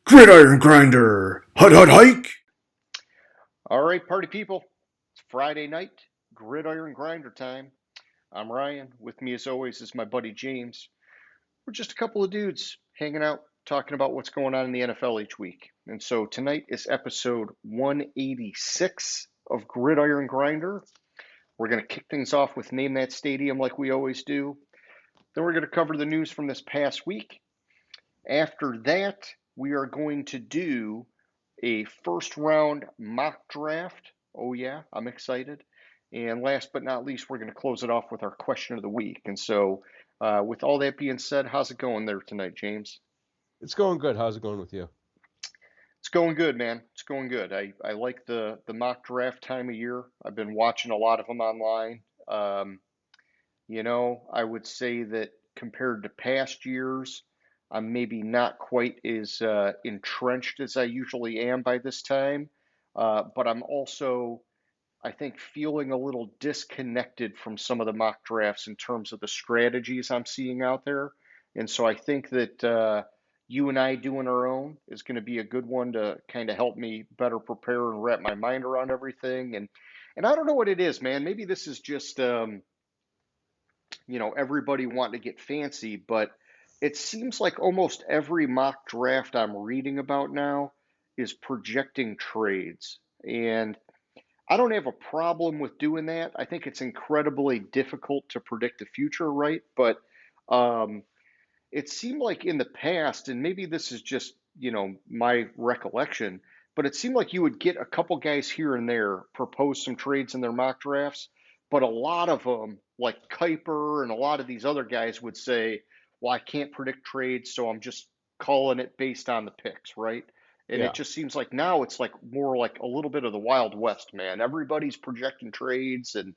Gridiron Grinder! Hut hut hike! All right, party people. It's Friday night, Gridiron Grinder time. I'm Ryan. With me, as always, is my buddy James. We're just a couple of dudes hanging out, talking about what's going on in the NFL each week. And so tonight is episode 186 of Gridiron Grinder. We're going to kick things off with Name That Stadium like we always do. Then we're going to cover the news from this past week. After that, we are going to do a first round mock draft. Oh, yeah, I'm excited. And last but not least, we're going to close it off with our question of the week. And so, with all that being said, how's it going there tonight, James? It's going good. How's it going with you? It's going good, man. It's going good. I like the mock draft time of year. I've been watching a lot of them online. I would say that compared to past years, I'm maybe not quite as entrenched as I usually am by this time, but I'm also, I think, feeling a little disconnected from some of the mock drafts in terms of the strategies I'm seeing out there. And so I think that you and I doing our own is going to be a good one to kind of help me better prepare and wrap my mind around everything. And I don't know what it is, man. Maybe this is just everybody wanting to get fancy, but it seems like almost every mock draft I'm reading about now is projecting trades. And I don't have a problem with doing that. I think it's incredibly difficult to predict the future, right? But um, it seemed like in the past, and maybe this is just, my recollection, but it seemed like you would get a couple guys here and there propose some trades in their mock drafts, but a lot of them, like Kuiper and a lot of these other guys, would say, well, I can't predict trades, so I'm just calling it based on the picks, right? And it Yeah. just seems like now it's like more like a little bit of the Wild West, man. Everybody's projecting trades, and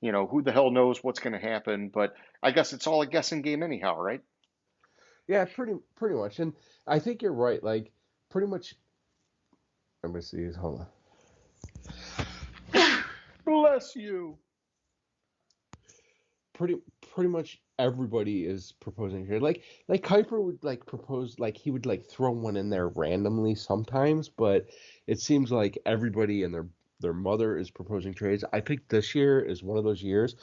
who the hell knows what's going to happen, but I guess it's all a guessing game anyhow, right? Yeah, pretty much. And I think you're right. Like pretty much let me see. Hold on. Bless you. Pretty pretty much everybody is proposing here. Like Kuiper would like propose like he would like throw one in there randomly sometimes, but it seems like everybody and their mother is proposing trades. I think this year is one of those years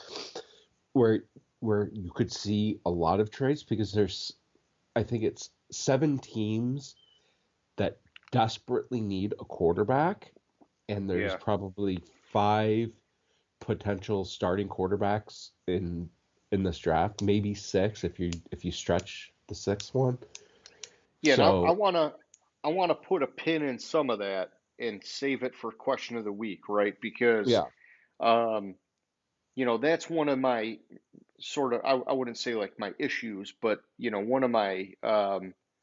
where where you could see a lot of trades because there's I think it's 7 teams that desperately need a quarterback, and there's Yeah. probably five potential starting quarterbacks in this draft, maybe six if you stretch the sixth one. Yeah, and I So wanna I wanna put a pin in some of that and save it for question of the week, right? Because yeah, um, that's one of my sort of I wouldn't say like my issues, but one of my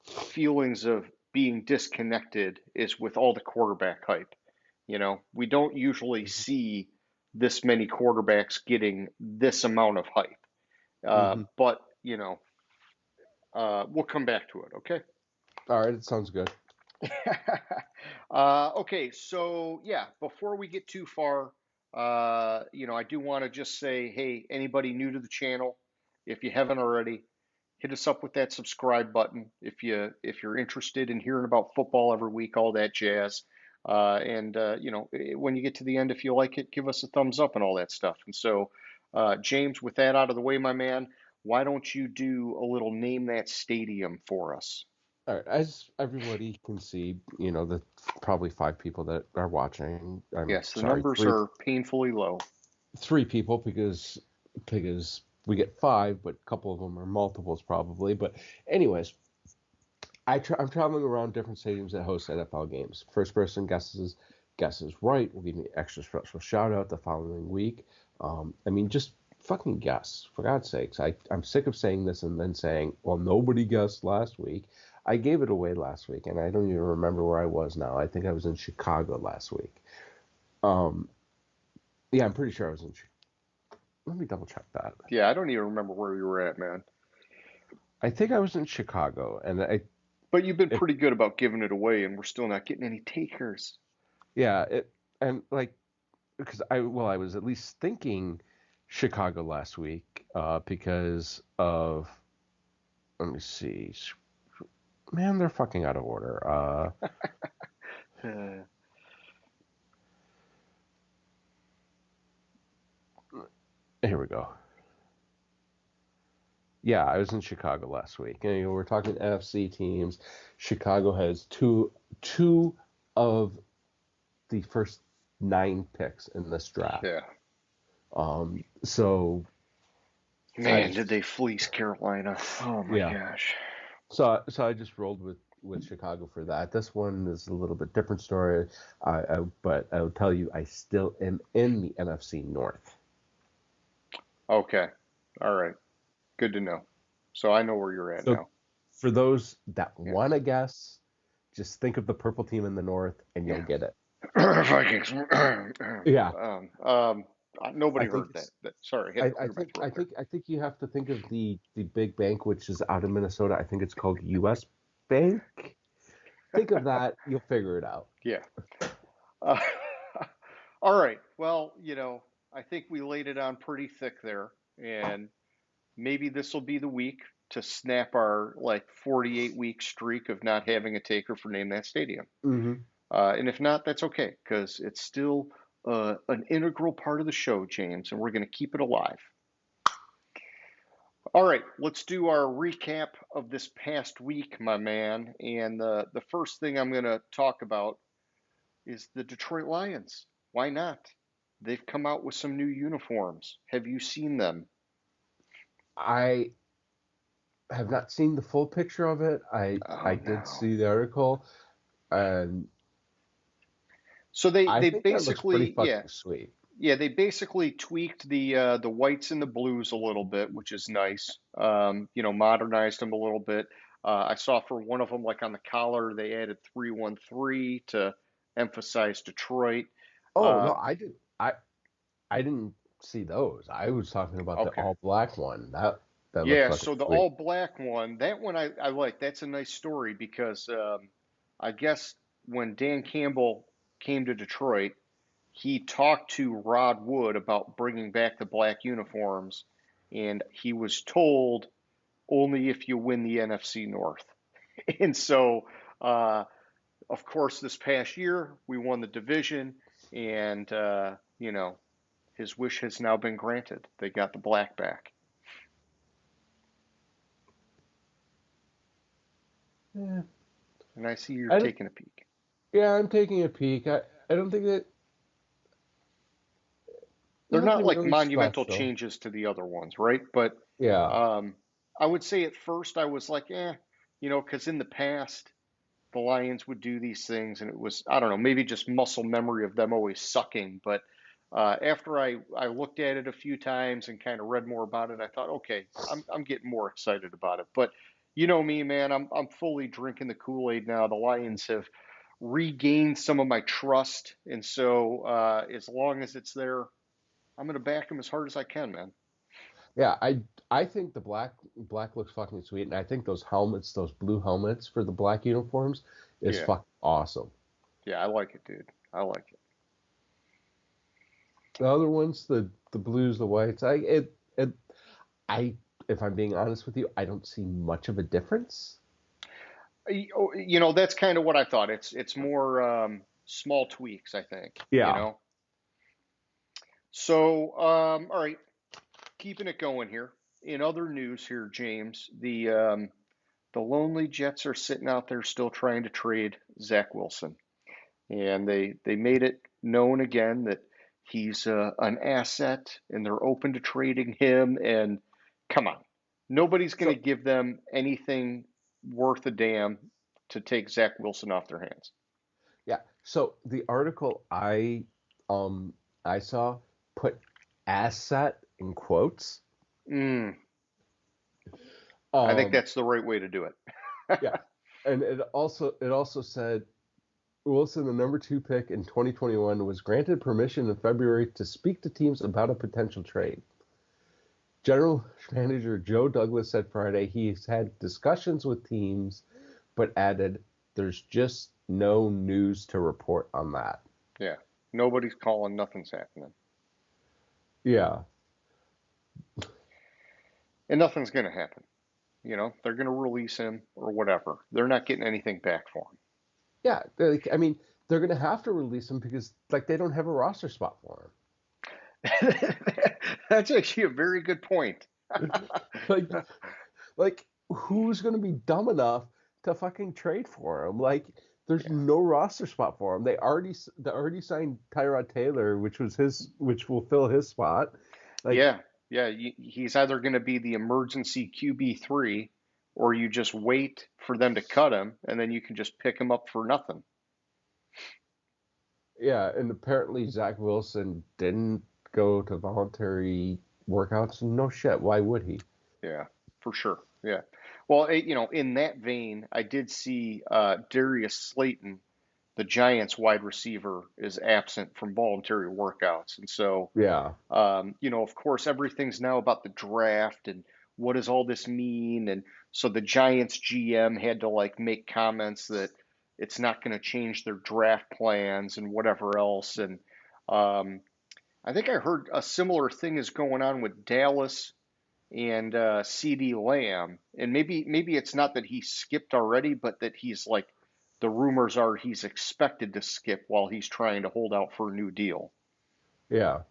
feelings of being disconnected is with all the quarterback hype. We don't usually see this many quarterbacks getting this amount of hype. hmm But we'll come back to it, okay? all right, it sounds good. Okay, so yeah, before we get too far, I do want to just say, hey, anybody new to the channel, if you haven't already, hit us up with that subscribe button if you're interested in hearing about football every week, all that jazz. And when you get to the end, if you like it, give us a thumbs up and all that stuff. And so, James, with that out of the way, my man, why don't you do a little name that stadium for us? All right, as everybody can see, the probably five people that are watching. I'm Yes, the sorry, numbers are painfully low. three people because we get five, but a couple of them are multiples probably. But anyways, I'm traveling around different stadiums that host NFL games. First person guesses right will give me extra special shout out the following week. I mean, just fucking guess for God's sakes. I'm sick of saying this and then saying, well, nobody guessed last week. I gave it away last week, and I don't even remember where I was now. I think I was in Chicago last week. Um, yeah, I'm pretty sure I was in. Let me double check that. Yeah, I don't even remember where we were at, man. I think I was in Chicago, and But you've been it pretty good about giving it away, and we're still not getting any takers. yeah, and like because I was at least thinking Chicago last week because of let me see Man, they're fucking out of order. Uh, Here we go. Yeah, I was in Chicago last week. And, we're talking NFC teams. Chicago has two of the first 9 picks in this draft. yeah. So Man, did they fleece Carolina? Oh my yeah. gosh. So I just rolled with Chicago for that. This one is a little bit different story, but I'll tell you, I still am in the NFC North. Okay. All right. Good to know. So I know where you're at So now. for those that Yeah. want to guess, just think of the purple team in the North, and you'll get it. Vikings. Yeah, Nobody I think heard that. it's. Sorry, I had I, to I clear my think throat I there. think I think you have to think of the big bank, which is out of Minnesota. I think it's called U.S. Bank. Think of that, you'll figure it out. Yeah. Uh, all right. Well, I think we laid it on pretty thick there, and maybe this will be the week to snap our like 48-week streak of not having a taker for Name That Stadium. Hmm. And if not, that's okay because it's still an integral part of the show, James, and we're going to keep it alive. All right, let's do our recap of this past week, my man. And the first thing I'm going to talk about is the Detroit Lions. Why not? They've come out with some new uniforms. Have you seen them? I have not seen the full picture of it. I Oh did no. see the article, and So they I they think that looks pretty basically, yeah, fucking sweet. yeah, they basically tweaked the whites and the blues a little bit, which is nice. Modernized them a little bit. I saw for one of them, like on the collar, they added 313 to emphasize Detroit. Oh no, Uh, I didn't see those. I was talking about the okay. all black one. That looks Yeah, fucking so the sweet. all black one, that one I like. That's a nice story because I guess when Dan Campbell came to Detroit, he talked to Rod Wood about bringing back the black uniforms, and he was told only if you win the NFC North. And so, uh, of course, this past year we won the division, and his wish has now been granted. They got the black back. Yeah, And I see you're I don't, taking a peek. yeah, I'm taking a peek. I don't think that They're not nothing like really monumental special. changes to the other ones, right? But Yeah, um, I would say at first I was like, because in the past the Lions would do these things, and it was, I don't know, maybe just muscle memory of them always sucking. But after I looked at it a few times and kind of read more about it, I thought, okay, I'm getting more excited about it. But you know me, man, I'm fully drinking the Kool-Aid now. The Lions have regained some of my trust, and so as long as it's there, I'm gonna back them as hard as I can, man. yeah. I think the black looks fucking sweet, and I think those helmets, those blue helmets for the black uniforms, is Yeah, fucking awesome. yeah, I like it, dude. I like it. The other ones, the blues, the whites, I if I'm being honest with you, I don't see much of a difference. That's kind of what I thought. It's more small tweaks, I think. Yeah. So, all right, keeping it going here. In other news here, James, the lonely Jets are sitting out there still trying to trade Zach Wilson, and they made it known again that he's an asset, and they're open to trading him. And come on, nobody's going So to give them anything worth a damn to take Zach Wilson off their hands. yeah. So the article I saw put asset in quotes. Mm, I think Um that's the right way to do it. yeah. And it also said Wilson, the number 2 pick in 2021, was granted permission in February to speak to teams about a potential trade. General Manager Joe Douglas said Friday he's had discussions with teams, but added there's just no news to report on that. Yeah, nobody's calling, nothing's happening, Yeah. and nothing's going to happen. they're going to release him or whatever. They're not getting anything back for Yeah, I mean, they're gonna have to release him because like they don't have a roster spot for him. That's actually a very good point. him. Like, like who's gonna be dumb enough to fucking trade for him? Like, there's Yeah. no roster spot for him. They already signed Tyrod Taylor, which will fill his spot. Like, Yeah. Yeah. He's either going to be the emergency QB3 or you just wait for them to cut him and then you can just pick him up for nothing. yeah, and apparently Zach Wilson didn't go to voluntary workouts. No shit. Why would he? Yeah, for sure. Yeah. Well, in that vein, I did see Darius Slayton, the Giants wide receiver, is absent from voluntary workouts. And so, Yeah. of course, everything's now about the draft and what does all this mean? And so the Giants GM had to like make comments that it's not going to change their draft plans and whatever else. And um, I think I heard a similar thing is going on with Dallas and CD Lamb, and maybe it's not that he skipped already, but that he's like the rumors are he's expected to skip while he's trying to hold out for a new deal. Yeah.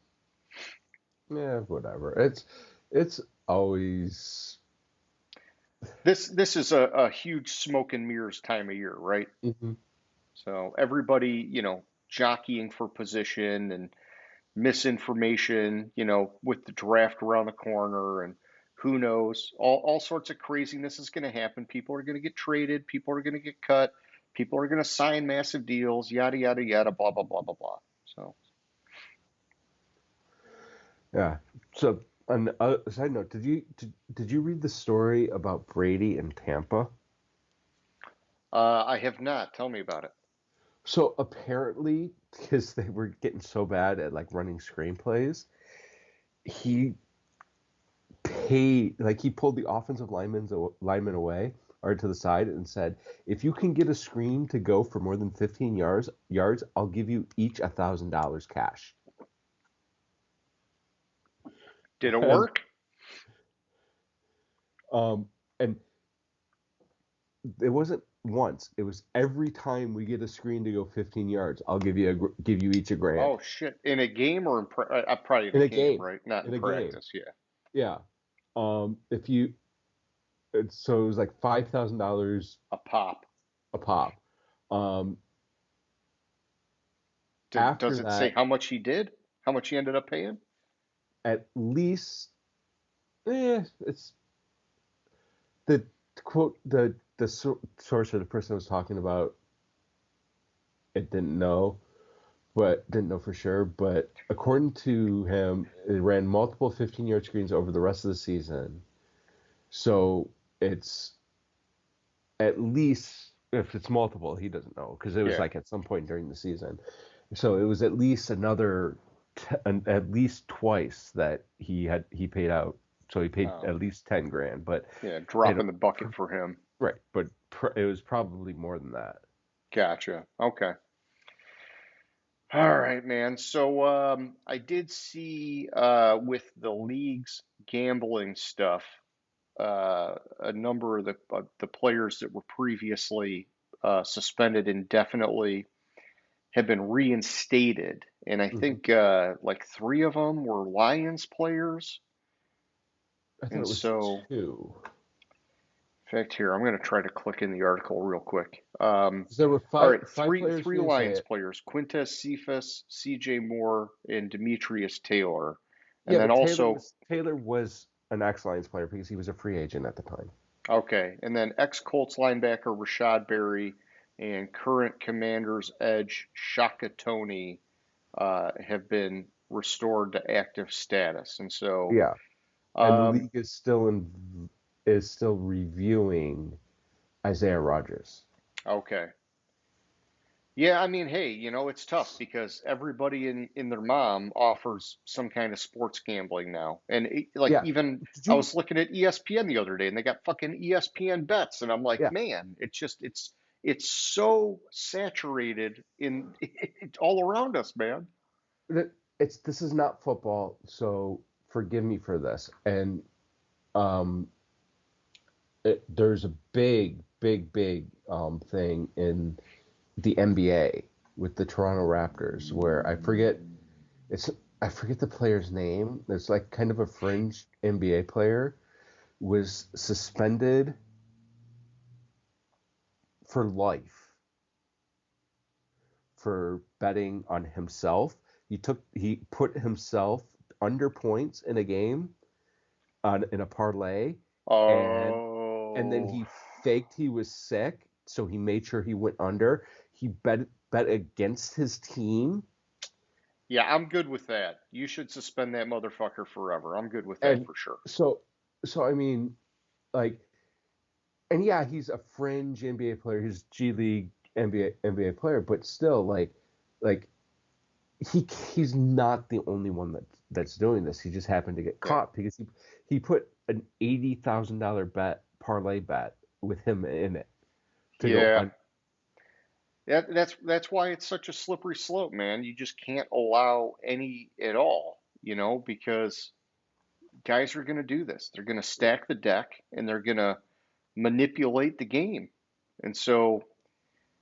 Yeah. Whatever. It's always. This is a huge smoke and mirrors time of year, right? Mhm. So everybody, jockeying for position and misinformation, with the draft around the corner and who knows, all sorts of craziness is going to happen. People are going to get traded, people are going to get cut, people are going to sign massive deals, yada, yada, yada, blah, blah, blah, blah, blah. So, Yeah. So, on a side note, did you read the story about Brady in Tampa? I have not. Tell me about it. So apparently, because they were getting so bad at like running screenplays, he he pulled the offensive lineman away or to the side and said, "If you can get a screen to go for more than 15 yards, I'll give you each $1,000 cash." Did it And work? and it wasn't once; it was every time we get a screen to go 15 yards, I'll give you each a grand Oh, shit. In a game or probably in a in a game, game. right? Not in In a game, practice. Yeah. yeah. If you So it was like $5,000 A pop. a pop. Um, Does After it say that, how much he did? How much he ended up paying? at least, it's the quote the source of the person was talking about. It didn't know for sure. But according to him, it ran multiple 15-yard screens over the rest of the season. So it's at least, if it's multiple, he doesn't know because it was Yeah. like at some point during the season. So it was at least at least twice that he paid out. So he paid Oh, at least 10 grand, but yeah. they Drop in don't, the bucket for him. right. But it was probably more than that. Gotcha. Okay. All right, man. So I did see with the league's gambling stuff, a number of the players that were previously suspended indefinitely have been reinstated, and I Hmm. think like three of them were Lions players, I thought and it was so. two. In fact, here I'm going to try to click in the article real quick. 'Cause there were All five right, five three players three Lions reinstated. players: Quintez Cephas, C.J. Moore, and Demetrius Taylor, and Yeah, then but also Taylor was an ex-Lions player because he was a free agent at the time. okay, and then ex-Colts linebacker Rashad Berry and current Commanders edge Shaka Toney have been restored to active status, and so Yeah, and the um, league is still reviewing Isaiah Rodgers. okay. Yeah, I mean, hey, it's tough because everybody in their mom offers some kind of sports gambling now. And like Yeah. even Did I you? was looking at ESPN the other day and they got fucking ESPN bets and I'm like, Yeah. man, it's so saturated in all around us, man. This is not football, so forgive me for this. And um, there's a big, big, big thing in the NBA with the Toronto Raptors where it's I forget the player's name. It's like kind of a fringe NBA player was suspended for life for betting on himself. He put himself under points in a game in a parlay, and then Oh, he faked he was sick, so he made sure he went under. He bet against his team, yeah, I'm good with that. You should suspend that motherfucker forever. I'm good with that and for sure. so I mean, like, and yeah, he's a fringe NBA player. He's G League NBA player, but still, like he's not the only one that's doing this. He just happened to get Yeah. caught because he put an $80,000 parlay bet with him in it to go Yeah. on. That's why it's such a slippery slope, man. You just can't allow any at all, because guys are going to do this. They're going to stack the deck and they're going to manipulate the game. And so,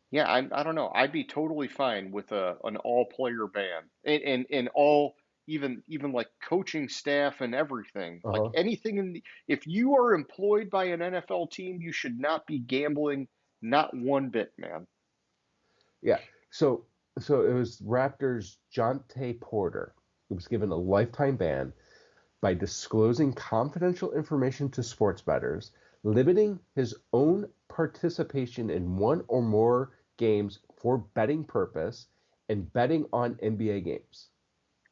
yeah, I don't know. I'd be totally fine with an all player ban and all even like coaching staff and everything. Like Uh-huh. anything if you are employed by an NFL team, you should not be gambling, not one bit, man. Yeah. So it was Raptors Jonte Porter who was given a lifetime ban by disclosing confidential information to sports bettors, limiting his own participation in one or more games for betting purpose, and betting on NBA games.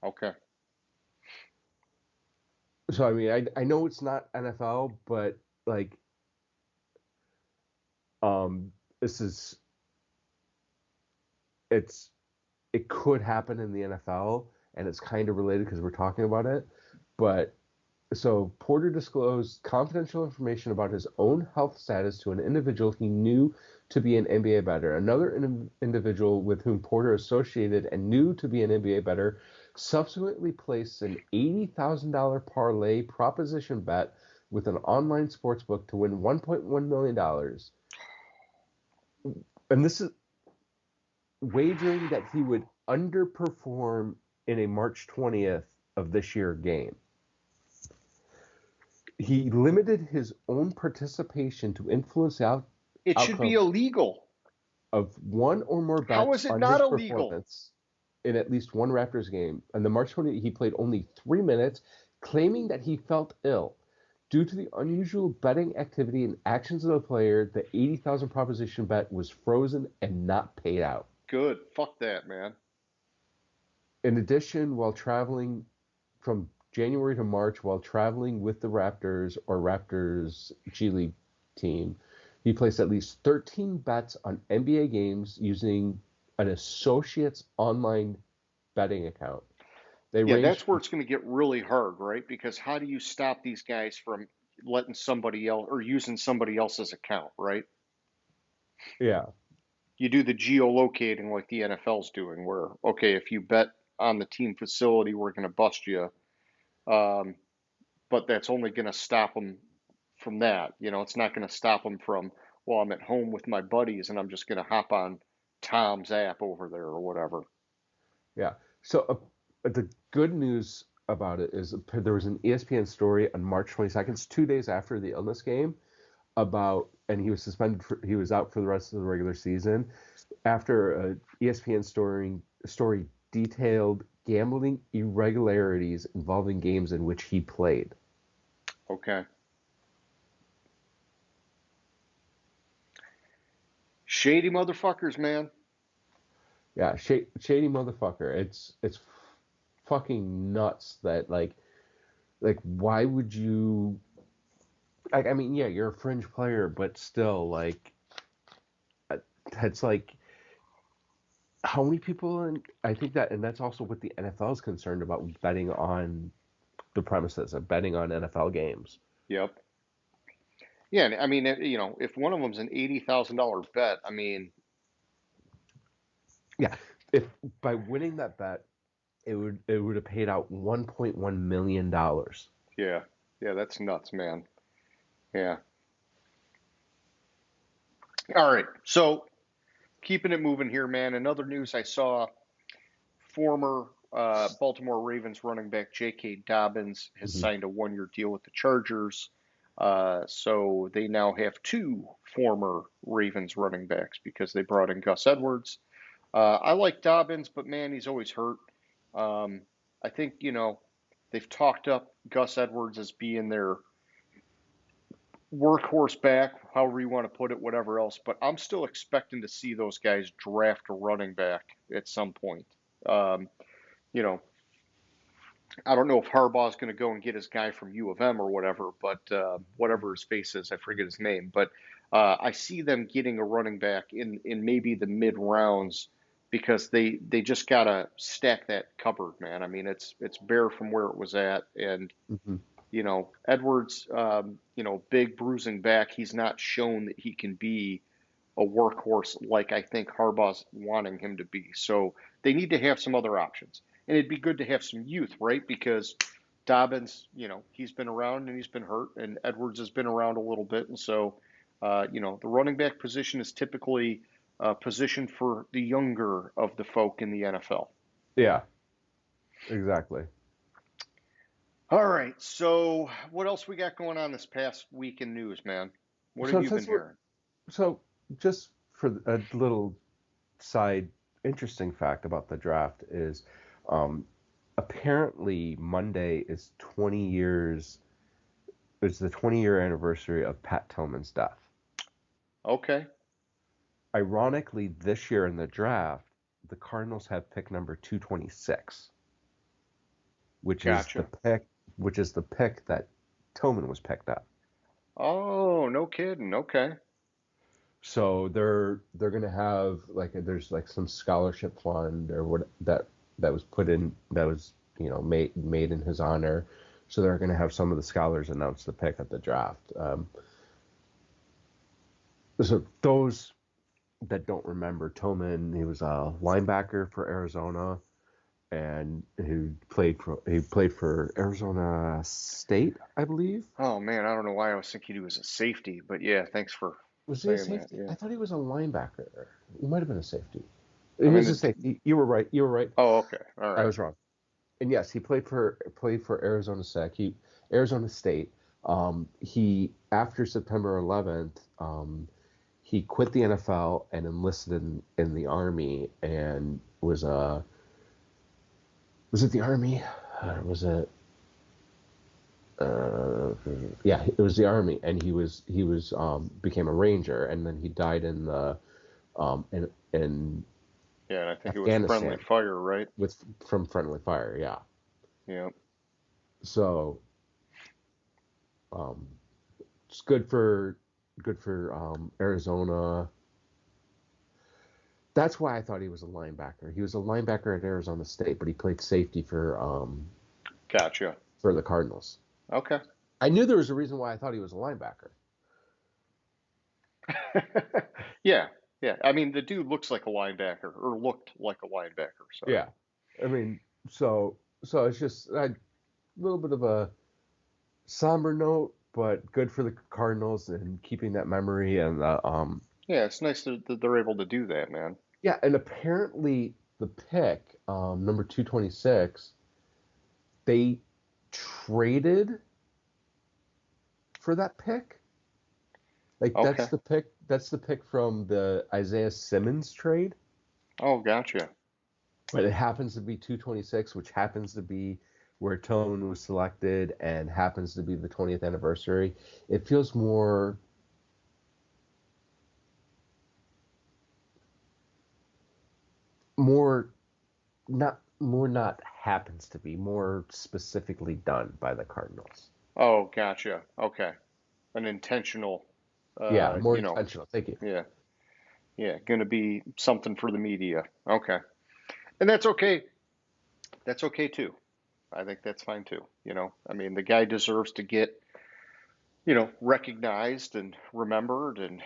Okay. So I mean, I know it's not NFL, but like this is it's it could happen in the NFL, and it's kind of related because we're talking about it. But so Porter disclosed confidential information about his own health status to an individual he knew to be an NBA bettor. Another individual with whom Porter associated and knew to be an NBA bettor subsequently placed an $80,000 parlay proposition bet with an online sportsbook to win $1.1 million. And this is wagering that he would underperform in a March 20th of this year game. He limited his own participation to influence the It should be outcome illegal. of one or more How bets is it on not his illegal? performance in at least one Raptors game. On the March 20th, he played only 3 minutes, claiming that he felt ill. Due to the unusual betting activity and actions of the player, the 80,000 proposition bet was frozen and not paid out. Good. Fuck that, man. In addition, while traveling from January to March, while traveling with the Raptors or Raptors G League team, he placed at least 13 bets on NBA games using an associate's online betting account. They Yeah, ranged that's where from, it's going to get really hard, right? Because how do you stop these guys from letting somebody else or using somebody else's account, right? yeah, You do the geolocating like the NFL's doing, where, okay, if you bet on the team facility, we're going to bust you. Um, but that's only going to stop them from that. It's not going to stop them from, well, I'm at home with my buddies and I'm just going to hop on Tom's app over there or whatever. yeah. So the good news about it is there was an ESPN story on March 22nd, 2 days after the illness game, and he was he was out for the rest of the regular season after a ESPN story detailed gambling irregularities involving games in which he played. Okay. Shady motherfuckers, man. Yeah, shady motherfucker. It's fucking nuts that why would you I mean, yeah, you're a fringe player, but still that's like how many people, and I think that, and that's also what the NFL is concerned about, betting on the premises of betting on NFL games. Yep. Yeah, I mean, if one of them's an $80,000 bet, I mean, Yeah, if by winning that bet, it would have paid out $1.1 million. yeah, yeah, that's nuts, man. Yeah. All right. So keeping it moving here, man. Another news I saw: former Baltimore Ravens running back J.K. Dobbins has Hmm. signed a 1-year deal with the Chargers. So they now have two former Ravens running backs because they brought in Gus Edwards. I like Dobbins, but man, he's always hurt. Um, I think, they've talked up Gus Edwards as being their workhorse back, however you want to put it, whatever else. But I'm still expecting to see those guys draft a running back at some point. Um, you know, I don't know if Harbaugh's going to go and get his guy from U of M or whatever, but whatever his face is, I forget his name. But I see them getting a running back in maybe the mid rounds because they just gotta stack that cupboard, man. I mean, it's bare from where it was at, and Hmm. Edwards, big bruising back. He's not shown that he can be a workhorse like I think Harbaugh's wanting him to be. So they need to have some other options. And it'd be good to have some youth, right? Because Dobbins, he's been around and he's been hurt, and Edwards has been around a little bit. And so, the running back position is typically positioned for the younger of the folk in the NFL. Yeah, exactly. All right. So, what else we got going on this past week in news, man? What have So you been since we're hearing? so just for a little side interesting fact about the draft is um, apparently Monday is 20 years. It's the 20-year anniversary of Pat Tillman's death. Okay. Ironically, this year in the draft, the Cardinals have pick number 226, which is the Gotcha. pick, which is the pick that Tillman was picked up. Oh, no kidding. Okay. So they're gonna have there's like some scholarship fund or what that was put in that was made in his honor. So they're gonna have some of the scholars announce the pick at the draft. So those that don't remember Tillman, he was a linebacker for Arizona, and he played for Arizona State, I believe. Oh man, I don't know why I was thinking he was a safety, but yeah, thanks for Was he a saying that. safety? Yeah. I thought he was a linebacker. He might have been a safety. I He mean was a safety. You were right. You were right. oh, okay. All I right. was wrong. And yes, he played for Arizona State. He after September 11th, he quit the NFL and enlisted in the Army and was it the Army? Or was it uh, yeah, it was the Army, and he became a Ranger, and then he died in the in Yeah, and I think it was friendly Afghanistan fire, right? with from friendly fire. Yeah, Yeah. so um, it's good for Arizona. That's why I thought he was a linebacker. He was a linebacker at Arizona State, but he played safety Gotcha. for the Cardinals. Okay. I knew there was a reason why I thought he was a linebacker. Yeah. Yeah. I mean, the dude looks like a linebacker or looked like a linebacker. Sorry. Yeah, I mean, so it's just a little bit of a somber note, but good for the Cardinals and keeping that memory and Yeah, it's nice that they're able to do that, man. yeah, and apparently the pick number 226 they traded for that pick. Like Okay. that's the pick from the Isaiah Simmons trade, Oh, gotcha. but it happens to be 226, which happens to be where Tone was selected and happens to be the 20th anniversary. It feels more not happens to be more specifically done by the Cardinals. Oh, gotcha. Okay. An intentional, Yeah, uh, more you know, intentional. Thank you. yeah, yeah, going to be something for the media. Okay. And that's okay. That's okay too. I think that's fine too. I mean, the guy deserves to get, recognized and remembered and,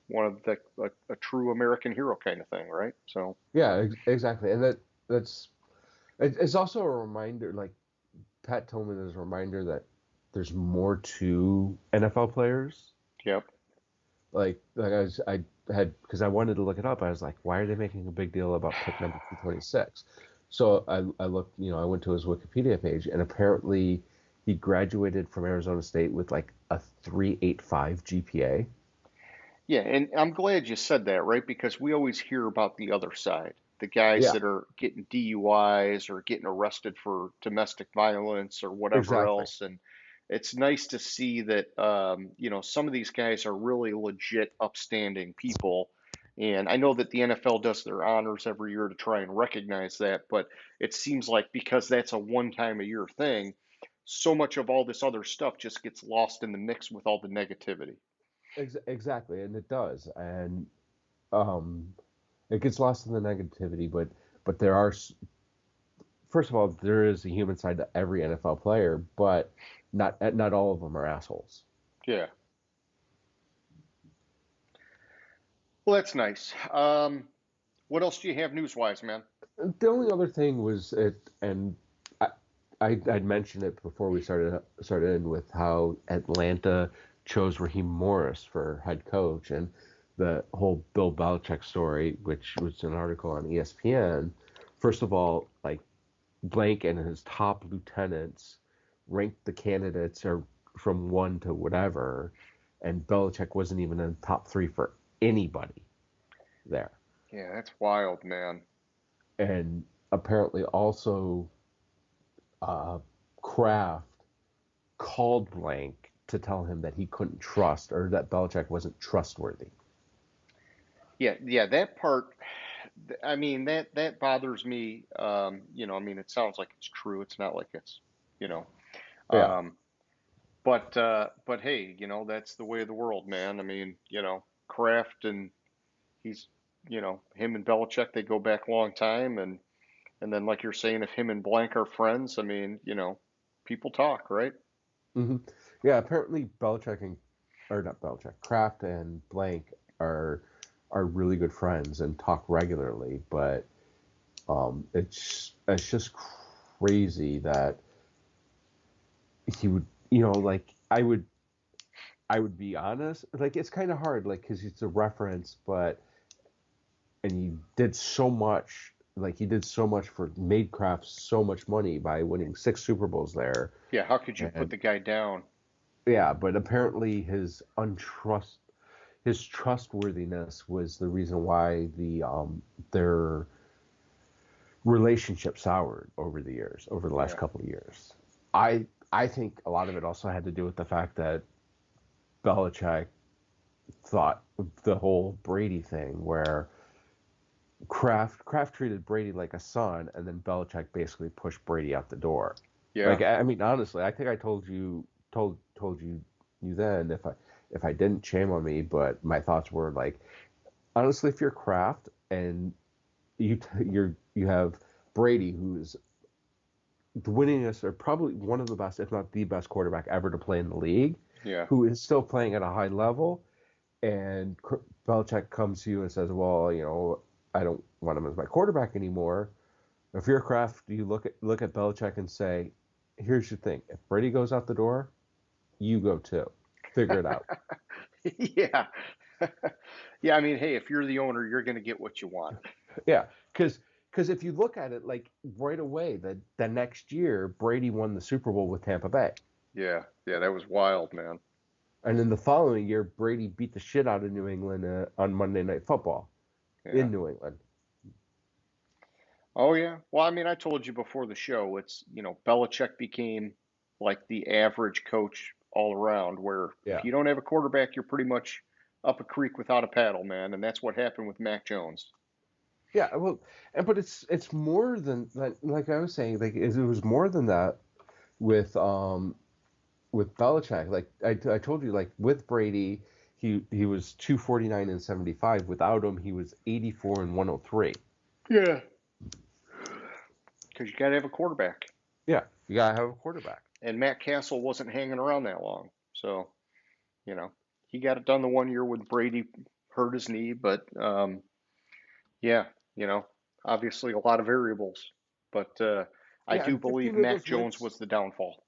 one of a true American hero kind of thing, right? So, Yeah, exactly. And it's also a reminder, like Pat Tillman is a reminder that there's more to NFL players. yep. I had because I wanted to look it up. I was like, why are they making a big deal about pick number 226? So I looked, I went to his Wikipedia page, and apparently he graduated from Arizona State with like a 3.85 GPA. Yeah, and I'm glad you said that, right? Because we always hear about the other side, the guys Yeah, that are getting DUIs or getting arrested for domestic violence or whatever exactly. else. And it's nice to see that, some of these guys are really legit, upstanding people. And I know that the NFL does their honors every year to try and recognize that, but it seems like because that's a one time a year thing, so much of all this other stuff just gets lost in the mix with all the negativity. Exactly, and it does, and um, it gets lost in the negativity. But first of all, there is a human side to every NFL player, but not all of them are assholes. Yeah. Well, that's nice. What else do you have news-wise, man? The only other thing was it, and I, I'd mentioned it before we started in with how Atlanta chose Raheem Morris for head coach, and the whole Bill Belichick story, which was an article on ESPN. First of all, like Blank and his top lieutenants ranked the candidates or from one to whatever, and Belichick wasn't even in the top three for anybody there. Yeah, that's wild, man. And apparently also uh, Kraft called Blank to tell him that he couldn't trust or that Belichick wasn't trustworthy. Yeah, yeah, that part. I mean, that bothers me. I mean, it sounds like it's true. It's not like it's, you know. Yeah. Um, but hey, that's the way of the world, man. I mean, Kraft and he's, him and Belichick, they go back a long time, and then like you're saying, if him and Blank are friends, I mean, people talk, right? hmm Yeah. Apparently Belichick and or not Belichick, Kraft and Blank are are really good friends and talk regularly, but it's just crazy that he would, like I would be honest, like it's kind of hard, like because it's a reference, but and he did so much for made Kraft so much money by winning 6 Super Bowls there, Yeah, how could you put and the guy down? yeah, but apparently his trustworthiness was the reason why their relationship soured over the years, over the last Yeah, couple of years. I think a lot of it also had to do with the fact that Belichick thought the whole Brady thing where Kraft treated Brady like a son, and then Belichick basically pushed Brady out the door. yeah. Like I mean, honestly, I think I told you then if I didn't, shame on me, but my thoughts were like honestly, if you're Kraft and you have Brady who's the winningest or probably one of the best, if not the best quarterback ever to play in the league, Yeah. who is still playing at a high level, and Belichick comes to you and says, "Well, I don't want him as my quarterback anymore." If you're Kraft, you look at Belichick and say, "Here's your thing: if Brady goes out the door, you go too. Figure it out." Yeah. Yeah, I mean, hey, if you're the owner, you're going to get what you want. Yeah, because if you look at it like right away, the next year Brady won the Super Bowl with Tampa Bay, Yeah. Yeah, that was wild, man. and then the following year Brady beat the shit out of New England on Monday Night Football Yeah. in New England. Oh, yeah. Well, I mean, I told you before the show, Belichick became like the average coach all around, where if Yeah. you don't have a quarterback, you're pretty much up a creek without a paddle, man. And that's what happened with Mac Jones. Yeah, well, but it's more than like I was saying, like it was more than that with Belichick. Like I told you, like with Brady, he was 249 and 75. Without him, he was 84 and 103. Yeah. Because you got to have a quarterback. Yeah, you gotta have a quarterback. And Matt Castle wasn't hanging around that long. So, you know, he got it done the one year when Brady hurt his knee. But yeah, you know, obviously a lot of variables. But I Yeah, do and believe 15 of Mac those Jones wins. was the downfall.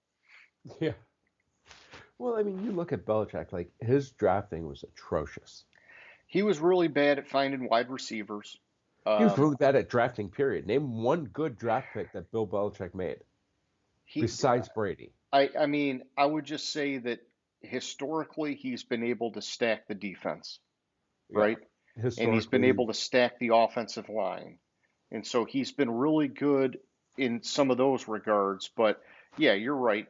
Yeah, Well, I mean, you look at Belichick, like his drafting was atrocious. He was really bad at finding wide receivers. He was Um, really bad at drafting, period. Name one good draft pick that Bill Belichick made he, besides Brady. I mean, I would just say that historically he's been able to stack the defense, Yeah. right? And he's been Historically, able to stack the offensive line. And so he's been really good in some of those regards. But yeah, you're right.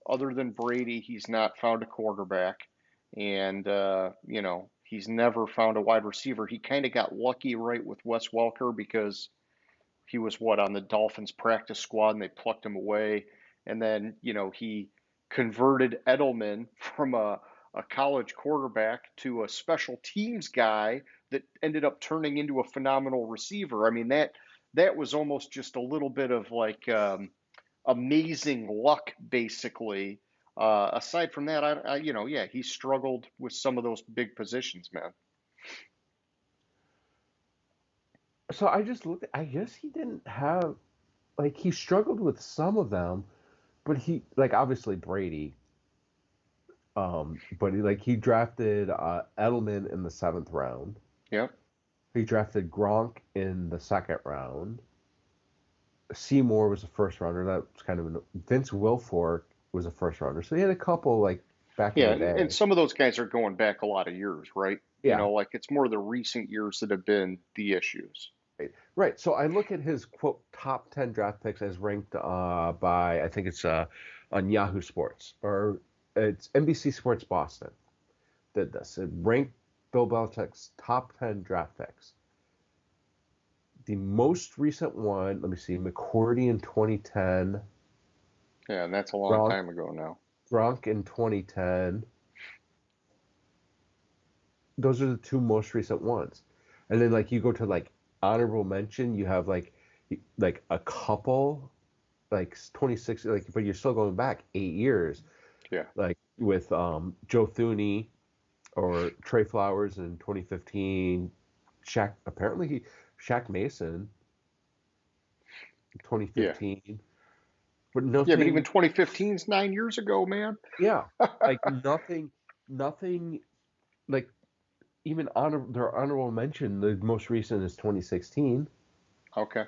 Other than Brady, he's not found a quarterback. And, he's never found a wide receiver. He kind of got lucky, right, with Wes Welker because he was on the Dolphins practice squad and they plucked him away. And then, he converted Edelman from a college quarterback to a special teams guy that ended up turning into a phenomenal receiver. I mean, that was almost just a little bit of like amazing luck, basically. Aside from that, yeah, he struggled with some of those big positions, man. so I just looked. I guess he didn't have like he struggled with some of them, but he like obviously Brady. But he drafted Edelman in the seventh round. Yeah, He drafted Gronk in the second round. Seymour was a first rounder. That was kind of Vince Wilfork was a first rounder. So he had a couple like back in yeah, the and day. some of those guys are going back a lot of years, right? Yeah, Like it's more the recent years that have been the issues. right. Right. So I look at his quote top 10 draft picks as ranked by I think it's on Yahoo Sports or it's NBC Sports Boston did this. It ranked Bill Belichick's top 10 draft picks. The most recent one, let me see, McCourty in 2010, Yeah, and that's a long Gronk, time ago now. Gronk in 2010. Those are the two most recent ones. And then like you go to like honorable mention, you have like a couple like 26 like but you're still going back 8 years Yeah, like with Joe Thuney or Trey Flowers in 2015, Shaq Mason yeah, 2015, but yeah. But even nothing. 2015 is 9 years ago, man. Yeah, like nothing like even their honorable mention. The most recent is 2016. Okay.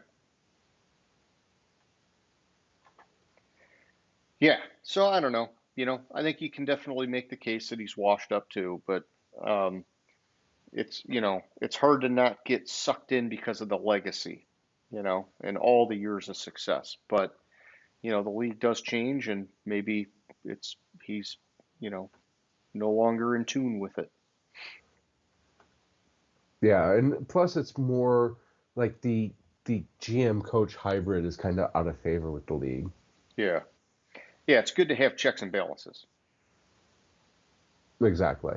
Yeah. So I don't know. I think you can definitely make the case that he's washed up too, but um, it's hard to not get sucked in because of the legacy, and all the years of success. But the league does change, and maybe he's you know no longer in tune with it. Yeah, and plus it's more like the GM coach hybrid is kind of out of favor with the league. Yeah. Yeah, it's good to have checks and balances. Exactly.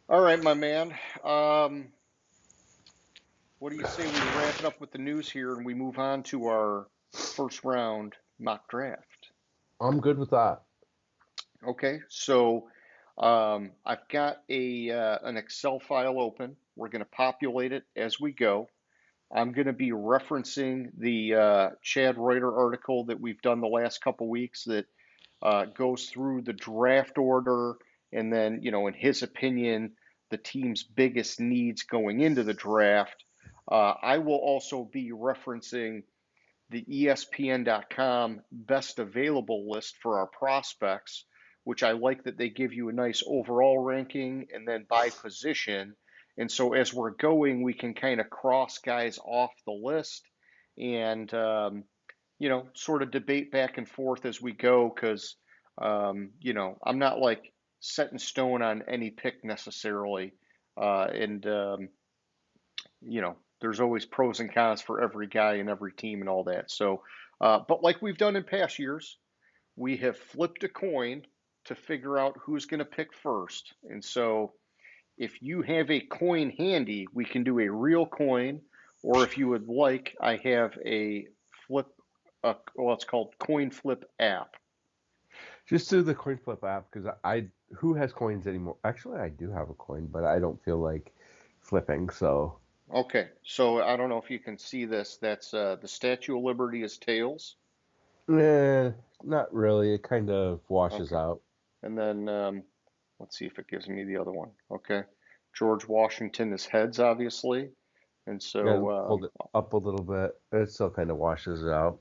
All right, my man. Um, what do you say we wrap it up with the news here and we move on to our first round mock draft? I'm good with that. Okay, so I've got a an Excel file open. We're going to populate it as we go. I'm going to be referencing the Chad Reuter article that we've done the last couple weeks that goes through the draft order and then, in his opinion, the team's biggest needs going into the draft. I will also be referencing the ESPN.com best available list for our prospects, which I like that they give you a nice overall ranking and then by position. And so as we're going, we can kind of cross guys off the list and, sort of debate back and forth as we go because, I'm not like set in stone on any pick necessarily. And there's always pros and cons for every guy and every team and all that. So, but like we've done in past years, we have flipped a coin to figure out who's going to pick first. And so, if you have a coin handy, we can do a real coin, or if you would like, I have a flip, well, it's called Coin Flip app. Just do the coin flip app because I who has coins anymore? Actually, I do have a coin, but I don't feel like flipping. So Okay, so I don't know if you can see this. That's the Statue of Liberty is tails. Not really. It kind of washes Okay. out. And then let's see if it gives me the other one. Okay. George Washington is heads, obviously. And You gotta so hold it up a little bit. It still kind of washes it out.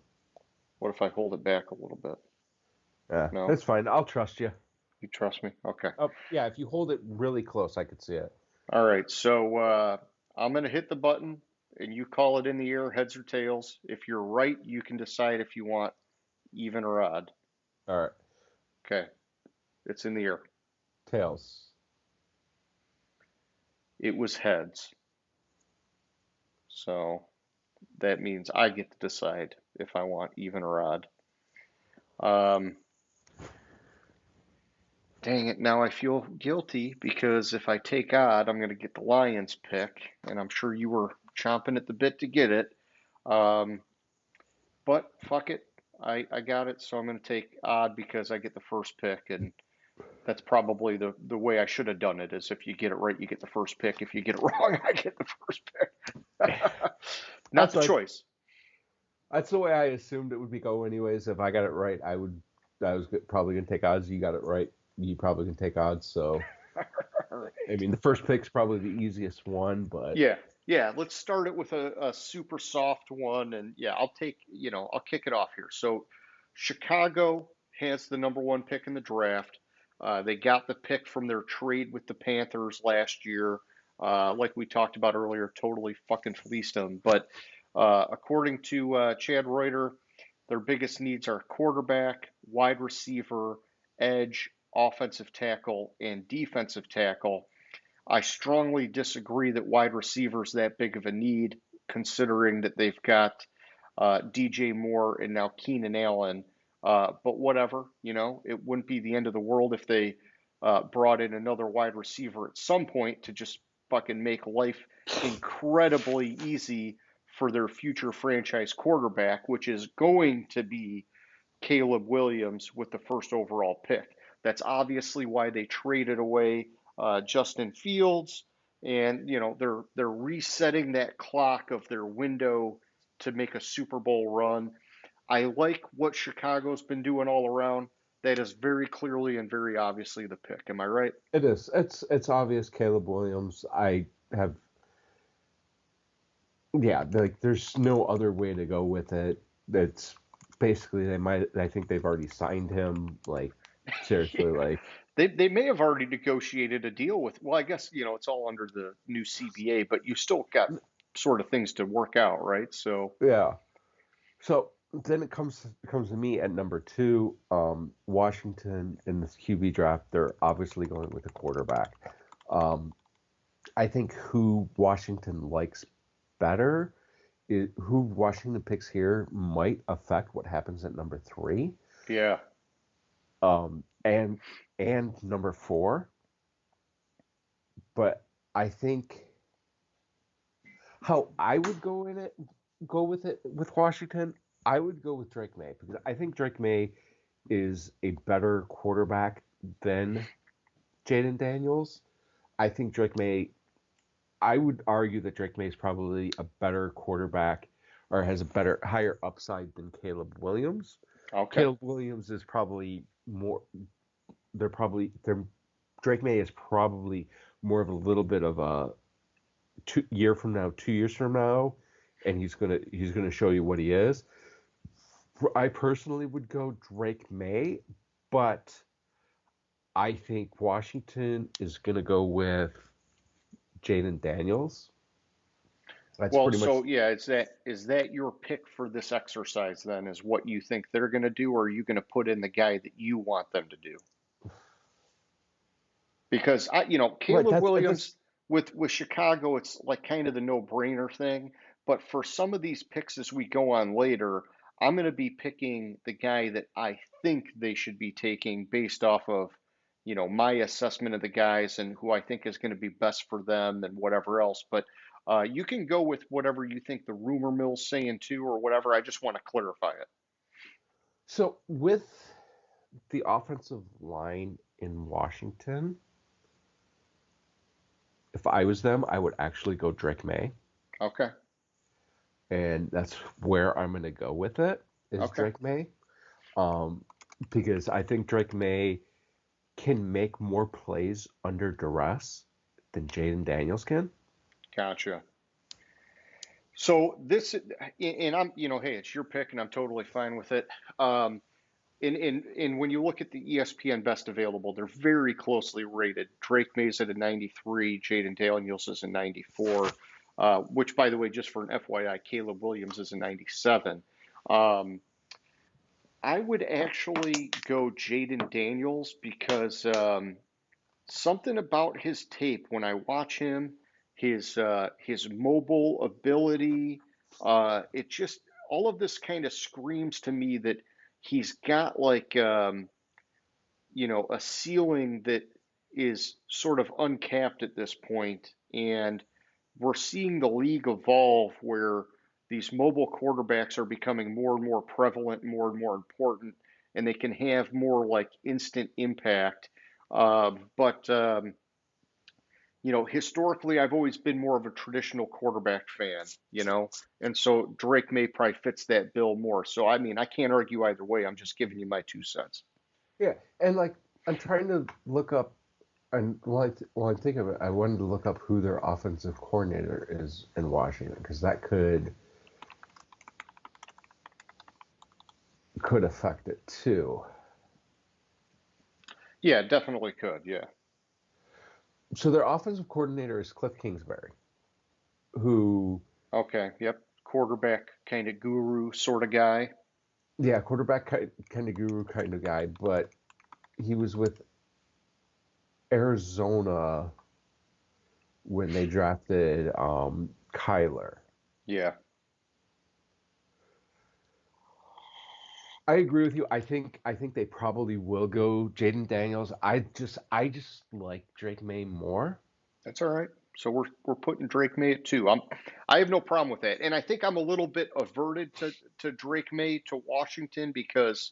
what if I hold it back a little bit? Yeah, No? it's fine. I'll trust you. You trust me? Okay. Oh, yeah. If you hold it really close, I could see it. All right. So I'm going to hit the button and you call it in the air, heads or tails. If you're right, you can decide if you want even or odd. All right. Okay. It's in the air. Tails. It was heads. So that means I get to decide if I want even or odd. Um, Dang it, now I feel guilty because if I take odd, I'm going to get the Lions pick, and I'm sure you were chomping at the bit to get it. Um, but fuck it, I got it, so I'm going to take odd because I get the first pick, and that's probably the way I should have done it. Is if you get it right, you get the first pick. If you get it wrong, I get the first pick. Not That's the fine. choice. That's the way I assumed it would be go anyways. If I got it right, I was probably gonna take odds. You got it right. You probably can take odds. So All right. I mean, the first pick's probably the easiest one, but Yeah, yeah. Let's start it with a super soft one, and yeah, I'll kick it off here. So, Chicago has the number one pick in the draft. They got the pick from their trade with the Panthers last year. Like we talked about earlier, totally fucking fleeced them. But according to Chad Reuter, their biggest needs are quarterback, wide receiver, edge, offensive tackle, and defensive tackle. I strongly disagree that wide receiver is that big of a need, considering that they've got DJ Moore and now Keenan Allen. But whatever, it wouldn't be the end of the world if they brought in another wide receiver at some point to just fucking make life incredibly easy for their future franchise quarterback, which is going to be Caleb Williams with the first overall pick. That's obviously why they traded away Justin Fields, and they're resetting that clock of their window to make a Super Bowl run. I like what Chicago's been doing all around. That is very clearly and very obviously the pick. Am I right? it is. It's obvious. Caleb Williams. I have. Yeah, like there's no other way to go with it. It's basically they might. I think they've already signed him. Like seriously, Yeah. like They may have already negotiated a deal with. Well, I guess it's all under the new CBA, but you still got sort of things to work out, right? So yeah. So then it comes to me at number two. Washington in this QB draft, they're obviously going with a quarterback. Um, I think who Washington likes better is who Washington picks here might affect what happens at number three. yeah. And number four. But I think how I would go with it with Washington, I would go with Drake May because I think Drake May is a better quarterback than Jaden Daniels. I think Drake May, I would argue that Drake May is probably a better quarterback or has a better, higher upside than Caleb Williams. Okay. Caleb Williams is probably more, they're, Drake May is probably more of a little bit of a 2 years from now, and he's gonna show you what he is. I personally would go Drake May, but I think Washington is gonna go with Jaden Daniels. That's Well, pretty much so yeah, is that your pick for this exercise then? Is what you think they're going to do, or are you going to put in the guy that you want them to do? Because right. Caleb That's Williams with Chicago, it's like kind of the no-brainer thing. But for some of these picks as we go on later, I'm going to be picking the guy that I think they should be taking based off of, my assessment of the guys and who I think is going to be best for them and whatever else. But you can go with whatever you think the rumor mill's saying too, or whatever. I just want to clarify it. so with the offensive line in Washington. If I was them, I would actually go Drake May, Okay. and that's where I'm gonna go with it. Is Okay. Drake May? because I think Drake May can make more plays under duress than Jaden Daniels can. Gotcha. So this, and I'm, hey, it's your pick, and I'm totally fine with it. Um, and when you look at the ESPN best available, they're very closely rated. Drake May's at a 93, Jaden Daniels is a 94, which, by the way, just for an FYI, Caleb Williams is a 97. Um, I would actually go Jaden Daniels because something about his tape when I watch him, his mobile ability, it just all of this kind of screams to me that he's got like a ceiling that is sort of uncapped at this point, and we're seeing the league evolve where these mobile quarterbacks are becoming more and more prevalent, more and more important, and they can have more like instant impact. But historically, I've always been more of a traditional quarterback fan, and so Drake May probably fits that bill more. So, I mean, I can't argue either way. I'm just giving you my 2 cents. Yeah, and like I'm trying to look up, and while I think of it, I wanted to look up who their offensive coordinator is in Washington because that could affect it too. Yeah, definitely could. Yeah. So their offensive coordinator is Cliff Kingsbury, who, Okay. Yep. Quarterback kind of guru sort of guy. yeah, quarterback kind of guru kind of guy, but he was with Arizona when they drafted Kyler. Yeah. I agree with you. I think they probably will go Jaden Daniels. I just like Drake May more. That's all right. So we're putting Drake May at 2. I have no problem with that, and I think I'm a little bit averted to Drake May to Washington because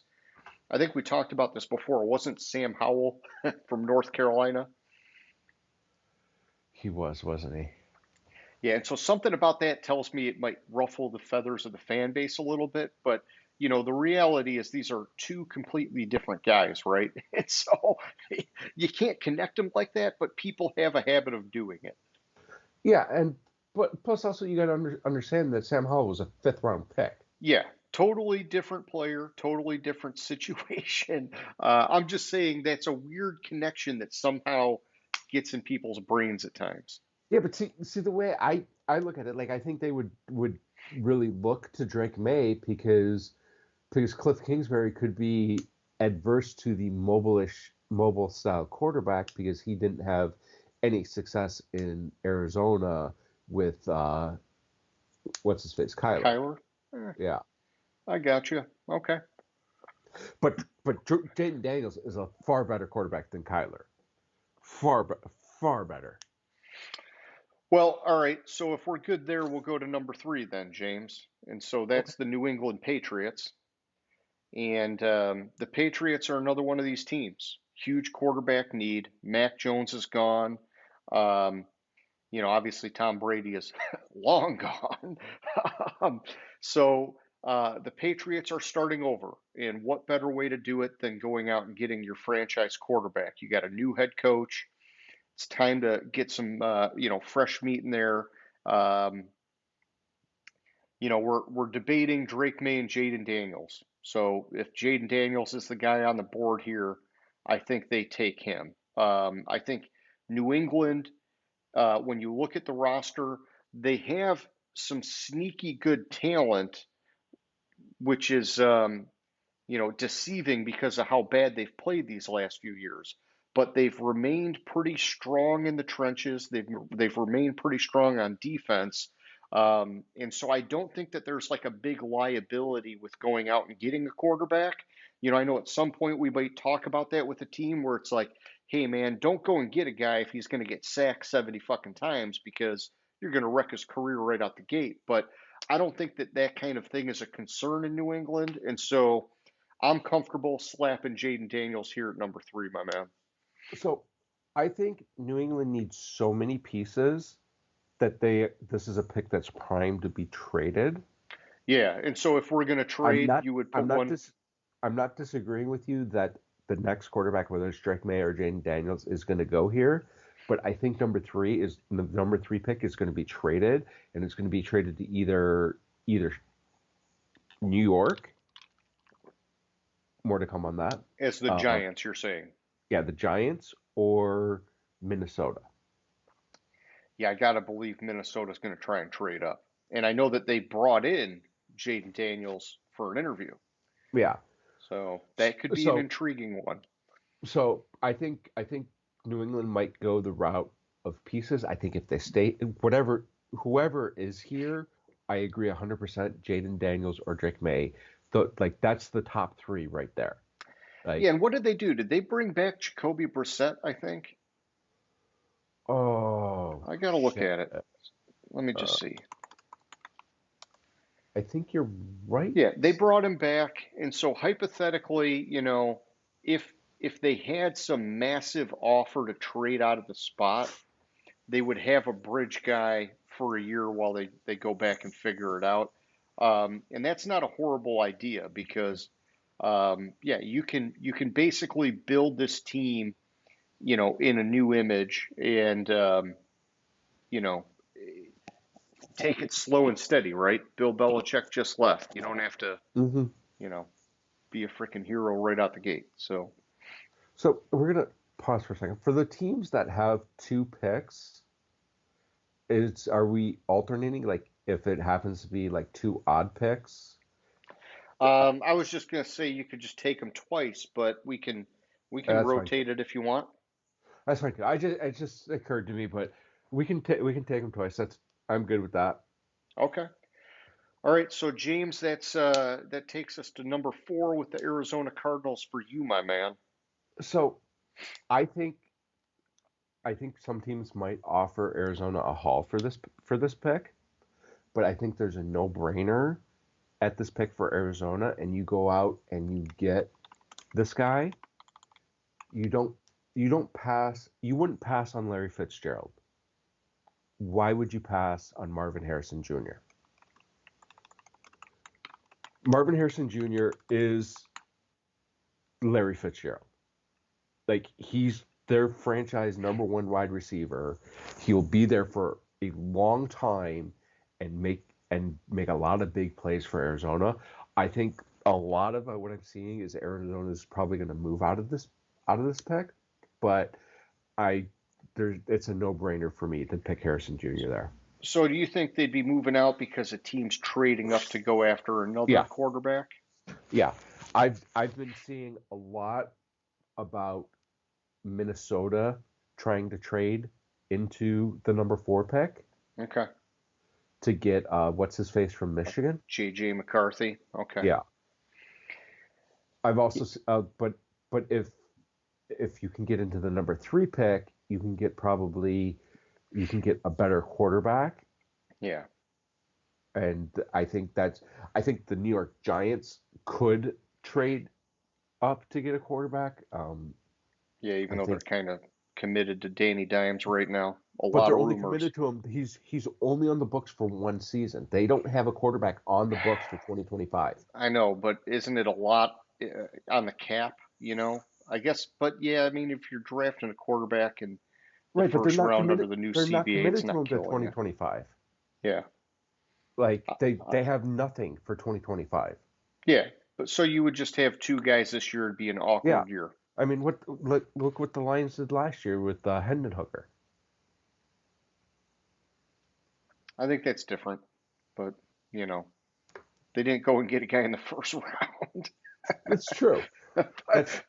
I think we talked about this before. It wasn't Sam Howell from North Carolina. He was, wasn't he? Yeah, and so something about that tells me it might ruffle the feathers of the fan base a little bit, but the reality is these are two completely different guys, right? And so you can't connect them like that, but people have a habit of doing it. Yeah, and but plus also you got to understand that Sam Howell was a fifth round pick. Yeah, totally different player, totally different situation. I'm just saying that's a weird connection that somehow gets in people's brains at times. Yeah, but see the way I look at it, like I think they would really look to Drake May because Cliff Kingsbury could be adverse to the mobile style quarterback because he didn't have any success in Arizona with what's his face Kyler. Kyler, eh, Yeah, I got you. Okay. but Jaden Daniels is a far better quarterback than Kyler. Far far better. Well, all right. So if we're good there, we'll go to number 3 then, James. And so Okay. that's the New England Patriots. And the Patriots are another one of these teams. Huge quarterback need. Mac Jones is gone. Um, obviously Tom Brady is long gone. um, so the Patriots are starting over. And what better way to do it than going out and getting your franchise quarterback? You got a new head coach. It's time to get some, fresh meat in there. Um, we're debating Drake May and Jaden Daniels. So if Jaden Daniels is the guy on the board here, I think they take him. I think New England, when you look at the roster, they have some sneaky good talent, which is deceiving because of how bad they've played these last few years. But they've remained pretty strong in the trenches. They've remained pretty strong on defense. And so I don't think that there's like a big liability with going out and getting a quarterback. I know at some point we might talk about that with a team where it's like, hey man, don't go and get a guy if he's going to get sacked 70 fucking times because you're going to wreck his career right out the gate. But I don't think that that kind of thing is a concern in New England. And so I'm comfortable slapping Jaden Daniels here at number 3, my man. So I think New England needs so many pieces that this is a pick that's primed to be traded. Yeah, and so if we're going to I'm trade, not you would I'm put not one. dis I'm not disagreeing with you that the next quarterback, whether it's Drake May or Jaden Daniels, is going to go here. But I think the number three pick is going to be traded, and it's going to be traded to either New York. More to come on that. As the Giants, you're saying? Yeah, the Giants or Minnesota. Yeah, I gotta believe Minnesota's going to try and trade up, and I know that they brought in Jaden Daniels for an interview, Yeah. so that could be an So intriguing one. so I think New England might go the route of pieces. I think if they stay, whoever is here, I agree 100%. Jaden Daniels or Drake May, like that's the top three right there. Yeah, Like, and what did they do? Did they bring back Jacoby Brissett? I think oh I gotta look shit, at it. Let me uh, just see. I think you're right. Yeah, they brought him back, and so hypothetically, if if they had some massive offer to trade out of the spot, they would have a bridge guy for a year while they go back and figure it out. And that's not a horrible idea because, yeah, you can basically build this team, in a new image and you know take it slow and steady, right? Bill Belichick just left. You don't have to, hmm you know, be a freaking hero right out the gate. So, So we're gonna pause for a second. For the teams that have two picks, are we alternating? Like if it happens to be like two odd picks? I was just gonna say you could just take them twice, but we can That's fine too. rotate it if you want. That's fine too. It just occurred to me, but we can take them twice. I'm good with that. Okay. All right. So James, that takes us to number 4 with the Arizona Cardinals for you, my man. So I think I think some teams might offer Arizona a haul for this pick, but I think there's a no-brainer at this pick for Arizona, and you go out and you get this guy. You don't you don't pass. You wouldn't pass on Larry Fitzgerald. Why would you pass on Marvin Harrison Jr.? Marvin Harrison Jr. is Larry Fitzgerald. Like he's their franchise number one wide receiver. He'll be there for a long time and make a lot of big plays for Arizona. I think a lot of what I'm seeing is Arizona is probably going to move out of this pick, but I it's a no-brainer for me to pick Harrison Jr. there. So do you think they'd be moving out because a team's trading up to go after another Yeah, quarterback? yeah. I've been seeing a lot about Minnesota trying to trade into the number four pick Okay. to get what's his face from Michigan. JJ McCarthy. Okay. Yeah, I've also but if you can get into the number three pick, you can get a better quarterback, Yeah. and I think the New York Giants could trade up to get a quarterback. Yeah, even I though they're think, kind of committed to Danny Dimes right now. A but lot they're of only rumors. committed to him. He's only on the books for one season. They don't have a quarterback on the books for 2025. I know, but isn't it a lot on the cap, I guess, but yeah, I mean, if you're drafting a quarterback in the Right, but first round under the new They're not CBA, it's committed to not him to killing you. 2025. Yeah. Like Uh, uh, they have nothing for 2025. yeah. But so you would just have two guys this year. It'd be an Yeah, awkward year. I mean, look what the Lions did last year with Hendon Hooker. I think that's different, but, you know, they didn't go and get a guy in the first round. It's true. But, That's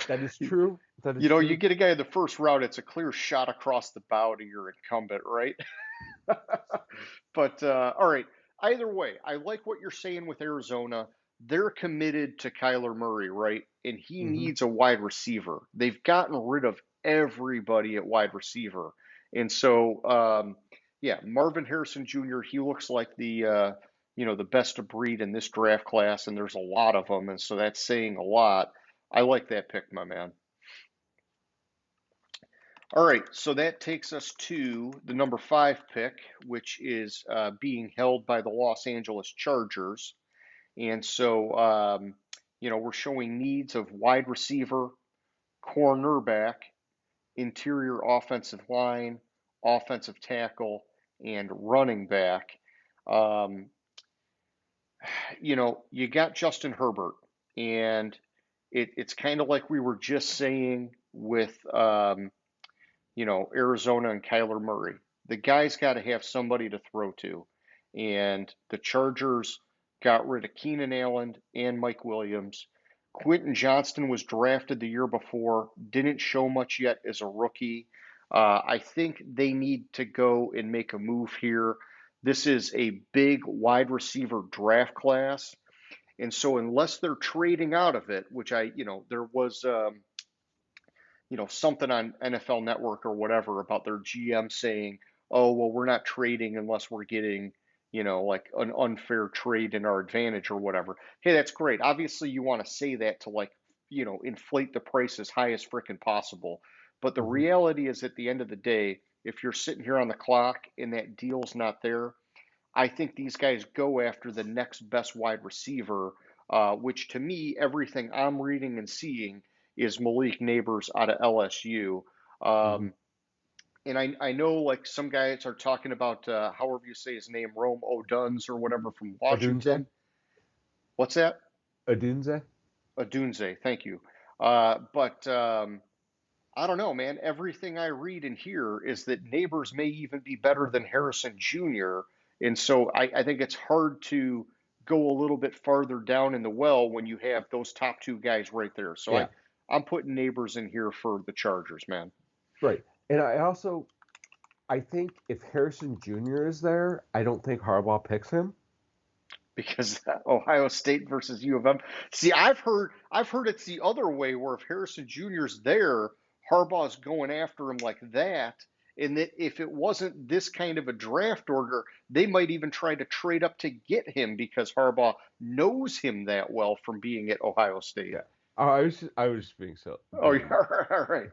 that is true. That is you true. get a guy in the first round, it's a clear shot across the bow to your incumbent, right? But all right. Either way, I like what you're saying with Arizona. They're committed to Kyler Murray, right? And he hmm needs a wide receiver. They've gotten rid of everybody at wide receiver, and so yeah, Marvin Harrison Jr. He looks like the best of breed in this draft class, and there's a lot of them, and so that's saying a lot. I like that pick, my man. All right, so that takes us to the number 5 pick, which is being held by the Los Angeles Chargers. And so, we're showing needs of wide receiver, cornerback, interior offensive line, offensive tackle, and running back. Um, you got Justin Herbert, and it's kind of like we were just saying with, Arizona and Kyler Murray. The guy's got to have somebody to throw to. And the Chargers got rid of Keenan Allen and Mike Williams. Quentin Johnston was drafted the year before, didn't show much yet as a rookie. I think they need to go and make a move here. This is a big wide receiver draft class. And so, unless they're trading out of it, which there was something on NFL Network or whatever about their GM saying, "Oh, well, we're not trading unless we're getting, like an unfair trade in our advantage or whatever." Hey, that's great. Obviously, you want to say that to inflate the price as high as freaking possible. But the Hmm. reality is, at the end of the day, if you're sitting here on the clock and that deal's not there, I think these guys go after the next best wide receiver, which to me, everything I'm reading and seeing is Malik Neighbors out of LSU. Hmm. Um, and I know like some guys are talking about, however you say his name, Rome Oduns or whatever from Adunze? Washington. What's that? Adunze? Adunze, thank you. But I don't know, man. Everything I read and hear is that Neighbors may even be better than Harrison Jr. And so I think it's hard to go a little bit farther down in the well when you have those top two guys right there. So Yeah, I'm putting Neighbors in here for the Chargers, man. right. And I think if Harrison Jr. is there, I don't think Harbaugh picks him. Because Ohio State versus U of M. See, I've heard it's the other way where if Harrison Jr.'s there, Harbaugh's going after him like that, and that if it wasn't this kind of a draft order, they might even try to trade up to get him because Harbaugh knows him that well from being at Ohio State. Yeah. I was being so Oh, yeah, being all right.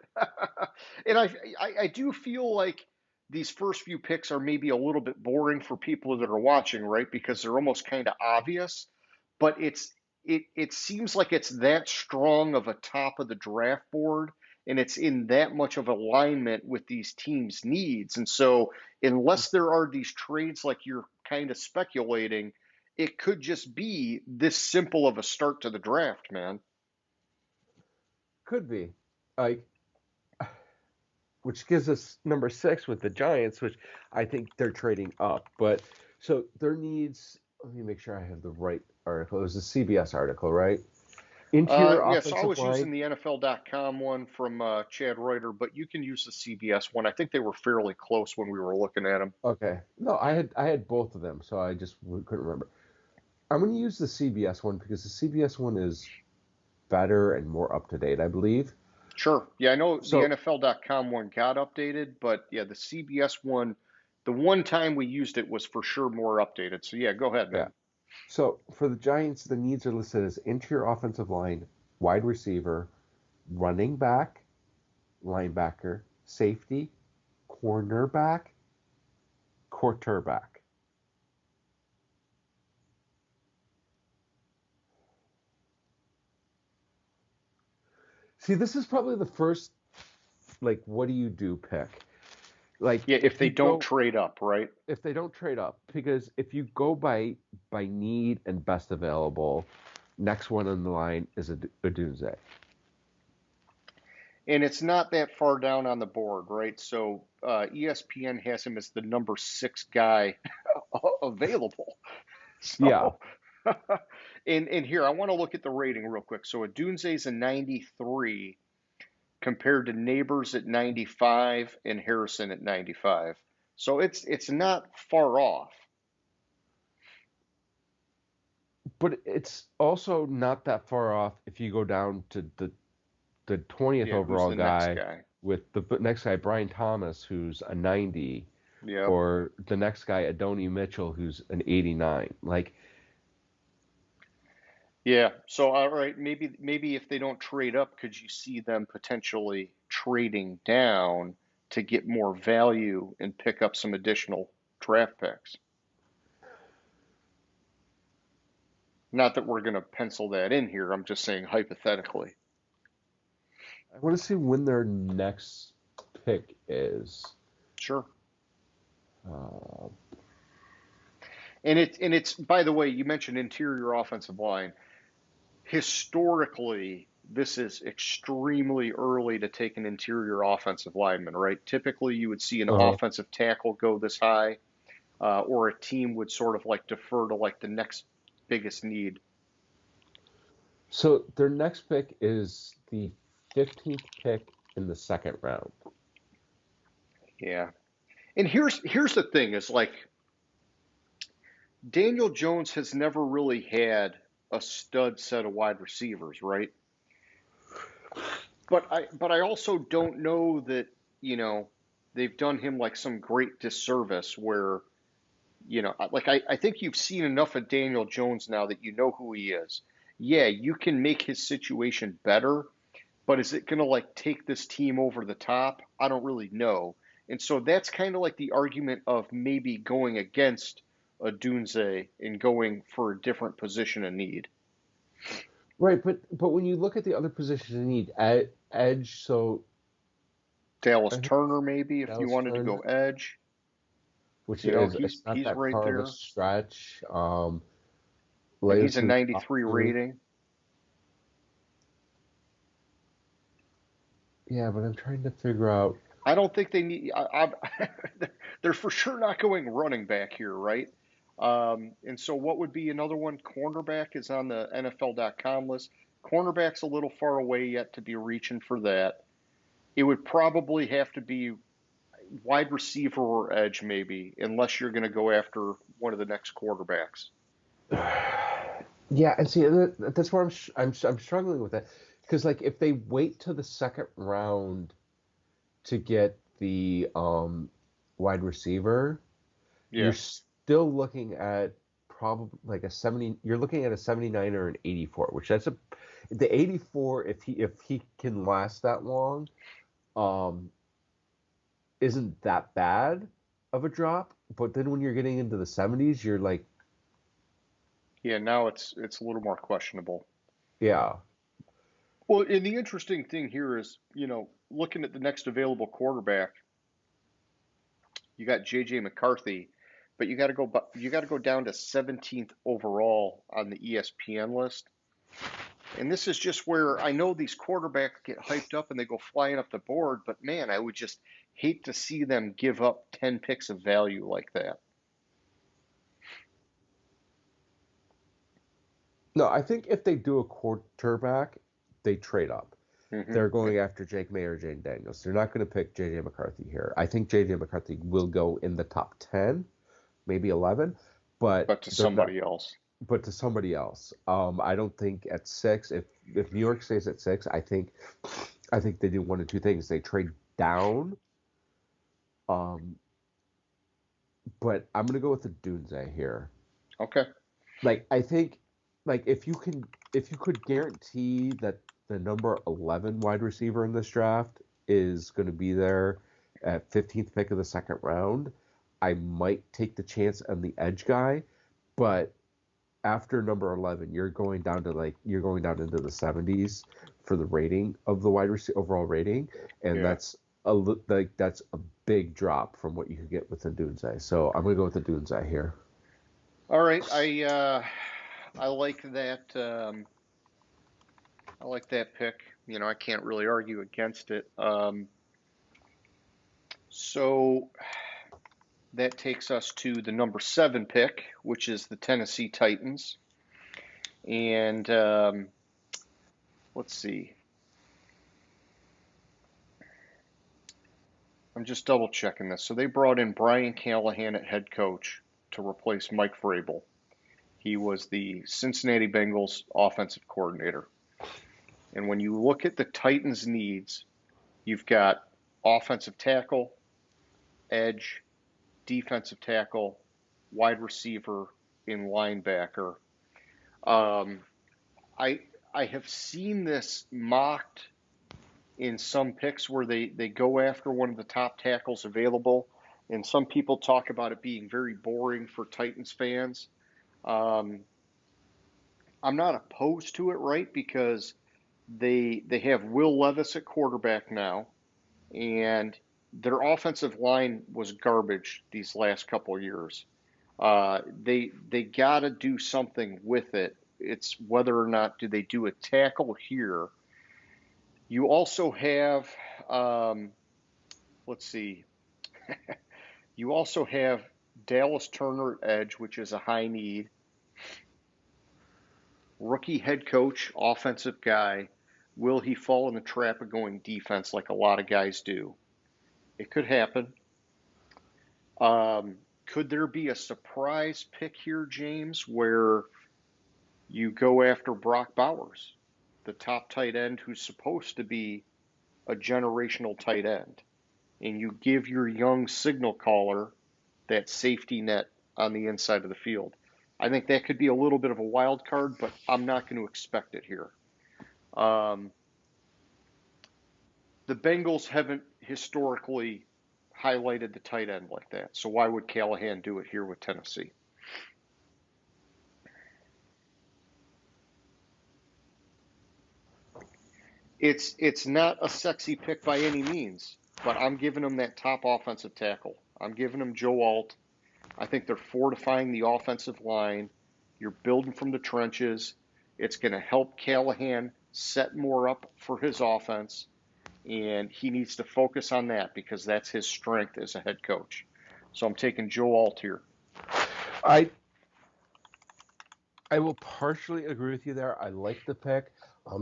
And I do feel like these first few picks are maybe a little bit boring for people that are watching, right? Because they're almost kind of obvious, but it seems like it's that strong of a top of the draft board, and it's in that much of alignment with these teams' needs. And so, unless there are these trades like you're kind of speculating, it could just be this simple of a start to the draft, man. could be like, which gives us number 6 with the Giants, which I think they're trading up. But so their needs. Let me make sure I have the right article. It was a CBS article, right? Interior Yes, I offensive was using line. the NFL.com one from Chad Reuter, but you can use the CBS one. I think they were fairly close when we were looking at them. Okay. No, I had both of them, so I just couldn't remember. I'm going to use the CBS one because the CBS one is better and more up to date, I believe. Sure. Yeah, I know the So NFL.com one got updated, but yeah, the CBS one, the one time we used it was for sure more updated. So yeah, go ahead, yeah. man. So for the Giants, the needs are listed as interior offensive line, wide receiver, running back, linebacker, safety, cornerback, quarterback. See, this is probably the first, like, what do you do pick? Like, Yeah, if if they you don't go, trade up, right? if they don't trade up, because if you go by need and best available, next one on the line is a Dunze. And it's not that far down on the board, right? So ESPN has him as the number 6 guy available. Yeah, So, and here I want to look at the rating real quick. So Adunze's a 93 compared to Neighbors at 95 and Harrison at 95. So it's not far off. but it's also not that far off if you go down to the 20th Yeah, who's overall the next guy guy? with the next guy, Brian Thomas, who's a 90, Yep. or the next guy, Adonai Mitchell, who's an 89. Like, Yeah. So all right, maybe if they don't trade up, could you see them potentially trading down to get more value and pick up some additional draft picks? Not that we're going to pencil that in here. I'm just saying hypothetically. I want to see when their next pick is. Sure. Uh, And it's by the way, you mentioned interior offensive line. Historically, this is extremely early to take an interior offensive lineman, right? Typically, you would see an uh, offensive tackle go this high, or a team would sort of like defer to like the next biggest need. so their next pick is the 15th pick in the second round. Yeah. And here's the thing is like Daniel Jones has never really had a stud set of wide receivers, right? But I also don't know that, you know, they've done him like some great disservice where, I think you've seen enough of Daniel Jones now that you know who he is. Yeah, you can make his situation better, but is it going to like take this team over the top? I don't really know. And so that's kind of like the argument of maybe going against a Dunze and going for a different position of need. Right, but when you look at the other positions you need, edge, so Dallas I think Turner, maybe if you Dallas wanted to go Turner, edge, which you know, is he's it's not he's that right far of a there, stretch. and he's a Laosu's 93 option. rating. Yeah, but I'm trying to figure out. I don't think they need. They're for sure not going running back here, right? And so, what would be another one? Cornerback is on the NFL.com list. Cornerback's a little far away yet to be reaching for that. It would probably have to be wide receiver or edge, maybe, unless you're going to go after one of the next quarterbacks. Yeah, and see that's where I'm struggling with that because like if they wait till the second round to get the wide receiver, you're Yeah, still looking at probably like a 70. You're looking at a 79 or an 84, which that's a the 84 if he can last that long, um, isn't that bad of a drop. But then when you're getting into the 70s, you're like, yeah. Now it's a little more questionable. yeah. Well, and the interesting thing here is, looking at the next available quarterback, you got J.J. McCarthy, but you got to go down to 17th overall on the ESPN list. And this is just where I know these quarterbacks get hyped up and they go flying up the board, but man, I would just hate to see them give up 10 picks of value like that. No, I think if they do a quarterback, they trade up. Hmm. They're going after Jake May or Jane Daniels. They're not going to pick J.J. McCarthy here. I think J.J. McCarthy will go in the top 10, maybe 11, but But to they're not. somebody else. But to somebody else. I don't think at 6. If New York stays at 6, I think they do one of two things. They trade down. Um, but I'm gonna go with the Dunze here. Okay. Like I think, like if you could guarantee that the number 11 wide receiver in this draft is going to be there at 15th pick of the second round, I might take the chance on the edge guy. But after number 11, you're going down into the 70s for the rating of the wide receiver overall rating, and Yeah. that's a big drop from what you could get with the Dunze. So I'm gonna go with the Dunze here. All right. I like that. I like that pick. I can't really argue against it. So that takes us to the number 7 pick, which is the Tennessee Titans. And let's see. I'm just double checking this. So they brought in Brian Callahan at head coach to replace Mike Vrabel. He was the Cincinnati Bengals offensive coordinator. And when you look at the Titans' needs, you've got offensive tackle, edge, defensive tackle, wide receiver, and linebacker. Um, I I have seen this mocked in some picks where they go after one of the top tackles available, and some people talk about it being very boring for Titans fans. Um, I'm not opposed to it, right? Because they have Will Levis at quarterback now, and their offensive line was garbage these last couple of years. They got to do something with it. It's whether or not do they do a tackle here. You also have, um, let's see, you also have Dallas Turner at edge, which is a high need. Rookie head coach, offensive guy. Will he fall in the trap of going defense like a lot of guys do? It could happen. Could there be a surprise pick here, James, where you go after Brock Bowers, the top tight end who's supposed to be a generational tight end, and you give your young signal caller that safety net on the inside of the field? I think that could be a little bit of a wild card, but I'm not going to expect it here. Um, the Bengals haven't historically highlighted the tight end like that, so why would Callahan do it here with Tennessee? It's not a sexy pick by any means, but I'm giving them that top offensive tackle. I'm giving them Joe Alt. I think they're fortifying the offensive line. You're building from the trenches. It's going to help Callahan set more up for his offense, and he needs to focus on that because that's his strength as a head coach. So I'm taking Joe Alt here. I I will partially agree with you there. I like the pick.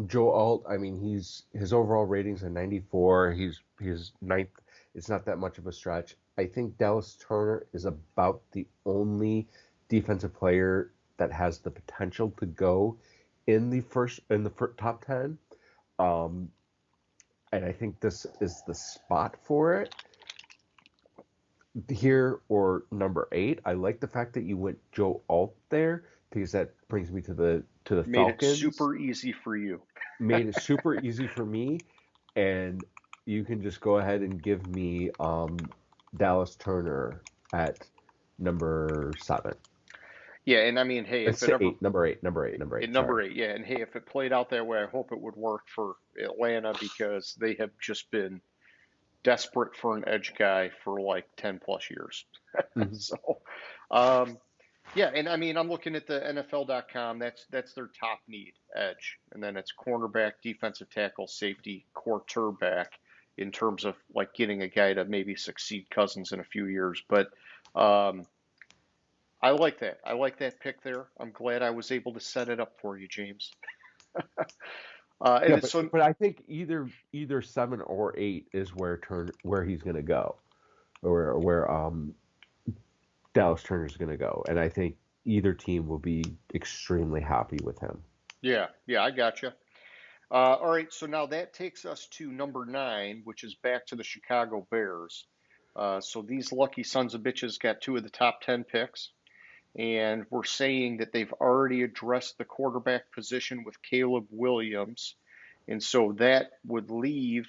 Joe Alt, I mean, his overall ratings are 94. He's ninth. It's not that much of a stretch. I think Dallas Turner is about the only defensive player that has the potential to go in the top 10. Um, and I think this is the spot for it here or number 8. I like the fact that you went Joe Alt there because that brings me to the Made it Falcons. super easy for you. Made it super easy for me, and you can just go ahead and give me Dallas Turner at number 7. Yeah, and I mean, hey, if It's it ever number eight. Sorry. number 8, yeah, and hey, if it played out that way, I hope it would work for Atlanta because they have just been desperate for an edge guy for like 10 plus years. Mm-hmm. So, um, yeah, and I mean, I'm looking at the NFL.com. That's their top need, edge, and then it's cornerback, defensive tackle, safety, quarterback in terms of like getting a guy to maybe succeed Cousins in a few years. But um, I like that. I like that pick there. I'm glad I was able to set it up for you, James. And Yeah, it's so but I think either 7 or 8 is where he's going to go, or where Dallas Turner's going to go, and I think either team will be extremely happy with him. yeah, yeah, I gotcha. All right, so now that takes us to number 9, which is back to the Chicago Bears. So these lucky sons of bitches got 2 of the top 10 picks, and we're saying that they've already addressed the quarterback position with Caleb Williams, and so that would leave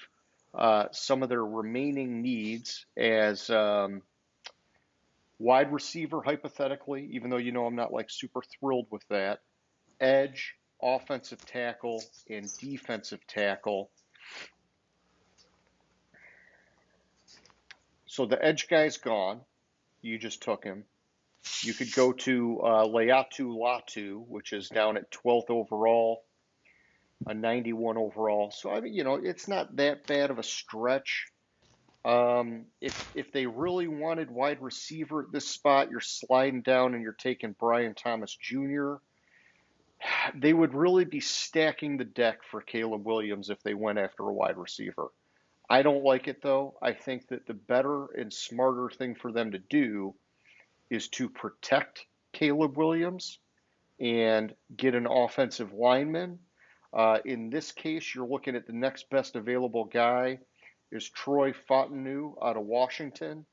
some of their remaining needs as wide receiver, hypothetically, even though you know I'm not like super thrilled with that, edge, offensive tackle, and defensive tackle. So the edge guy's gone. You just took him. You could go to Leatu Latu, which is down at 12th overall, a 91 overall. So, I mean, you know, it's not that bad of a stretch. If they really wanted wide receiver at this spot, you're sliding down and you're taking Brian Thomas Jr. They would really be stacking the deck for Caleb Williams if they went after a wide receiver. I don't like it though. I think that the better and smarter thing for them to do is to protect Caleb Williams and get an offensive lineman. In this case, you're looking at the next best available guy is Troy Fontenot out of Washington,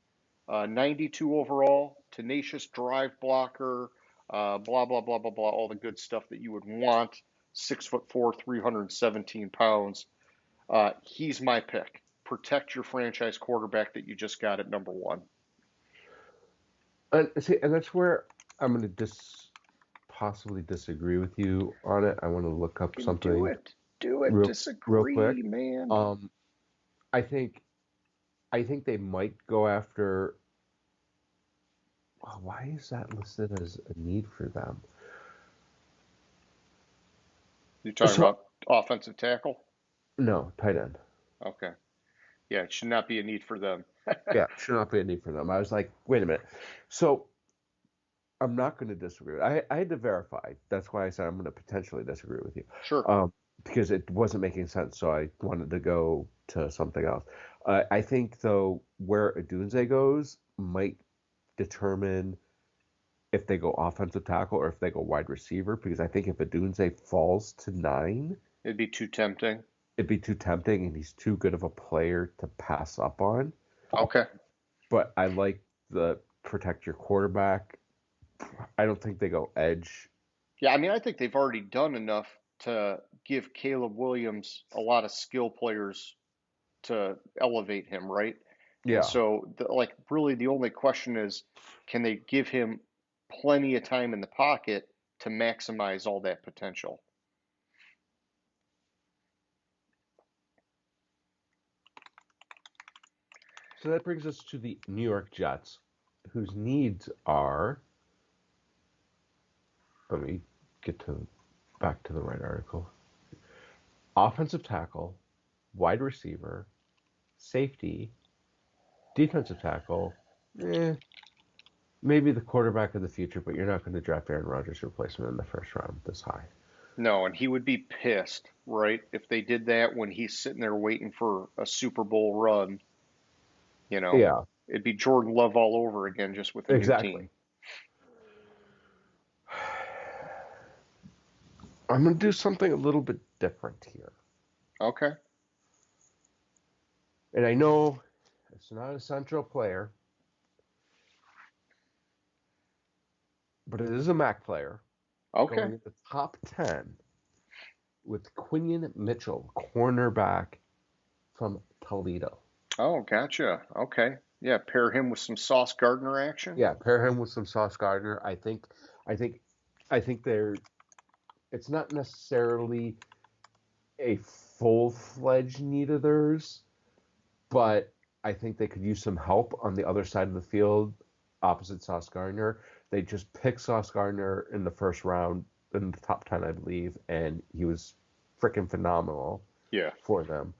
92 overall, tenacious drive blocker, blah blah blah blah blah, all the good stuff that you would want. 6'4", 317 pounds. He's my pick. Protect your franchise quarterback that you just got at number 1. And that's where I'm going to just possibly disagree with you on it. I want to look up And do something it. Do it. real quick. Disagree, man. I think they might go after. Oh, why is that listed as a need for them? You're talking So about offensive tackle? no, tight end. Okay. Yeah, it should not be a need for them. Yeah, should not be a need for them. I was like, wait a minute. So I'm not going to disagree. I had to verify. That's why I said I'm going to potentially disagree with you, Sure. because it wasn't making sense. So I wanted to go to something else. I think though where Adunze goes might determine if they go offensive tackle or if they go wide receiver. Because I think if Adunze falls to 9, It'd be too tempting. it'd be too tempting, and he's too good of a player to pass up on. Okay. But I like the protect your quarterback. I don't think they go edge. Yeah, I mean, I think they've already done enough to give Caleb Williams a lot of skill players to elevate him, right? And Yeah. so, like, really the only question is, can they give him plenty of time in the pocket to maximize all that potential? So that brings us to the New York Jets, whose needs are. Let me get to back to the right article. Offensive tackle, wide receiver, safety, defensive tackle. Maybe the quarterback of the future, but you're not going to draft Aaron Rodgers' replacement in the first round this high. No, and he would be pissed, right, if they did that when he's sitting there waiting for a Super Bowl run. You know, Yeah, it'd be Jordan Love all over again, just with a new exactly. team. I'm going to do something a little bit different here. Okay. And I know it's not a central player, but it is a MAC player Okay. going in the top 10 with Quinion Mitchell, cornerback from Toledo. Oh, gotcha. Okay. Yeah, pair him with some Sauce Gardner action. Yeah, pair him with some Sauce Gardner. I think, I think they're. It's not necessarily a full-fledged need of theirs, but I think they could use some help on the other side of the field, opposite Sauce Gardner. They just picked Sauce Gardner in the first round, in the top 10, I believe, and he was freaking phenomenal Yeah. for them.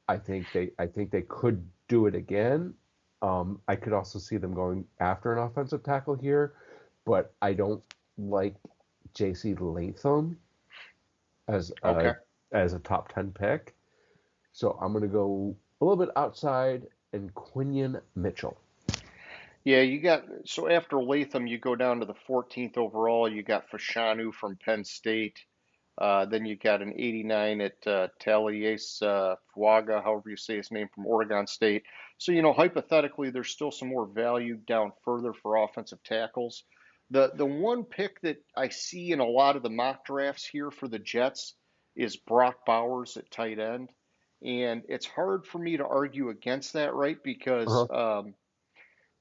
I think they could do it again. I could also see them going after an offensive tackle here, but I don't like J.C. Latham as Okay. a top 10 pick. So I'm going to go a little bit outside and Quinion Mitchell. Yeah, you got so after Latham, you go down to the 14th overall. You got Fashanu from Penn State. Then you got an 89 at Taliesin Fuaga, however you say his name, from Oregon State. So, hypothetically, there's still some more value down further for offensive tackles. The one pick that I see in a lot of the mock drafts here for the Jets is Brock Bowers at tight end. And it's hard for me to argue against that, right? Because, Uh-huh.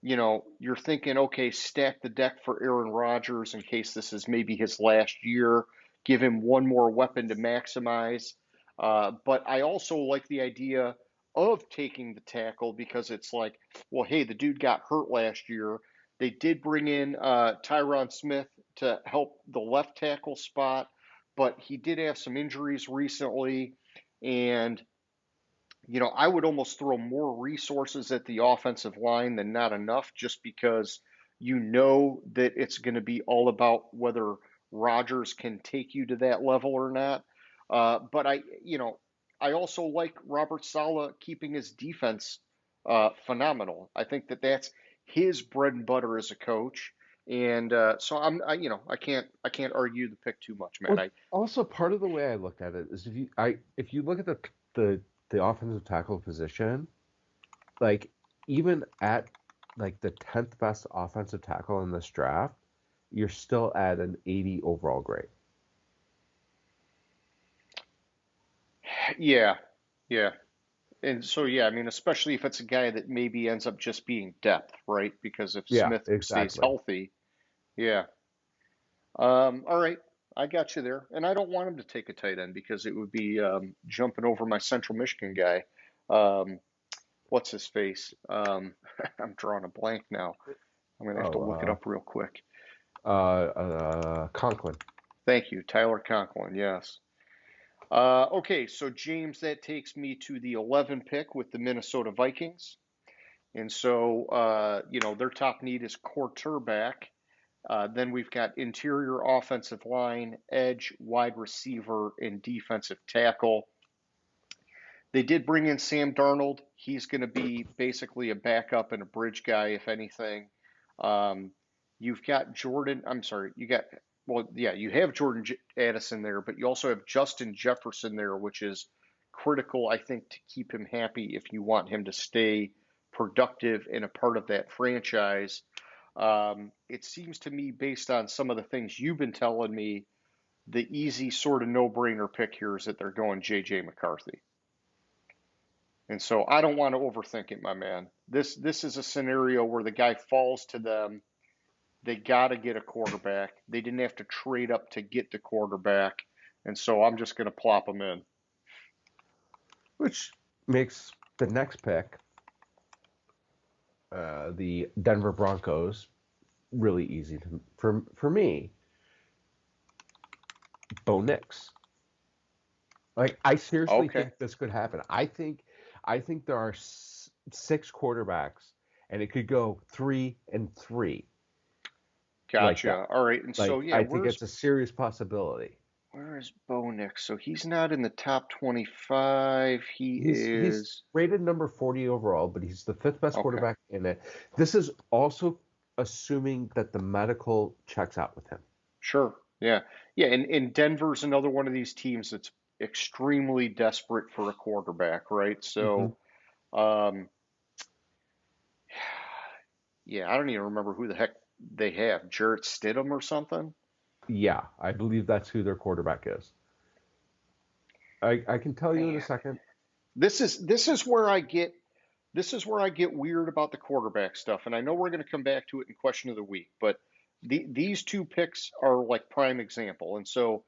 you're thinking, okay, stack the deck for Aaron Rodgers in case this is maybe his last year, give him one more weapon to maximize. But I also like the idea of taking the tackle because it's like, well, hey, the dude got hurt last year. They did bring in Tyron Smith to help the left tackle spot, but he did have some injuries recently. And I would almost throw more resources at the offensive line than not enough, just because that it's going to be all about whether Rodgers can take you to that level or not. But I also like Robert Saleh keeping his defense phenomenal. I think that that's his bread and butter as a coach, and so I can't argue the pick too much, man. Well, also part of the way I looked at it is if you look at the the offensive tackle position, like even at like the 10th best offensive tackle in this draft, you're still at an 80 overall grade. Yeah, yeah. And so, yeah, I mean, especially if it's a guy that maybe ends up just being depth, right? Because if Yeah, Smith stays exactly. healthy, yeah. All right, I got you there, and I don't want him to take a tight end because it would be jumping over my Central Michigan guy. Um, what's his face? I'm drawing a blank now. I'm gonna have to look it Oh, up real quick. Conklin. Thank you, Tyler Conklin. Yes. Okay, so James, that takes me to the 11 pick with the Minnesota Vikings. And so, their top need is quarterback. Then we've got interior offensive line, edge, wide receiver, and defensive tackle. They did bring in Sam Darnold. He's going to be basically a backup and a bridge guy, if anything. Um, you've got Jordan. I'm sorry. You have Jordan Addison there, but you also have Justin Jefferson there, which is critical, I think, to keep him happy if you want him to stay productive and a part of that franchise. It seems to me, based on some of the things you've been telling me, the easy sort of no-brainer pick here is that they're going J.J. McCarthy. And so I don't want to overthink it, my man. This is a scenario where the guy falls to them. They got to get a quarterback. They didn't have to trade up to get the quarterback. And so I'm just going to plop them in. Which makes the next pick, the Denver Broncos, really easy for me. Bo Nix. Like, I seriously Okay. think this could happen. I think there are 6 quarterbacks, and it could go 3-3 like that. Gotcha. All right. And so, Like, yeah, I think it's a serious possibility. where is Bo Nix? So he's not in the top 25. He He's is. rated number 40 overall, but he's the 5th best Okay. quarterback in it. This is also assuming that the medical checks out with him. Sure. Yeah. Yeah. And Denver's another one of these teams that's extremely desperate for a quarterback, right? Hmm. So, um, yeah, I don't even remember who the heck they have. Jarrett Stidham or something? Yeah, I believe that's who their quarterback is. I can tell you in a Man. second. This is where I get weird about the quarterback stuff, and I know we're going to come back to it in question of the week, but these two picks are like prime example, and so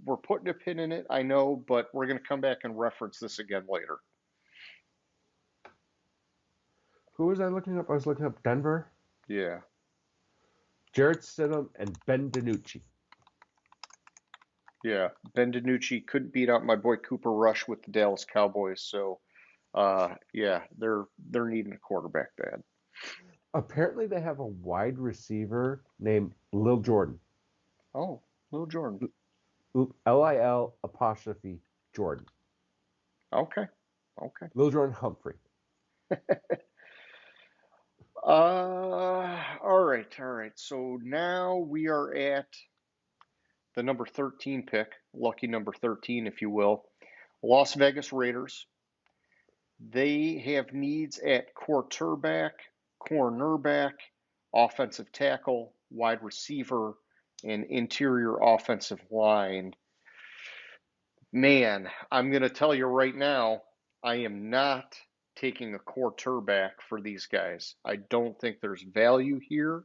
we're putting a pin in it, I know, but we're going to come back and reference this again later. Who was I looking up? I was looking up Denver, Yeah, Jarrett Stidham, and Ben DiNucci. yeah. Ben DiNucci couldn't beat out my boy Cooper Rush with the Dallas Cowboys, so yeah, they're needing a quarterback bad. Apparently, they have a wide receiver named Lil Jordan. Oh, Lil Jordan. Lil apostrophe Jordan. Okay, okay. Lil Jordan Humphrey. All right, all right. So now we are at the number 13 pick, lucky number 13, if you will. Las Vegas Raiders. They have needs at quarterback, cornerback, offensive tackle, wide receiver, and interior offensive line. Man, I'm going to tell you right now, I am not taking a quarterback for these guys. I don't think there's value here.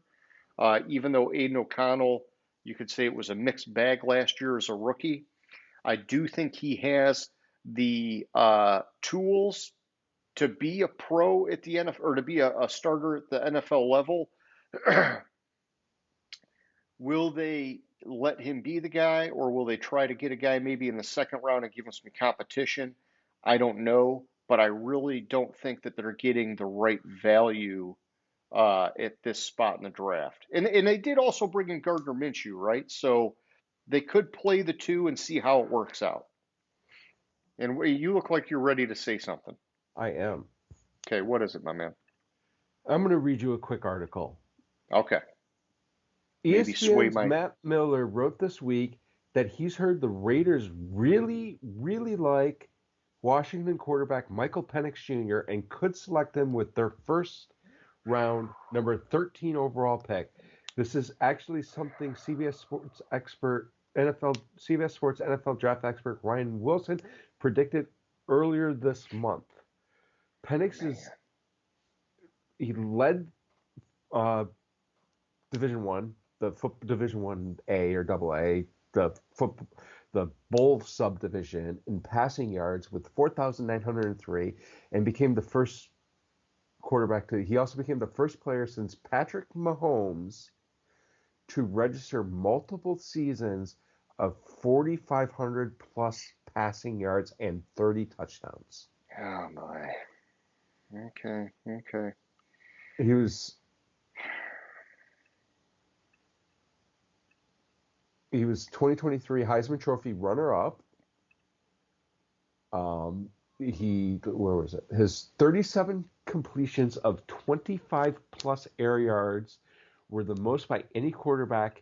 Even though Aiden O'Connell, you could say it was a mixed bag last year as a rookie, I do think he has the tools to be a pro at the NFL or to be a starter at the NFL level. Will they let him be the guy, or will they try to get a guy maybe in the second round and give him some competition? I don't know, but I really don't think that they're getting the right value at this spot in the draft. And they did also bring in Gardner Minshew, right? So they could play the two and see how it works out. And you look like you're ready to say something. I am. Okay, what is it, my man? I'm going to read you a quick article. Okay, maybe sway ESPN's my. Matt Miller wrote this week that he's heard the Raiders really, really like Washington quarterback Michael Penix Jr. and could select him with their first round number 13 overall pick. This is actually something CBS Sports NFL draft expert Ryan Wilson predicted earlier this month. Penix he led Division One Division 1A or Double A, the Bowl subdivision in passing yards with 4,903, and became the first quarterback to. He also became the first player since Patrick Mahomes to register multiple seasons of 4,500 plus passing yards and 30 touchdowns. Oh my. Okay. He was 2023 Heisman Trophy runner-up. Where was it? His 37 completions of 25 plus air yards were the most by any quarterback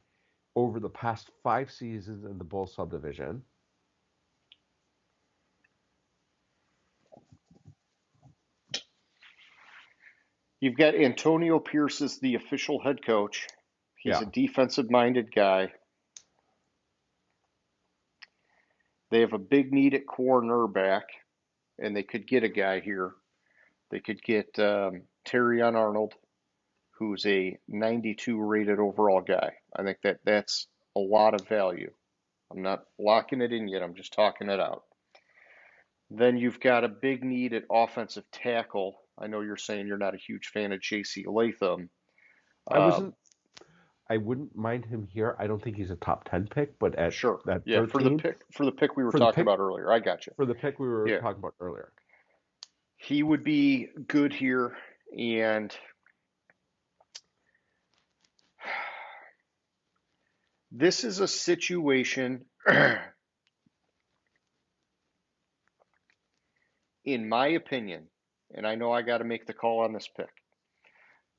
over the past 5 seasons in the Bowl subdivision. You've got Antonio Pierce as the official head coach. He's a defensive-minded guy. They have a big need at cornerback, and they could get a guy here. They could get Terrion Arnold, who's a 92 rated overall guy. I think that's a lot of value. I'm not locking it in yet. I'm just talking it out. Then you've got a big need at offensive tackle. I know you're saying you're not a huge fan of J.C. Latham. I wouldn't mind him here. I don't think he's a top 10 pick, but at sure, at yeah, 13, for the pick we were talking about earlier. I got you. For the pick we were talking about earlier, he would be good here, and this is a situation, in my opinion, and I know I got to make the call on this pick.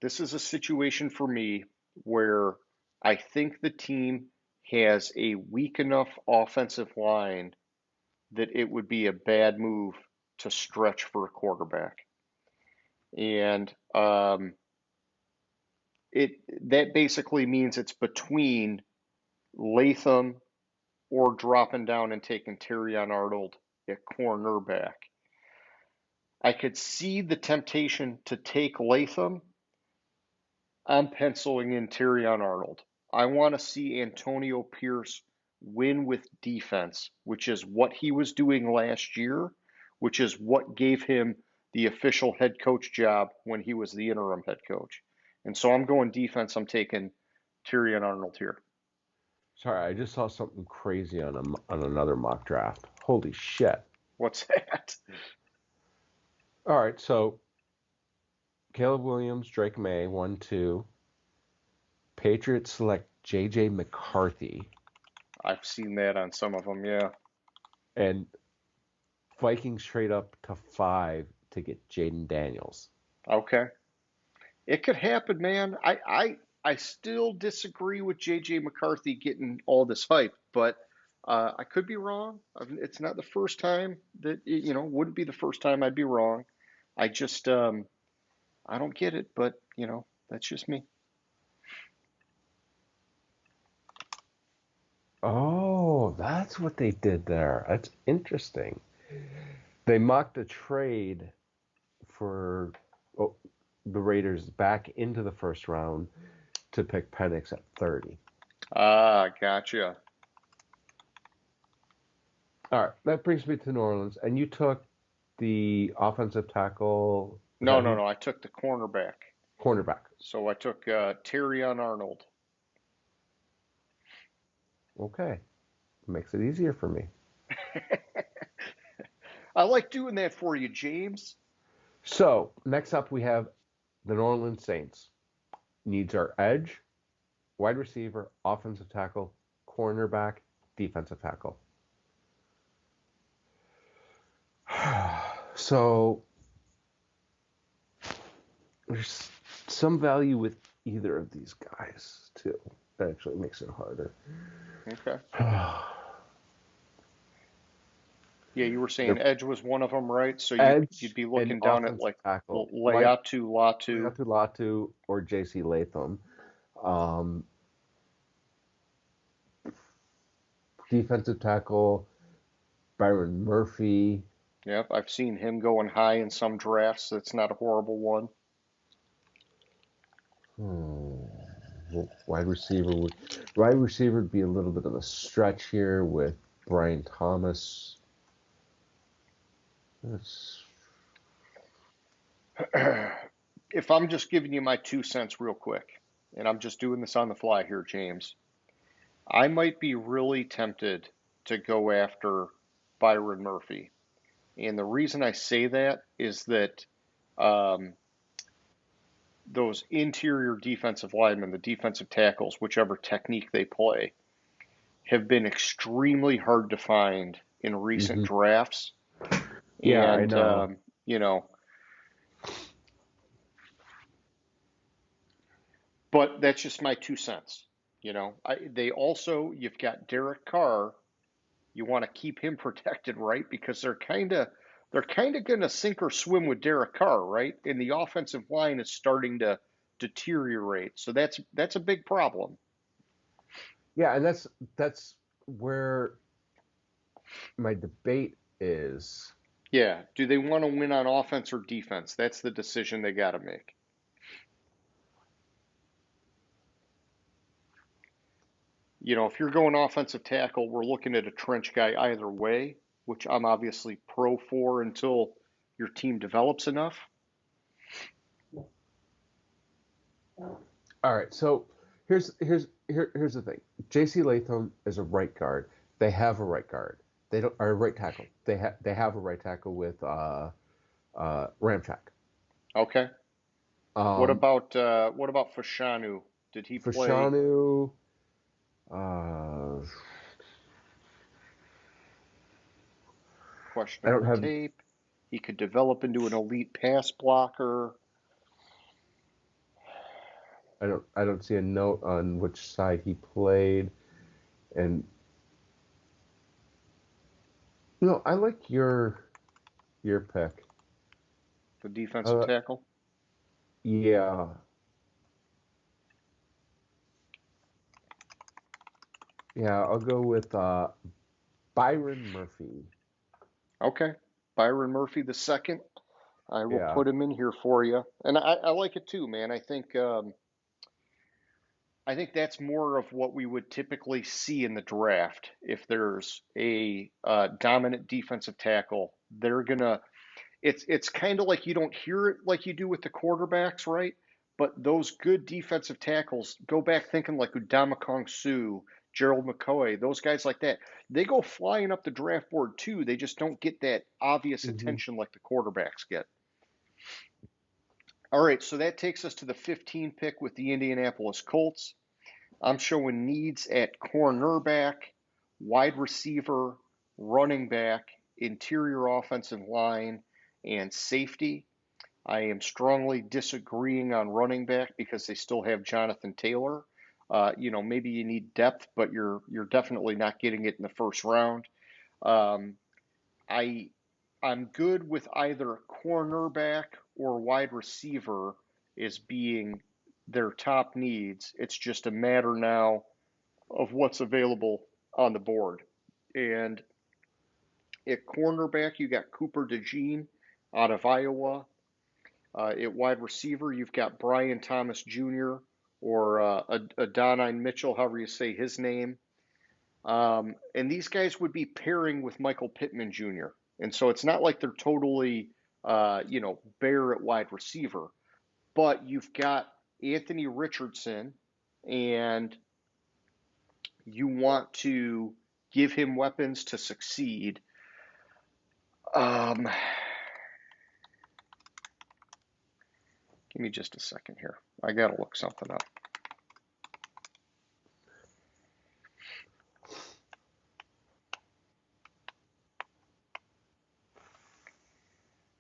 This is a situation for me where I think the team has a weak enough offensive line that it would be a bad move to stretch for a quarterback. And that basically means it's between Latham or dropping down and taking Terrion Arnold at cornerback. I could see the temptation to take Latham. I'm penciling in Terrion Arnold. I want to see Antonio Pierce win with defense, which is what he was doing last year, which is what gave him the official head coach job when he was the interim head coach. And so I'm going defense. I'm taking Terrion Arnold here. Sorry, I just saw something crazy on another mock draft. Holy shit. What's that? All right, so Caleb Williams, Drake May, 1-2. Patriots select J.J. McCarthy. I've seen that on some of them, yeah. And Vikings trade up to 5 to get Jaden Daniels. Okay. It could happen, man. I still disagree with J.J. McCarthy getting all this hype, but I could be wrong. It's not the first time that, wouldn't be the first time I'd be wrong. I just, I don't get it, but, that's just me. Oh, that's what they did there. That's interesting. They mocked a trade for the Raiders back into the first round to pick Penix at 30. Ah, gotcha. All right, that brings me to New Orleans, and you took the offensive tackle. No. I took the cornerback. Cornerback. So I took Terrion Arnold. Okay, makes it easier for me. I like doing that for you, James. So next up, we have the New Orleans Saints. Needs are edge, wide receiver, offensive tackle, cornerback, defensive tackle. So there's some value with either of these guys too. That actually makes it harder. Okay. Yeah, you were saying edge was one of them, right? So you'd be looking down at like Latu, or J.C. Latham. Defensive tackle, Byron Murphy. Yep, I've seen him going high in some drafts. That's not a horrible one. wide receiver would be a little bit of a stretch here with Brian Thomas. If I'm just giving you my 2 cents real quick, and I'm just doing this on the fly here, James, I might be really tempted to go after Byron Murphy. And the reason I say that is that um, those interior defensive linemen, the defensive tackles, whichever technique they play, have been extremely hard to find in recent drafts. Yeah, And, I know. But that's just my 2 cents. You've got Derek Carr. You want to keep him protected, right? Because they're kind of going to sink or swim with Derek Carr, right? And the offensive line is starting to deteriorate. So that's a big problem. Yeah, and that's where my debate is. Yeah. Do they want to win on offense or defense? That's the decision they got to make. If you're going offensive tackle, we're looking at a trench guy either way, which I'm obviously pro for until your team develops enough. All right, so here's the thing. J.C. Latham is a right guard. They have a right guard. They don't are a right tackle. They have a right tackle with Ramchak. Okay. What Um, about Fashanu? Did he play Fashanu, I don't questionable have tape? He could develop into an elite pass blocker. I don't see a note on which side he played, and I like your pick. The defensive Uh, tackle. yeah, yeah, I'll go with Byron Murphy. Okay. Byron Murphy the second. I will Yeah. put him in here for you. And I like it too, man. I think that's more of what we would typically see in the draft. If there's a dominant defensive tackle, they're gonna. It's kind of like you don't hear it like you do with the quarterbacks, right? But those good defensive tackles, go back thinking like Udama Suh, Gerald McCoy, those guys like that. They go flying up the draft board too. They just don't get that obvious hmm attention like the quarterbacks get. All right, so that takes us to the 15 pick with the Indianapolis Colts. I'm showing needs at cornerback, wide receiver, running back, interior offensive line, and safety. I am strongly disagreeing on running back because they still have Jonathan Taylor. Maybe you need depth, but you're definitely not getting it in the first round. Um, I I'm good with either cornerback or wide receiver as being their top needs. It's just a matter now of what's available on the board. And at cornerback, you got Cooper DeJean out of Iowa. At wide receiver, you've got Brian Thomas Jr. or Adonai Mitchell, however you say his name. And these guys would be pairing with Michael Pittman Jr. And so it's not like they're totally, bare at wide receiver, but you've got Anthony Richardson, and you want to give him weapons to succeed. Give me just a second here. I got to look something up.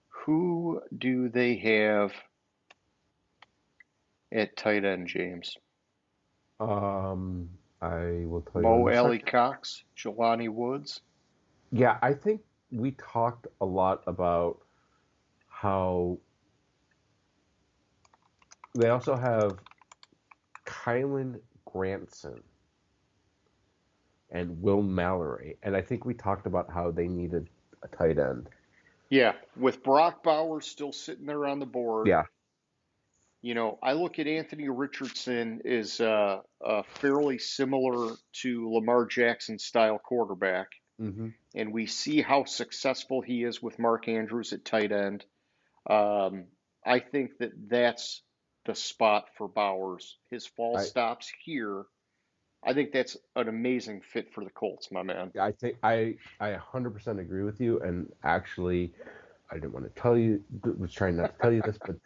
Who do they have at tight end, James? Um, I will tell you Mo in a Alley second. Cox, Jelani Woods. Yeah, I think we talked a lot about how they also have Kylan Granson and Will Mallory, and I think we talked about how they needed a tight end. Yeah, with Brock Bowers still sitting there on the board, Yeah, I look at Anthony Richardson as fairly similar to Lamar Jackson style quarterback, Mm-hmm. and we see how successful he is with Mark Andrews at tight end. Um, I think that that's the spot for Bowers. His fall I stops here. I think that's an amazing fit for the Colts, my man. I think I 100% agree with you. And actually, I didn't want to tell you, was trying not to tell you this, but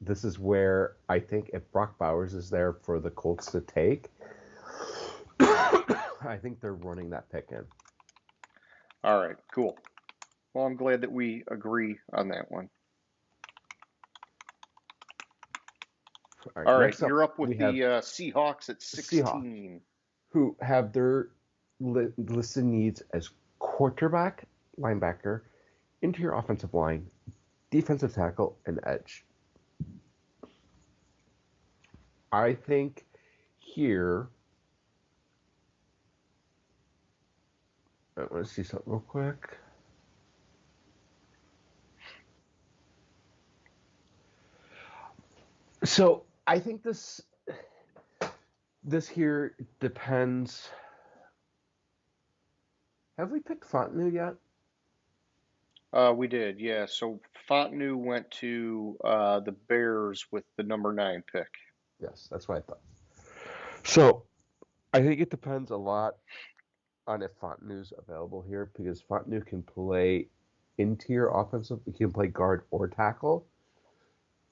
this is where I think if Brock Bowers is there for the Colts to take, I think they're running that pick in. All right, cool. Well, I'm glad that we agree on that one. All right, All right, next up you're up with we have the Seahawks at Seahawks, 16. who have their listed needs as quarterback, linebacker, interior offensive line, defensive tackle, and edge. I think here, I want to see something real quick. So I think this here depends. Have we picked Fontenot yet? We did, yeah. So Fontenot went to the Bears with the number 9 pick. Yes, that's what I thought. So I think it depends a lot on if Fontenot's available here because Fontenot can play interior offensive, he can play guard or tackle,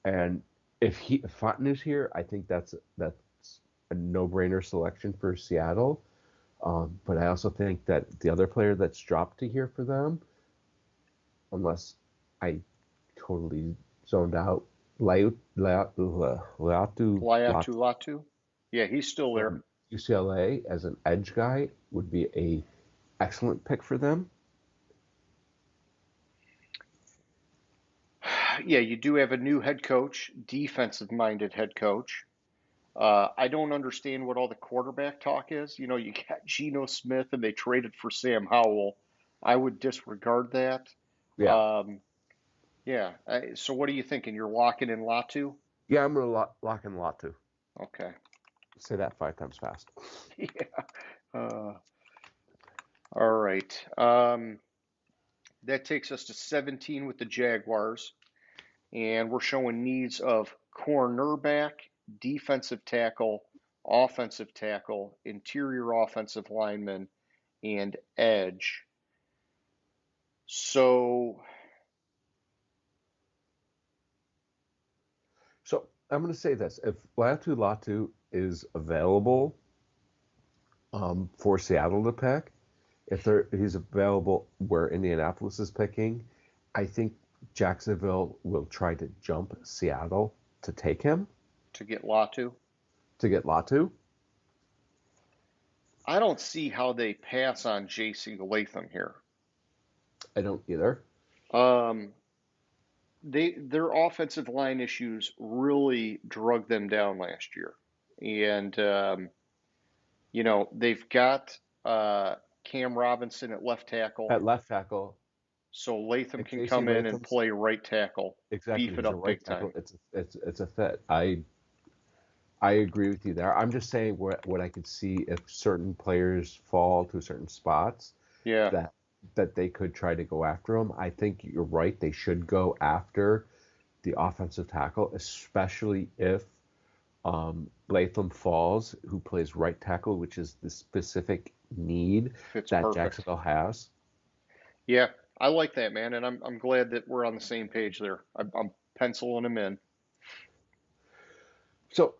and if Fontenot's here, I think that's a no-brainer selection for Seattle. But I also think that the other player that's dropped to here for them, unless I totally zoned out, Latu. Yeah, he's still there. from UCLA as an edge guy would be a excellent pick for them. Yeah, you do have a new head coach, defensive-minded head coach. I don't understand what all the quarterback talk is. You got Geno Smith and they traded for Sam Howell. I would disregard that. Yeah, Um, yeah. So what are you thinking? You're locking in Latu? yeah, I'm gonna lock in Latu. Okay. Say that 5 times fast. Yeah. Uh, all right. That takes us to 17 with the Jaguars, and we're showing needs of cornerback, defensive tackle, offensive tackle, interior offensive lineman, and edge. So, So I'm gonna say this: if Latu is available for Seattle to pick, if he's available where Indianapolis is picking, I think Jacksonville will try to jump Seattle to take him to get Latu, to get Latu. I don't see how they pass on J.C. Latham here. I don't either. Um, their offensive line issues really drug them down last year, and they've got Cam Robinson at left tackle, At left tackle, so Latham if can JC come in and Latham's play right tackle, exactly, beef it he's a up right big tackle. time. It's a fit. I agree with you there. I'm just saying what I could see if certain players fall to certain spots Yeah, that they could try to go after them. I think you're right. They should go after the offensive tackle, especially if Latham falls, who plays right tackle, which is the specific need fits that perfect. Jacksonville has. Yeah, I like that, man, and I'm glad that we're on the same page there. I'm penciling him in. So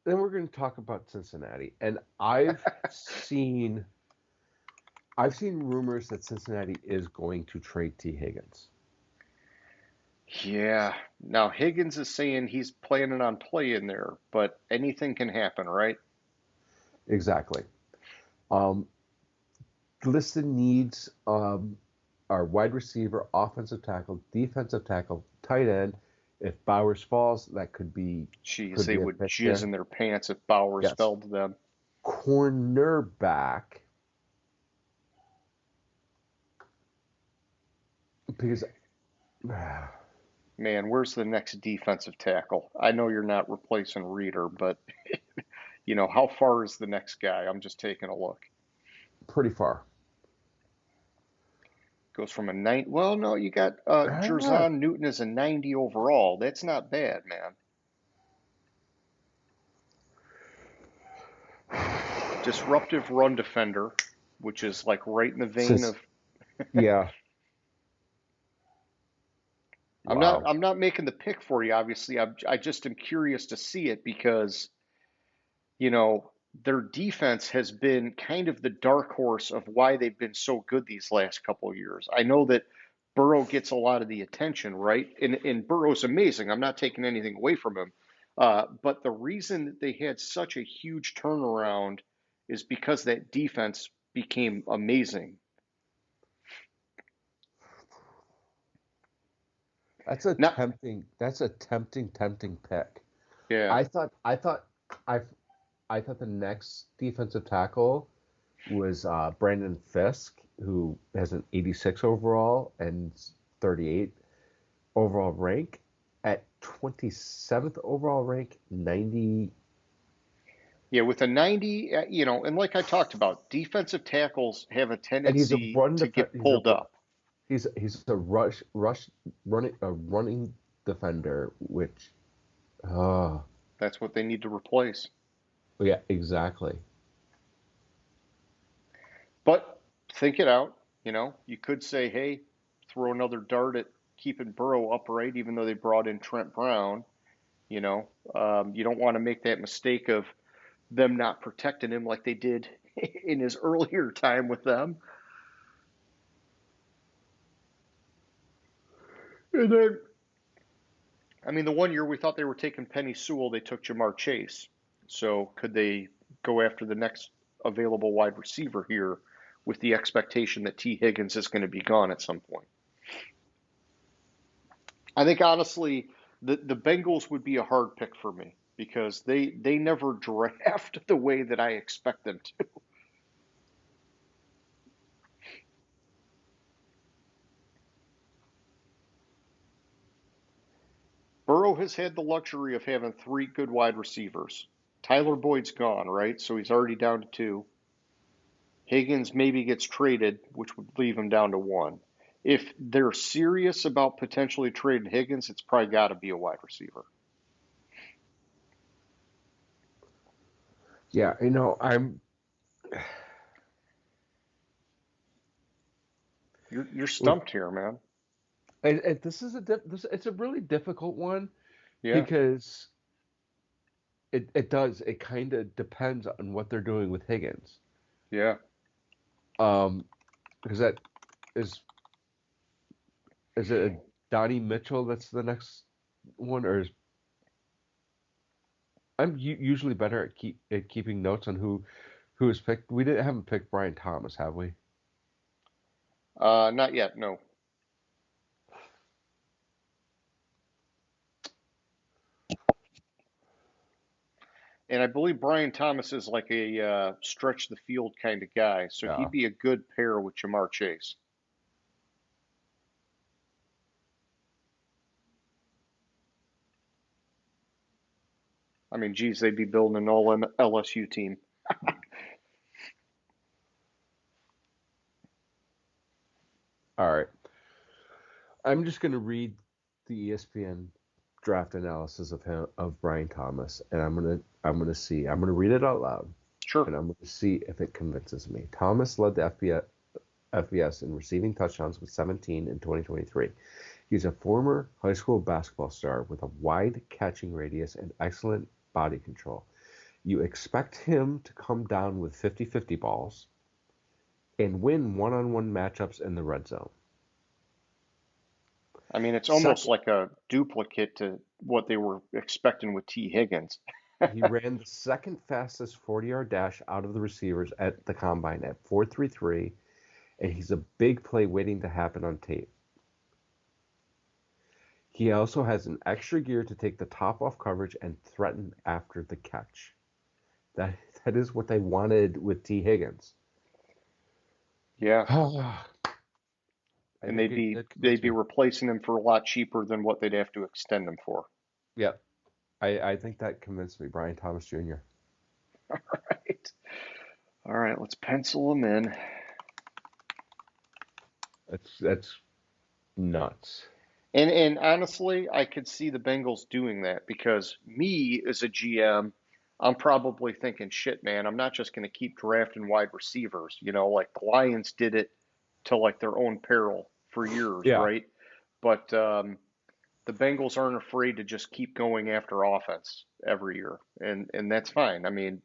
then we're going to talk about Cincinnati, and I've seen rumors that Cincinnati is going to trade T. Higgins. Yeah. Now Higgins is saying he's planning on playing there, but anything can happen, right? Exactly. Um, Listed needs are wide receiver, offensive tackle, defensive tackle, tight end. If Bowers falls, that Jeez, could they be a would pick jizz there. in their pants if Bowers Yes. fell to them. Cornerback, because Man, where's the next defensive tackle? I know you're not replacing Reader, but how far is the next guy? I'm just taking a look. Pretty far. Goes from a 9. Well, no, you got Ah, Jerzon Newton as a 90 overall. That's not bad, man. Disruptive run defender, which is like right in the vein of. yeah. Wow. I'm not making the pick for you, obviously. I just am curious to see it because you know, their defense has been kind of the dark horse of why they've been so good these last couple of years. I know that Burrow gets a lot of the attention, right? And Burrow's amazing. I'm not taking anything away from him. But the reason that they had such a huge turnaround is because that defense became amazing. That's a Not, tempting. That's a tempting pick. yeah, I thought. I I thought the next defensive tackle was Brandon Fisk, who has an 86 overall and 38 overall rank. At 27th overall rank, 90. yeah, with a 90, and like I talked about, defensive tackles have a And he's a tendency run to def- get pulled up. he's a running defender, which That's what they need to replace. yeah, exactly. But think it out. You could say, hey, throw another dart at keeping Burrow upright, even though they brought in Trent Brown. You don't want to make that mistake of them not protecting him like they did in his earlier time with them. And then, I mean, the one year we thought they were taking Penny Sewell, they took Jamar Chase. So could they go after the next available wide receiver here with the expectation that T. Higgins is going to be gone at some point? I think honestly, the Bengals would be a hard pick for me because they never draft the way that I expect them to. Burrow has had the luxury of having three good wide receivers. Tyler Boyd's gone, right? So he's already down to two. Higgins maybe gets traded, which would leave him down to one. If they're serious about potentially trading Higgins, it's probably got to be a wide receiver. Yeah, I'm. You're stumped here, man. This is it's a really difficult one Yeah, because it kind of depends on what they're doing with Higgins. yeah. Because that is is it a Donnie Mitchell that's the next one, or is I'm usually better at keeping notes on who is picked. We didn't haven't picked Brian Thomas, have we? Not yet, no. And I believe Brian Thomas is like a stretch the field kind of guy, so Yeah. he'd be a good pair with Jamar Chase. I mean, geez, they'd be building an all LSU team. All right. I'm just gonna read the ESPN draft analysis of Brian Thomas, and I'm gonna read it out loud, Sure. and I'm gonna see if it convinces me. Thomas led the FBS in receiving touchdowns with 17 in 2023. He's a former high school basketball star with a wide catching radius and excellent body control. You expect him to come down with 50-50 balls and win one-on-one matchups in the red zone. I mean, it's almost Second, like a duplicate to what they were expecting with T. Higgins. he ran the second fastest 40-yard dash out of the receivers at the combine at 4.33, and he's a big play waiting to happen on tape. He also has an extra gear to take the top off coverage and threaten after the catch. That that is what they wanted with T. Higgins. Yeah. I I and think it did convince they'd be me. replacing him for a lot cheaper than what they'd have to extend him for. Yeah, I think that convinced me. Brian Thomas Jr. Right. All right, let's pencil him in. That's nuts. And honestly, I could see the Bengals doing that because me as a GM, I'm probably thinking, shit, man, I'm not just going to keep drafting wide receivers. Like the Lions did it to like their own peril for years, Yeah, right? But the Bengals aren't afraid to just keep going after offense every year, and that's fine. I mean,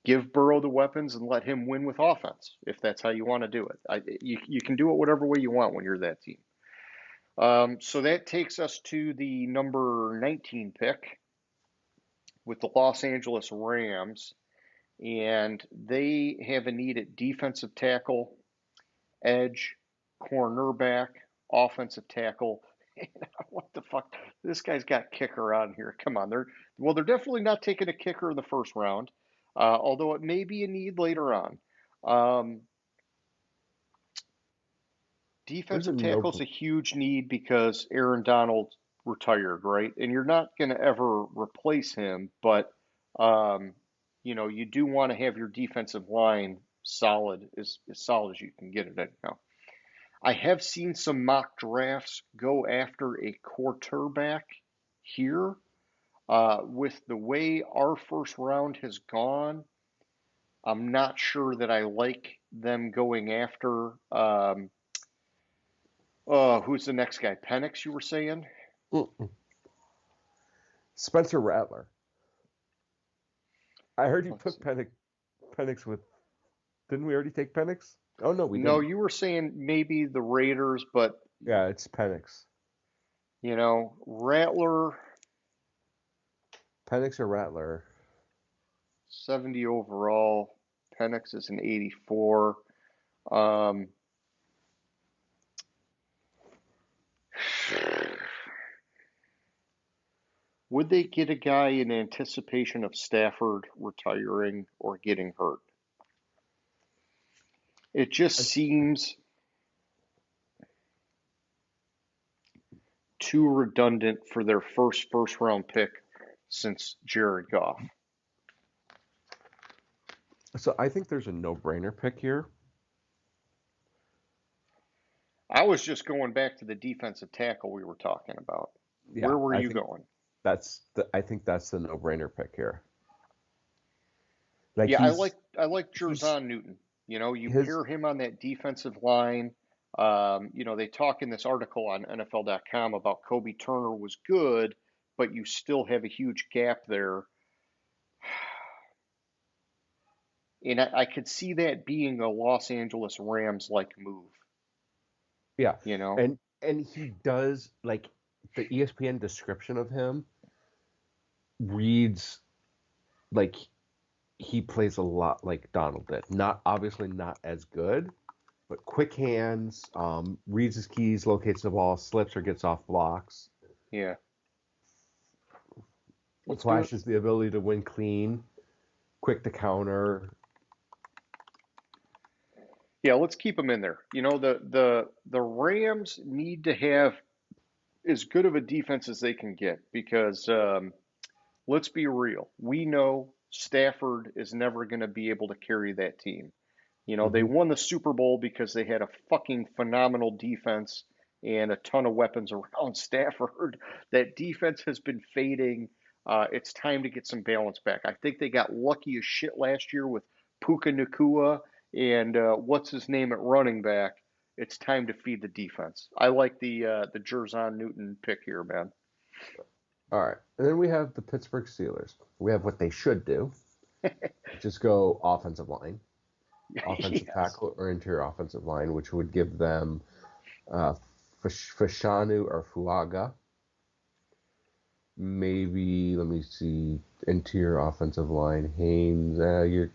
give Burrow the weapons and let him win with offense if that's how you want to do it. You can do it whatever way you want when you're that team. So that takes us to the number 19 pick with the Los Angeles Rams, and they have a need at defensive tackle, edge, cornerback, offensive tackle. What the fuck? This guy's got kicker on here. Come on, they're definitely not taking a kicker in the first round, although it may be a need later on. Um, there's a Defensive tackle is no. a huge need because Aaron Donald retired, right? And you're not going to ever replace him, but um, you do want to have your defensive line solid, as solid as you can get it anyhow. I have seen some mock drafts go after a quarterback here. With the way our first round has gone, I'm not sure that I like them going after. Who's the next guy? Penix, you were saying? Mm-mm. Spencer Rattler. I heard you Let's took see. Penix with. Didn't we already take Penix? Oh no, we No, didn't. you were saying maybe the Raiders, but Yeah, it's Penix. Rattler, Penix or Rattler. 70 overall. Penix is an 84. Um, would they get a guy in anticipation of Stafford retiring or getting hurt? It just I, seems too redundant for their first round pick since Jared Goff. so I think there's a no-brainer pick here. I was just going back to the defensive tackle we were talking about. Where Yeah, were you going? I think that's the no-brainer pick here. Like Yeah, I like he's Jerzon Newton. You his pair him on that defensive line. They talk in this article on NFL.com about Kobe Turner was good, but you still have a huge gap there. And I could see that being a Los Angeles Rams like move, yeah, you know? and he does like the ESPN description of him reads like he plays a lot like Donald did. Not obviously not as good, but quick hands, reads his keys, locates the ball, slips or gets off blocks, Yeah. Let's do it. flashes the ability to win clean, quick to counter. Yeah, let's keep him in there. The Rams need to have as good of a defense as they can get because let's be real. We know Stafford is never going to be able to carry that team. They Hmm. won the Super Bowl because they had a fucking phenomenal defense and a ton of weapons around Stafford. That defense has been fading. It's time to get some balance back. I think they got lucky as shit last year with Puka Nakua and what's his name at running back. It's time to feed the defense. I like the Jerzon Newton pick here, man. All right, and then we have the Pittsburgh Steelers. We have what they should do, just go offensive line, offensive Yes. tackle, or interior offensive line, which would give them uh, Fashanu or Fuaga. Maybe let me see interior offensive line Haynes. You're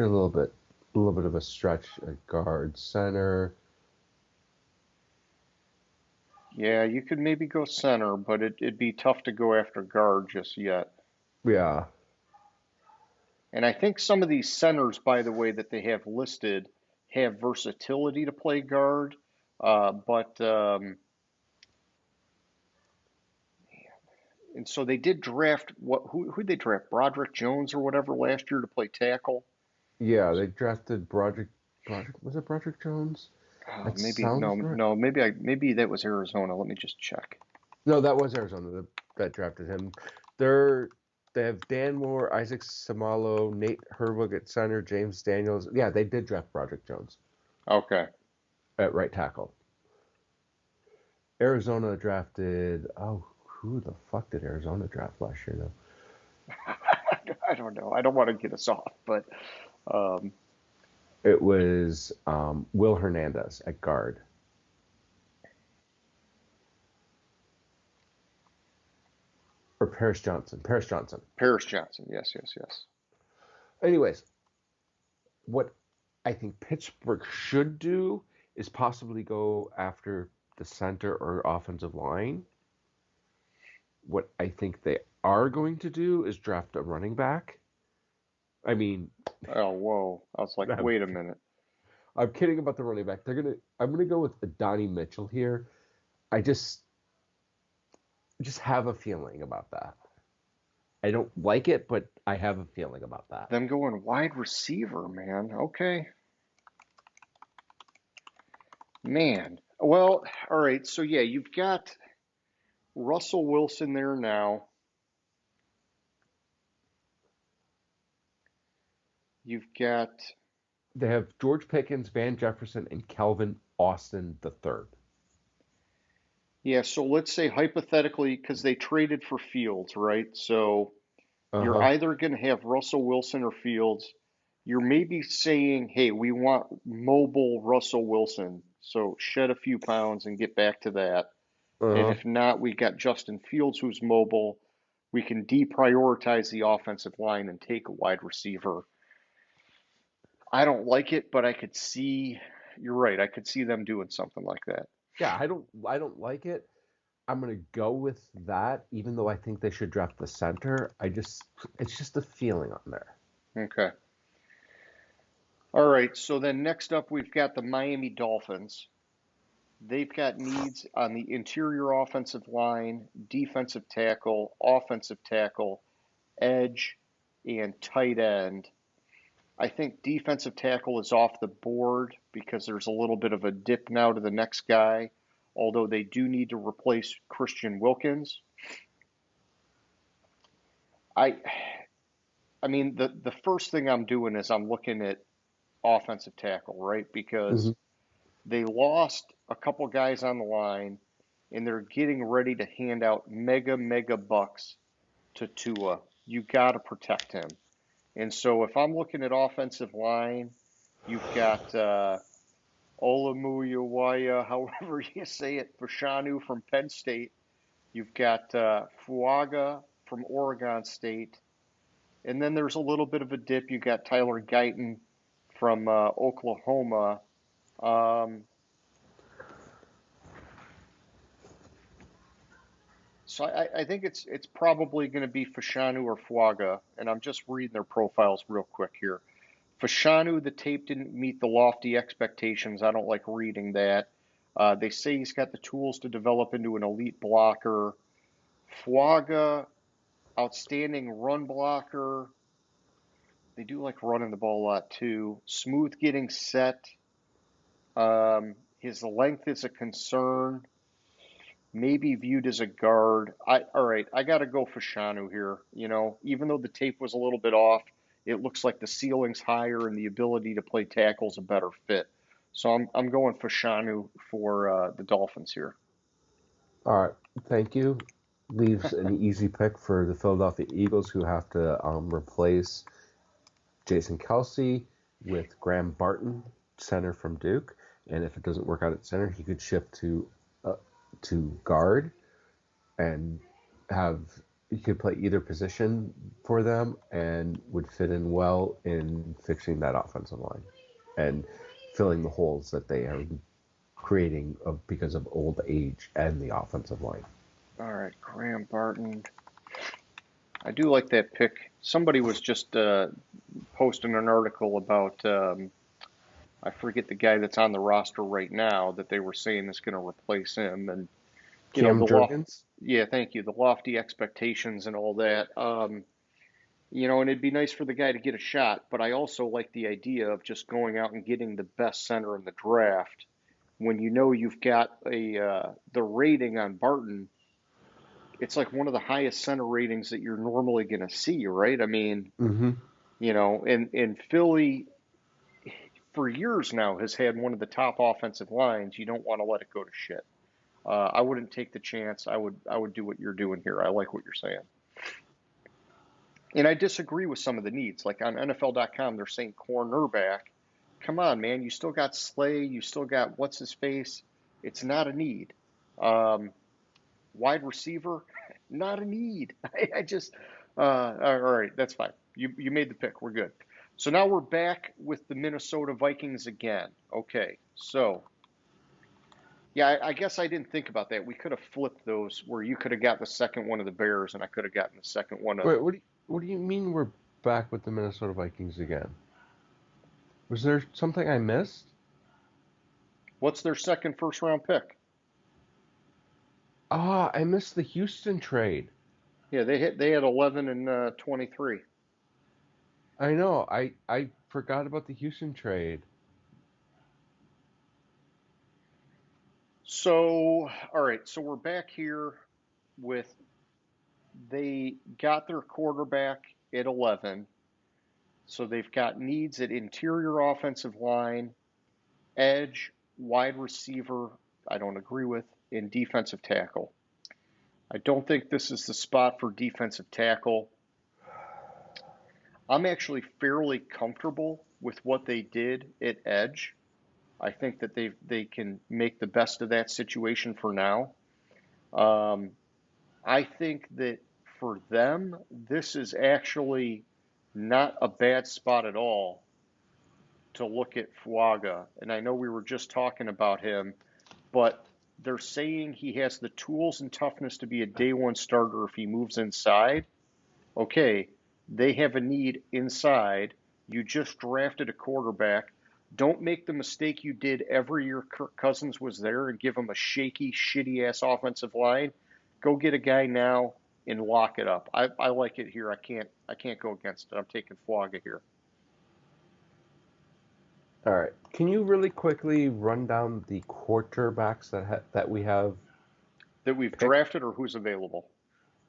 a little bit of a stretch at guard center. Yeah, you could maybe go center, but it'd be tough to go after guard just yet. Yeah, And I think some of these centers, by the way, that they have listed have versatility to play guard, But and so they did draft who'd they draft? Broderick Jones or whatever last year to play tackle. Yeah, they drafted Broderick, was it Broderick Jones? That Maybe sounds no, right. no, maybe that was Arizona. Let me just check. No, that was Arizona that drafted him. They're they have Dan Moore, Isaac Samalo, Nate Herwig at center, James Daniels. Yeah, they did draft Broderick Jones Okay. at right tackle. Arizona drafted. Oh, who the fuck did Arizona draft last year? Though I don't know. I don't want to get us off, but um, it was Will Hernandez at guard or Paris Johnson. Paris Johnson. Paris Johnson. Yes, yes, yes. Anyways, what I think Pittsburgh should do is possibly go after the center or offensive line. What I think they are going to do is draft a running back. I mean, Oh, whoa. I was like, I'm, wait a minute. I'm kidding about the running back. I'm gonna go with Donnie Mitchell here. I just have a feeling about that. I don't like it, but I have a feeling about that. Them going wide receiver, man. Okay. Man. Well, all right. So, yeah, you've got Russell Wilson there now. You've got, They have George Pickens, Van Jefferson, and Calvin Austin III. yeah, so let's say hypothetically, because they traded for Fields, right? So Uh you're huh. either going to have Russell Wilson or Fields. You're maybe saying, hey, we want mobile Russell Wilson. So shed a few pounds and get back to that. Uh And huh. if not, we got Justin Fields who's mobile. We can deprioritize the offensive line and take a wide receiver. I don't like it, but I could see, you're right, I could see them doing something like that. Yeah, I don't like it. I'm gonna go with that, even though I think they should draft the center. It's just a feeling on there. Okay. All right, so then next up, we've got the Miami Dolphins. They've got needs on the interior offensive line, defensive tackle, offensive tackle, edge, and tight end. I think defensive tackle is off the board because there's a little bit of a dip now to the next guy, although they do need to replace Christian Wilkins. I I mean the first thing I'm doing is I'm looking at offensive tackle, right? Because Hmm. they lost a couple guys on the line and they're getting ready to hand out mega bucks to Tua. You got to protect him. And so if I'm looking at offensive line, you've got Olamuyawaya, however you say it, Fashanu from Penn State. You've got Fuaga from Oregon State. And then there's a little bit of a dip. You got Tyler Guyton from Oklahoma. Um, so I think it's probably going to be Fashanu or Fuaga, and I'm just reading their profiles real quick here. Fashanu, the tape didn't meet the lofty expectations. I don't like reading that. They say he's got the tools to develop into an elite blocker. Fuaga, outstanding run blocker. They do like running the ball a lot too. Smooth getting set. His length is a concern. Maybe viewed as a guard. All right, I got to go for Shanu here. You know, even though the tape was a little bit off, it looks like the ceiling's higher and the ability to play tackle's a better fit. So I'm going for Shanu for the Dolphins here. All right, thank you. Leaves an easy pick for the Philadelphia Eagles, who have to replace Jason Kelsey with Graham Barton, center from Duke. And if it doesn't work out at center, he could shift to guard and have he could play either position for them and would fit in well in fixing that offensive line and filling the holes that they are creating because of old age and the offensive line. All right, Graham Barton. I do like that pick. Somebody was just posting an article about I forget the guy that's on the roster right now that they were saying is going to replace him, and Cam the loft. Jurgens. Yeah, thank you. The lofty expectations and all that. And it'd be nice for the guy to get a shot, but I also like the idea of just going out and getting the best center in the draft when you know you've got the rating on Barton. It's like one of the highest center ratings that you're normally going to see, right? I mean, Mm-hmm. and Philly for years now has had one of the top offensive lines. You don't want to let it go to shit. I wouldn't take the chance. I would do what you're doing here. I like what you're saying. And I disagree with some of the needs. Like on NFL.com, they're saying cornerback. Come on, man. You still got Slay. You still got what's his face. It's not a need. Um, Wide receiver, not a need. I just, all right, that's fine. You made the pick. We're good. So now we're back with the Minnesota Vikings again. Okay, so yeah, I guess I didn't think about that. We could have flipped those where you could have got the second one of the Bears and I could have gotten the second one of. Wait, what do you mean we're back with the Minnesota Vikings again? Was there something I missed? What's their second first round pick? Ah, I missed the Houston trade. Yeah, they had 11 and 23. I know. I forgot about the Houston trade. So, all right, so we're back here with they got their quarterback at 11. So they've got needs at interior offensive line, edge, wide receiver, I don't agree with, and defensive tackle. I don't think this is the spot for defensive tackle. I'm actually fairly comfortable with what they did at edge. I think that they can make the best of that situation for now. Um, I think that for them, this is actually not a bad spot at all to look at Fuaga. And I know we were just talking about him, but they're saying he has the tools and toughness to be a day one starter if he moves inside. Okay, they have a need inside. You just drafted a quarterback. Don't make the mistake you did every year Kirk Cousins was there and give him a shaky, shitty ass offensive line. Go get a guy now and lock it up. I like it here. I can't go against it. I'm taking Fuaga here. All right. Can you really quickly run down the quarterbacks that we have That we've picked drafted or who's available?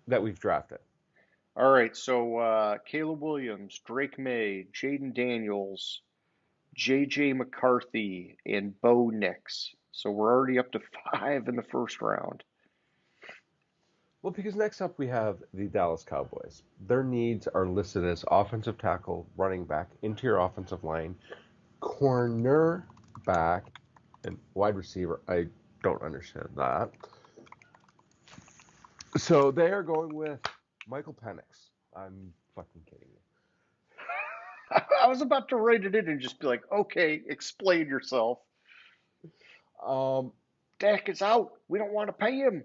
that we've drafted? All right, so Caleb Williams, Drake May, Jaden Daniels, J.J. McCarthy, and Bo Nix. So we're already up to 5 in the first round. Well, because next up we have the Dallas Cowboys. Their needs are listed as offensive tackle, running back, interior offensive line, cornerback, and wide receiver. I don't understand that. So they are going with Michael Penix. I'm fucking kidding I was about to write it in and just be like, okay, explain yourself. you. Dak is out. We don't want to pay him.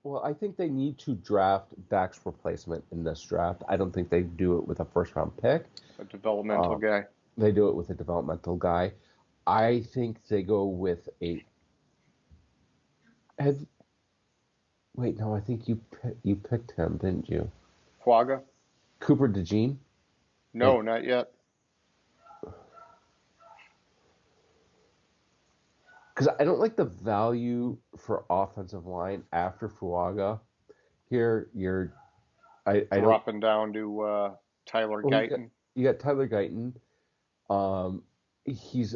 Well, I think they need to draft Dak's replacement in this draft. I don't think they do it with a first round pick. A developmental Um, guy. they do it with a developmental guy. I think they go with a. Have, wait, no, I think you picked him, didn't you? Quagga? Cooper DeJean? No, not yet. Because I don't like the value for offensive line after Fuaga. Here, I don't. Dropping down to Tyler Well, Guyton. you got Tyler Guyton. Um, he's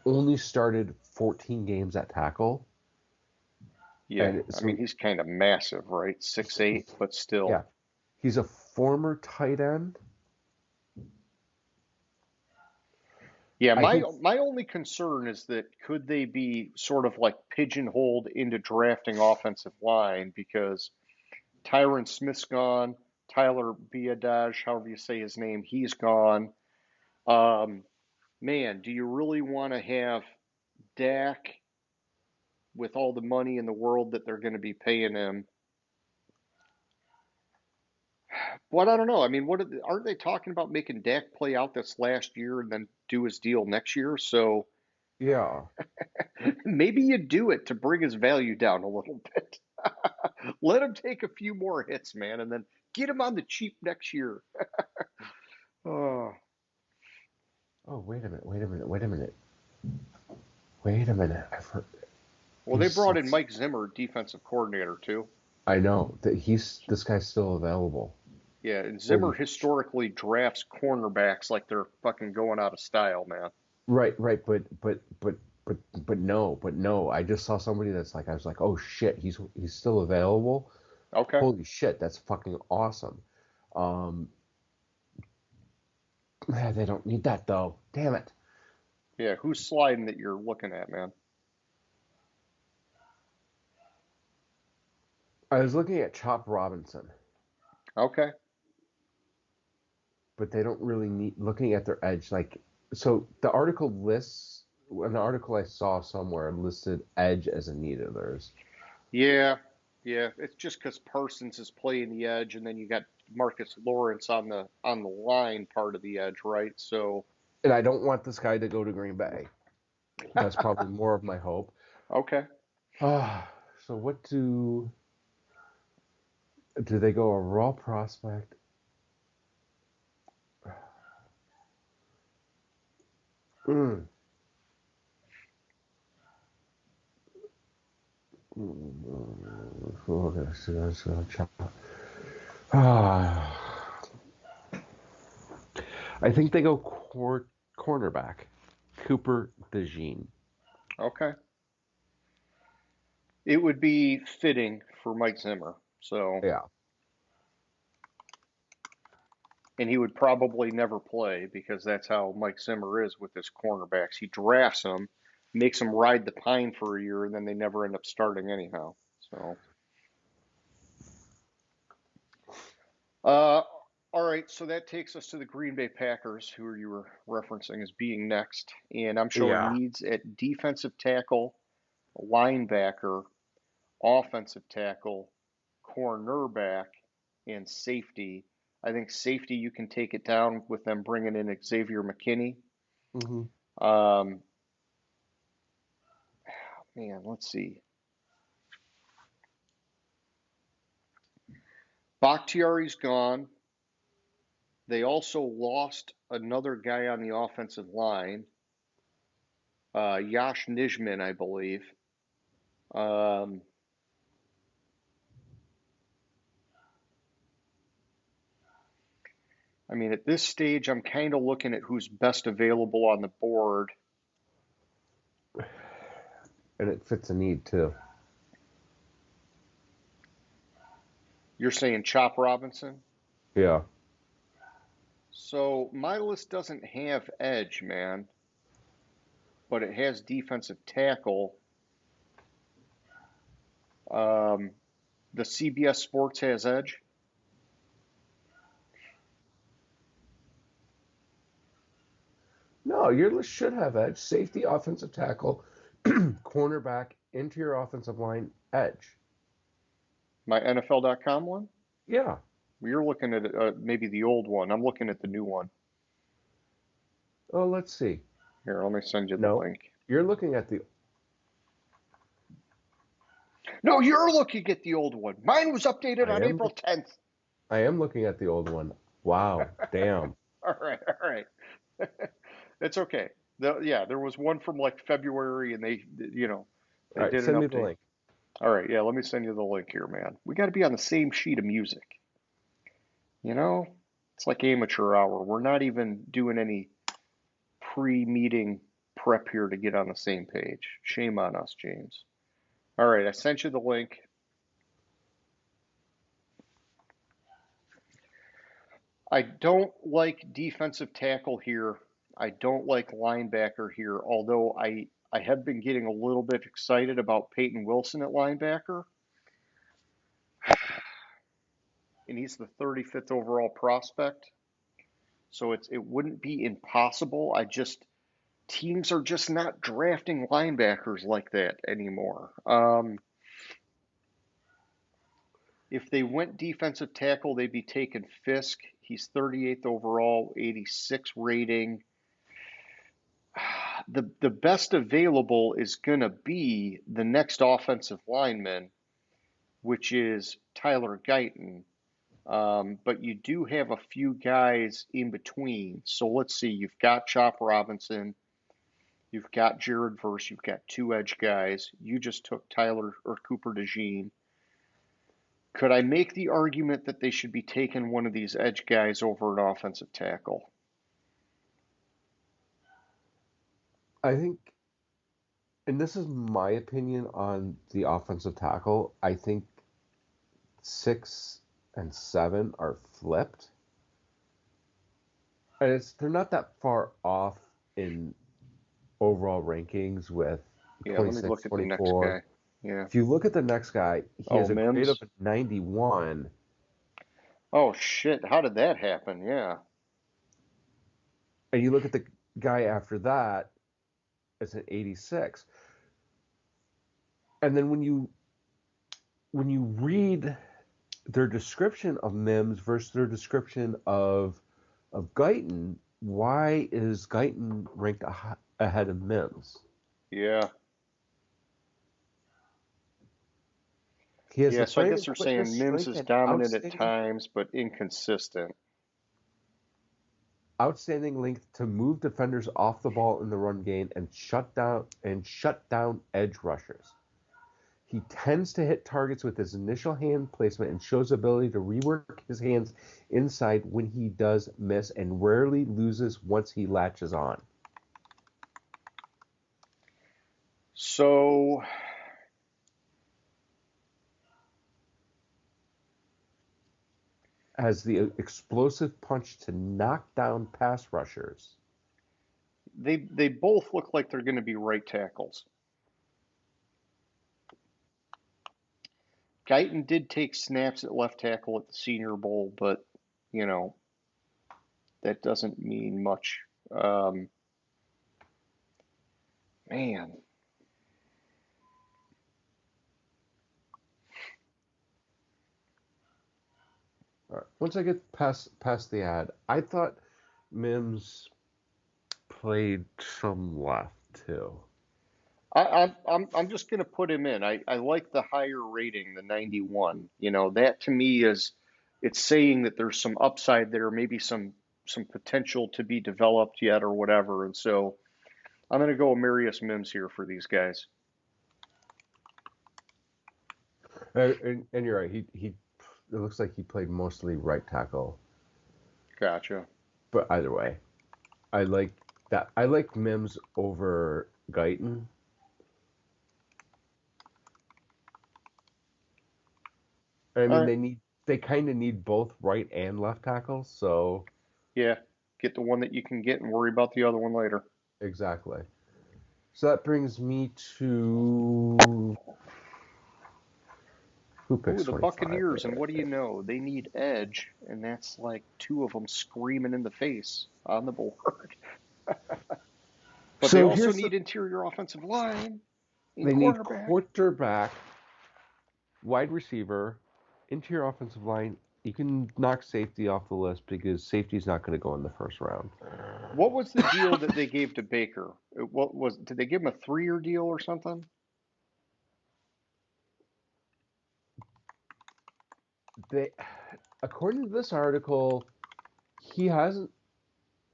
only started 14 games at tackle. Yeah, And I so, mean, he's kind of massive, right? 6'8", but still. yeah, he's a former tight end. Yeah, I my think, my only concern is that could they be sort of like pigeonholed into drafting offensive line because Tyron Smith's gone, Tyler Biadasz, however you say his name, he's gone. Um, Man, do you really want to have Dak with all the money in the world that they're going to be paying him But I don't know. I mean, aren't they talking about making Dak play out this last year and then do his deal next year? So Yeah. maybe you do it to bring his value down a little bit. Let him take a few more hits, man, and then get him on the cheap next year. Oh, Oh, wait a minute. Wait a minute. Wait a minute. Wait a minute. I've heard well, they brought in he's. Mike Zimmer, defensive coordinator, too. I know that this guy's still available. Yeah, and Zimmer Holy historically drafts cornerbacks like they're fucking going out of style, man. Right, right, but no. I just saw somebody that's like, I was like, oh shit, he's still available. Okay. Holy shit, that's fucking awesome. Um, man, they don't need that though. Damn it. Yeah, who's sliding that you're looking at, man? I was looking at Chop Robinson, Okay. but they don't really need looking at their edge. Like, so the article lists an article I saw somewhere listed edge as a need of theirs. Yeah, yeah. It's just because Parsons is playing the edge, and then you got Marcus Lawrence on the line part of the edge, right? So, And I don't want this guy to go to Green Bay. That's probably more of my hope. okay. Ah, so what do they go a raw prospect? Mm. Ah, I think they go cornerback, Cooper DeJean. Okay. It would be fitting for Mike Zimmer. So, Yeah, and he would probably never play because that's how Mike Zimmer is with his cornerbacks. He drafts them, makes them ride the pine for a year, and then they never end up starting anyhow. So, uh, all right. So that takes us to the Green Bay Packers, who you were referencing as being next, and I'm showing yeah. needs at defensive tackle, linebacker, offensive tackle, cornerback, and safety. I think safety you can take it down with them bringing in Xavier McKinney. Hmm. Um, man, let's see. Bakhtiari's gone. They also lost another guy on the offensive line, Yash Nijman, I believe. Um, I mean, at this stage, I'm kind of looking at who's best available on the board. And it fits a need too. You're saying Chop Robinson? Yeah. So my list doesn't have edge, man, but it has defensive tackle. Um, the CBS Sports has edge. No, your list should have edge. Safety, offensive tackle, cornerback, interior offensive line, edge. My NFL.com one? Yeah. You're looking at maybe the old one. I'm looking at the new one. Oh, let's see. Here, let me send you the No, link. you're looking at the. No, you're looking at the old one. Mine was updated I on am. April 10th. I am looking at the old one. Wow. Damn. All right, all right. It's okay. Yeah, there was one from like February, and All they right. did an Send me the update. link. All right, yeah, let me send you the link here, man. We got to be on the same sheet of music. You know, it's like amateur hour. We're not even doing any pre-meeting prep here to get on the same page. Shame on us, James. All right, I sent you the link. I don't like defensive tackle here. I don't like linebacker here, although I have been getting a little bit excited about Peyton Wilson at linebacker, and he's the 35th overall prospect. So it wouldn't be impossible. Teams are just not drafting linebackers like that anymore. If they went defensive tackle, they'd be taking Fisk. He's 38th overall, 86 rating. The best available is going to be the next offensive lineman, which is Tyler Guyton. But you do have a few guys in between. So let's see. You've got Chop Robinson. You've got Jared Verse. You've got two edge guys. You just took Tyler or Cooper DeJean. Could I make the argument that they should be taking one of these edge guys over an offensive tackle? I think, and this is my opinion on the offensive tackle, I think 6 and 7 are flipped. And they're not that far off in overall rankings with Yeah, let me 26, look at the next 24. guy. Yeah. If you look at the next guy, he has a grade Mims. of 91. Oh, shit. How did that happen? Yeah. And you look at the guy after that, it's an 86. And then when you read their description of Mims versus their description of Guyton, why is Guyton ranked ahead of Mims? Yeah. He has Yeah, the so I frame guess they're and quickness, saying Mims strength, is and dominant at times, but inconsistent. outstanding length to move defenders off the ball in the run game and shut down edge rushers. He tends to hit targets with his initial hand placement and shows ability to rework his hands inside when he does miss and rarely loses once he latches on. So Has the explosive punch to knock down pass rushers. they both look like they're going to be right tackles. Guyton did take snaps at left tackle at the Senior Bowl, but you know that doesn't mean much. Man, All right. Once I get past the ad, I thought Mims played some left too. I'm just going to put him in. I like the higher rating, the 91. You know, that to me is it's saying that there's some upside there, maybe some potential to be developed yet or whatever. And so I'm going to go Amarius Mims here for these guys. And you're right. He it looks like he played mostly right tackle. Gotcha. But either way, I like that. I like Mims over Guyton. I mean, All right. they kind of need both right and left tackles. So Yeah, get the one that you can get and worry about the other one later. exactly. So that brings me to who picks Ooh, the 25 Buccaneers, and there? what do you know? They need edge, and that's like two of them screaming in the face on the board. But they So also need interior offensive line and they need quarterback. quarterback, wide receiver, interior offensive line. You can knock safety off the list because safety's not going to go in the first round. What was the deal that they gave to Baker? What was? Did they give him a 3-year deal or something? They, according to this article, he hasn't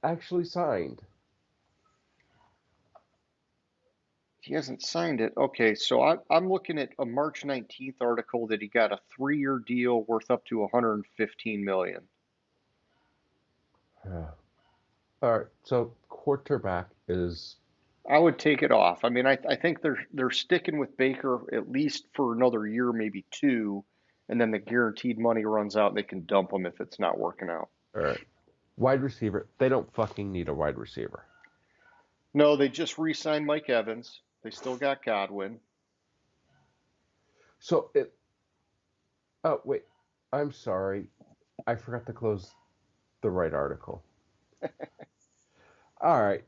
actually signed. He hasn't signed it. Okay, so I'm looking at a March 19th article that he got a 3-year deal worth up to 115 million. Yeah. All right, so quarterback is. I would take it off. I mean, I think they're sticking with Baker at least for another year, maybe two, and then the guaranteed money runs out and they can dump him if it's not working out. All right. Wide receiver. They don't fucking need a wide receiver. No, they just re-signed Mike Evans. They still got Godwin. So it. Oh wait, I'm sorry, I forgot to close the right article. All right,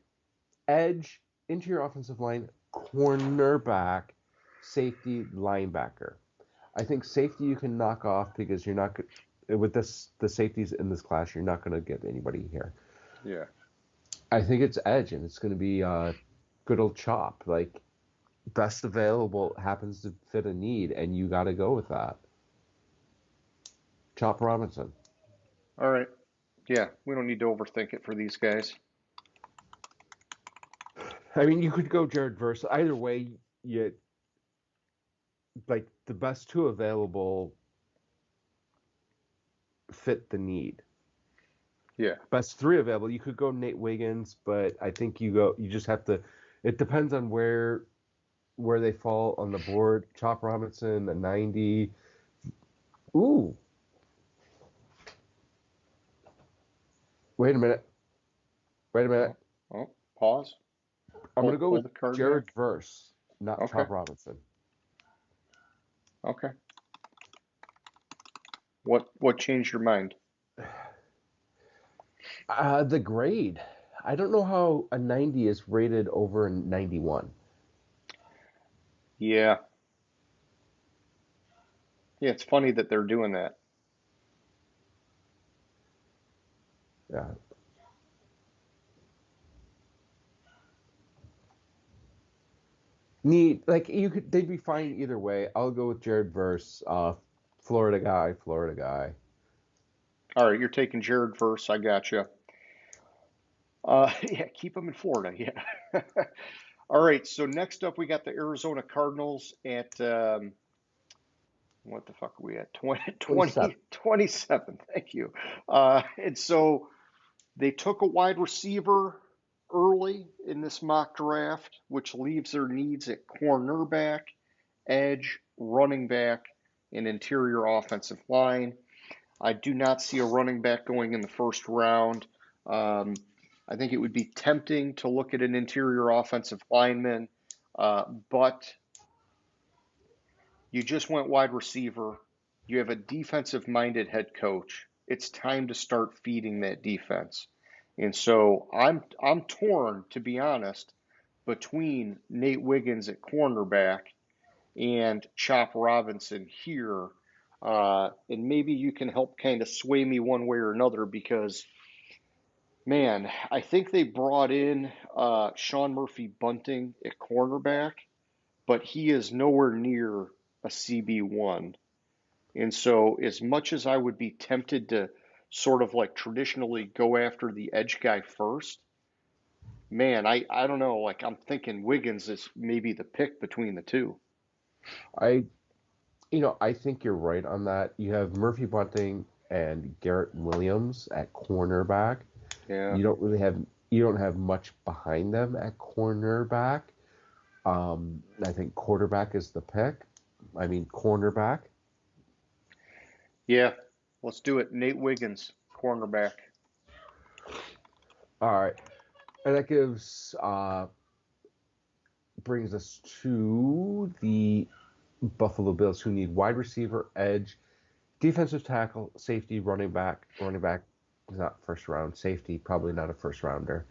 edge, interior offensive line, cornerback, safety, linebacker. I think safety you can knock off because you're not with the safeties in this class. You're not going to get anybody here. Yeah. I think it's edge, and it's going to be good old chop. Like best available happens to fit a need, and you got to go with that. Chop Robinson. All right. Yeah, we don't need to overthink it for these guys. I mean, you could go Jared Verse. Either way, you like the best two available fit the need. Yeah. Best three available. You could go Nate Wiggins, but I think you just have to. It depends on where they fall on the board. Chop Robinson, the 90. Ooh. Wait a minute. Oh, pause. I'm going to go Pull with the card Jared back. Verse, not Okay. Chop Robinson. Okay. What changed your mind? The grade. I don't know how a 90 is rated over a 91. Yeah. Yeah, it's funny that they're doing that. Yeah. Neat. Like they'd be fine either way. I'll go with Jared Verse. Florida guy. All right, you're taking Jared Verse. I got you. Yeah, keep him in Florida. Yeah. All right, so next up we got the Arizona Cardinals at what the fuck are we at? 27. 27. Thank you. And so they took a wide receiver early in this mock draft, which leaves their needs at cornerback, edge, running back, and interior offensive line. I do not see a running back going in the first round. I think it would be tempting to look at an interior offensive lineman, but you just went wide receiver. You have a defensive minded head coach. It's time to start feeding that defense. And so I'm torn, to be honest, between Nate Wiggins at cornerback and Chop Robinson here. And maybe you can help kind of sway me one way or another because, man, I think they brought in Sean Murphy Bunting at cornerback, but he is nowhere near a CB1. And so, as much as I would be tempted to sort of like traditionally go after the edge guy first, man, I don't know. Like, I'm thinking Wiggins is maybe the pick between the two. I I think you're right on that. You have Murphy Bunting and Garrett Williams at cornerback. Yeah. You don't have much behind them at cornerback. I think quarterback is the pick. I mean cornerback. Yeah. Let's do it. Nate Wiggins, cornerback. All right, and that brings us to the Buffalo Bills, who need wide receiver, edge, defensive tackle, safety, running back. Running back is not first round. Safety probably not a first rounder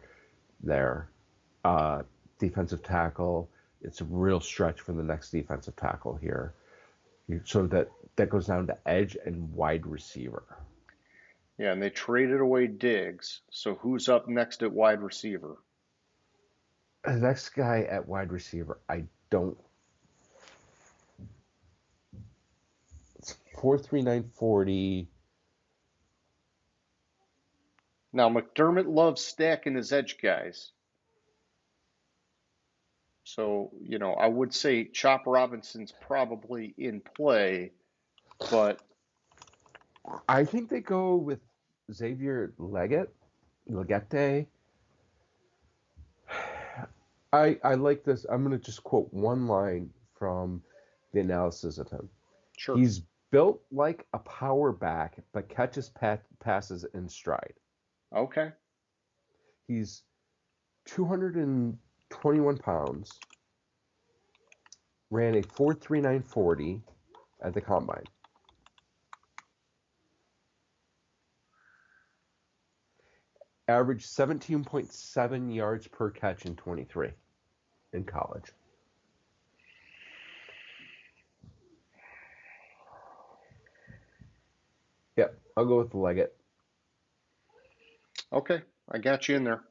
there. Defensive tackle. It's a real stretch for the next defensive tackle here. So that goes down to edge and wide receiver. Yeah, and they traded away Diggs. So who's up next at wide receiver? The next guy at wide receiver, I don't. It's 4.3940. Now, McDermott loves stacking his edge guys. So, I would say Chop Robinson's probably in play, but I think they go with Xavier Legette. I like this. I'm going to just quote one line from the analysis of him. sure. He's built like a power back, but catches passes in stride. Okay. He's 221 pounds, ran a 4.3940 at the combine. Averaged 17.7 yards per catch in 23 in college. Yep, I'll go with Leggett. Okay, I got you in there.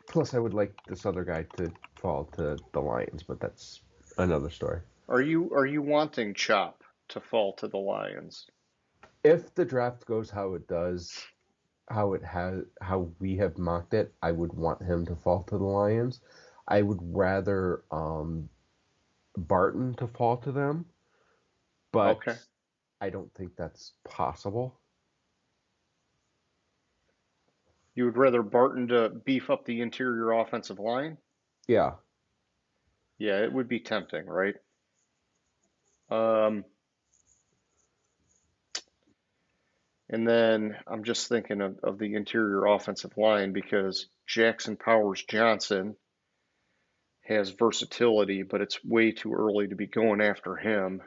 Plus, I would like this other guy to fall to the Lions, but that's another story. Are you wanting Chop to fall to the Lions? If the draft goes how it does, how we have mocked it, I would want him to fall to the Lions. I would rather Barton to fall to them, but Okay. I don't think that's possible. You would rather Barton to beef up the interior offensive line? Yeah. Yeah, it would be tempting, right? Um, and then I'm just thinking of the interior offensive line because Jackson Powers Johnson has versatility, but it's way too early to be going after him.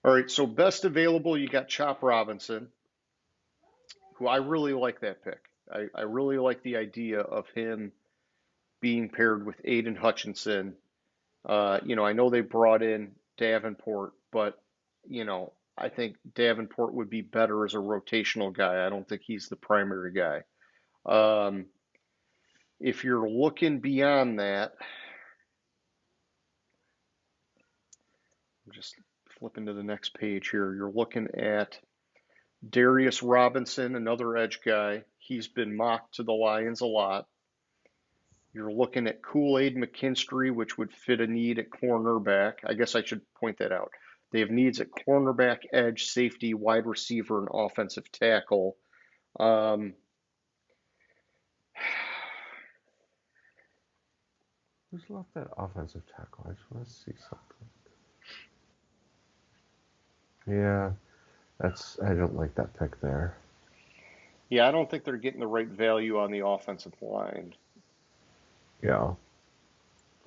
All right, so best available, you got Chop Robinson, who I really like that pick. I really like the idea of him being paired with Aiden Hutchinson. I know they brought in Davenport, but I think Davenport would be better as a rotational guy. I don't think he's the primary guy. Um, if you're looking beyond that, I'm just flipping to the next page here. You're looking at Darius Robinson, another edge guy. He's been mocked to the Lions a lot. You're looking at Kool-Aid McKinstry, which would fit a need at cornerback. I guess I should point that out. They have needs at cornerback, edge, safety, wide receiver, and offensive tackle. Um, Who's left that offensive tackle? I just want to see something. Yeah, I don't like that pick there. yeah, I don't think they're getting the right value on the offensive line. Yeah.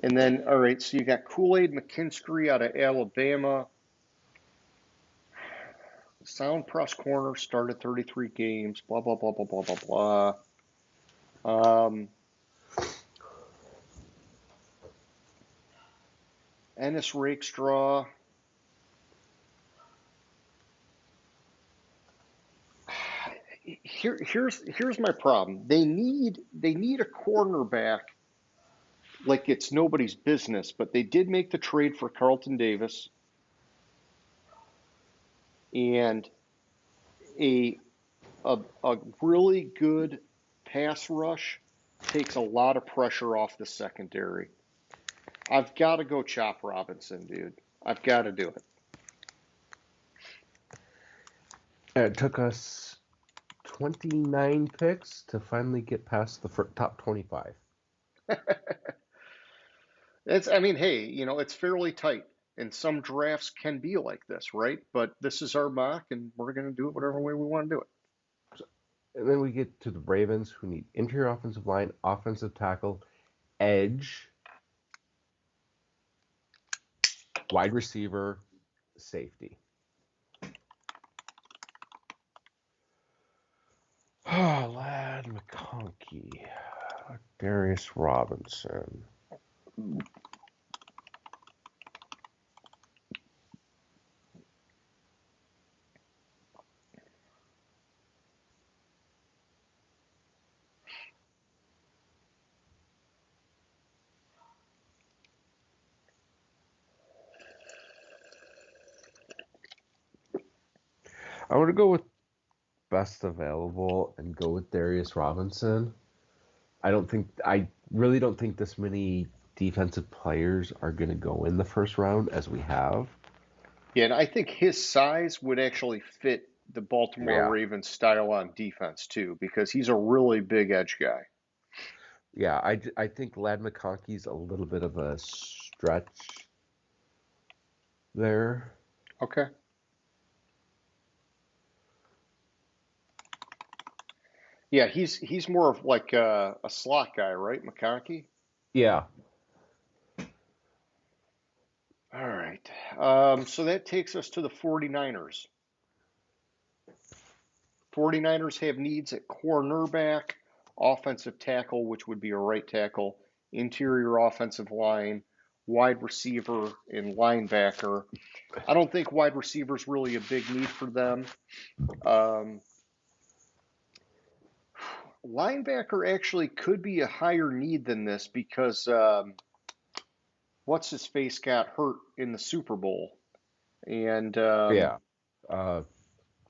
And then, all right, so you got Kool-Aid McKinstry out of Alabama. Sound press corner, started 33 games, blah, blah, blah, blah, blah, blah, blah. Ennis Rakestraw. Here's my problem. They need a cornerback like it's nobody's business, but they did make the trade for Carlton Davis and a a really good pass rush takes a lot of pressure off the secondary. I've got to go Chop Robinson, dude. I've got to do it. It took us 29 picks to finally get past the top 25. I mean, hey, it's fairly tight, and some drafts can be like this, right? But this is our mock, and we're going to do it whatever way we want to do it. And then we get to the Ravens, who need interior offensive line, offensive tackle, edge, wide receiver, safety. Lad McConkey, Darius Robinson. I want to go with best available and go with Darius Robinson. I really don't think this many defensive players are going to go in the first round as we have. Yeah, and I think his size would actually fit the Baltimore Yeah. Ravens style on defense too, because he's a really big edge guy. Yeah, I think Lad McConkey's a little bit of a stretch there. Okay. Yeah, he's more of like a slot guy, right, McConkey? Yeah. All right. So that takes us to the 49ers. 49ers have needs at cornerback, offensive tackle, which would be a right tackle, interior offensive line, wide receiver and linebacker. I don't think wide receiver is really a big need for them. Um, Linebacker actually could be a higher need than this because what's his face got hurt in the Super Bowl, and Yeah. Uh,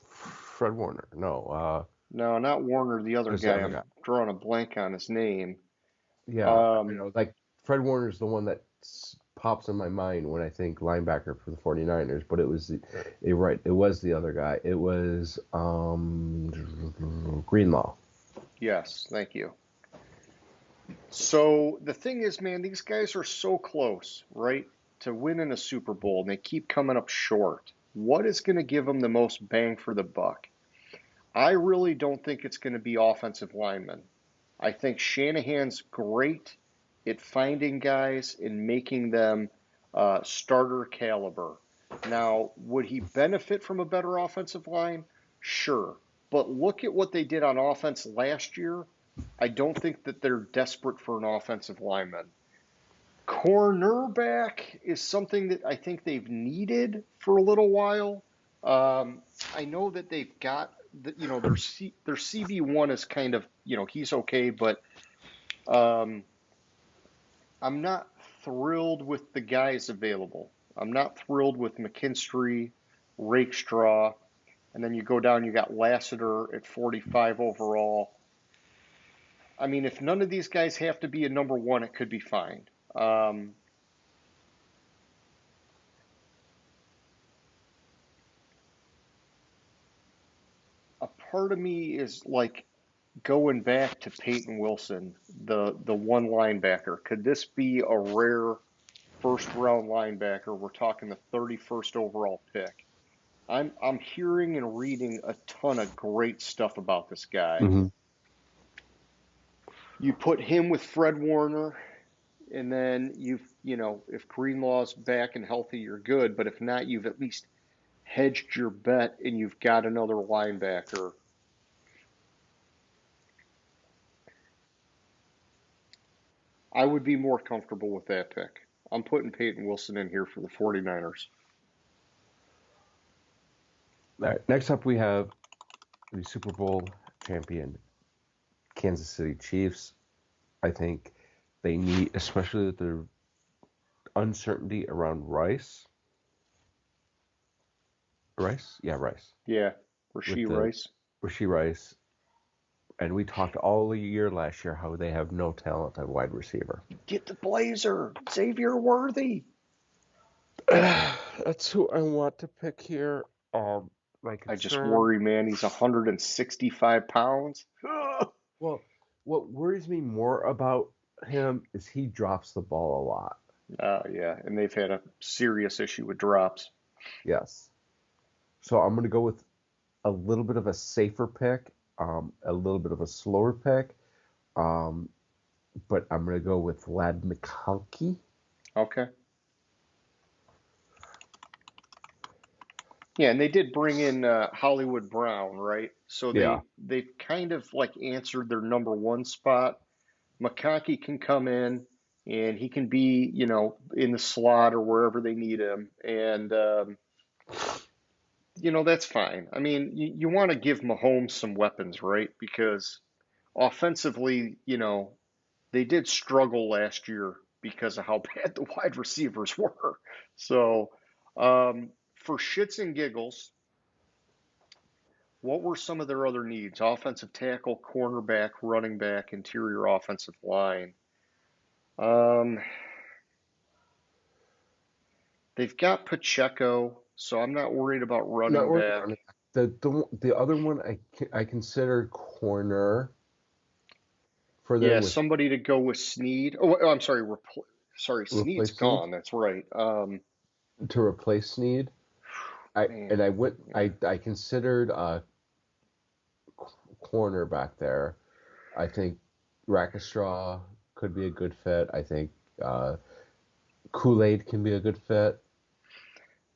Fred Warner. No. no, not Warner, the other There's the guy. other I'm guy. drawing a blank on his name. Yeah. Um, Like Fred Warner's the one that pops in my mind when I think linebacker for the 49ers, but you're right. It was the other guy. It was Greenlaw. yes, thank you. So the thing is, man, these guys are so close, right, to winning a Super Bowl, and they keep coming up short. What is going to give them the most bang for the buck? I really don't think it's going to be offensive linemen. I think Shanahan's great at finding guys and making them starter caliber. Now, would he benefit from a better offensive line? Sure. But look at what they did on offense last year. I don't think that they're desperate for an offensive lineman. Cornerback is something that I think they've needed for a little while. I know that they've got their CB1 is kind of he's okay, but um, I'm not thrilled with the guys available. I'm not thrilled with McKinstry, Rakestraw, and then you go down. You got Lassiter at 45 overall. I mean, if none of these guys have to be a number one, it could be fine. Um, a part of me is like going back to Peyton Wilson, the one linebacker. Could this be a rare first round linebacker? We're talking the 31st overall pick. I'm hearing and reading a ton of great stuff about this guy. Mm-hmm. You put him with Fred Warner, and then if Greenlaw's back and healthy, you're good. But if not, you've at least hedged your bet and you've got another linebacker. I would be more comfortable with that pick. I'm putting Peyton Wilson in here for the 49ers. All right. Next up, we have the Super Bowl champion Kansas City Chiefs. I think they need, especially with the uncertainty around Rice. Rice? Yeah, Rice. Yeah, With Rashee the Rice. Rashee Rice. And we talked all year last year how they have no talent at wide receiver. Get the Blazer, Xavier Worthy. That's who I want to pick here. My I just concern. worry, man. He's 165 pounds. Well, what worries me more about him is he drops the ball a lot. Yeah, and they've had a serious issue with drops. Yes. So I'm going to go with a little bit of a safer pick, a little bit of a slower pick, but I'm going to go with Lad McConkey. Okay. Yeah, and they did bring in Hollywood Brown, right? So Yeah. they've kind of like answered their number one spot. McConkey can come in and he can be, in the slot or wherever they need him, and that's fine. I mean, you want to give Mahomes some weapons, right? Because offensively, they did struggle last year because of how bad the wide receivers were. So, for shits and giggles, what were some of their other needs? Offensive tackle, cornerback, running back, interior offensive line. Um, they've got Pacheco, so I'm not worried about Not running worried back. about it. The other one I considered corner for them Yeah, with somebody to go with Snead. Oh, I'm sorry. Snead's replace Snead gone. That's right. to replace Snead. I Man, and I went yeah. I considered corner back there. I think Rackstraw could be a good fit. I think uh, Kool-Aid can be a good fit.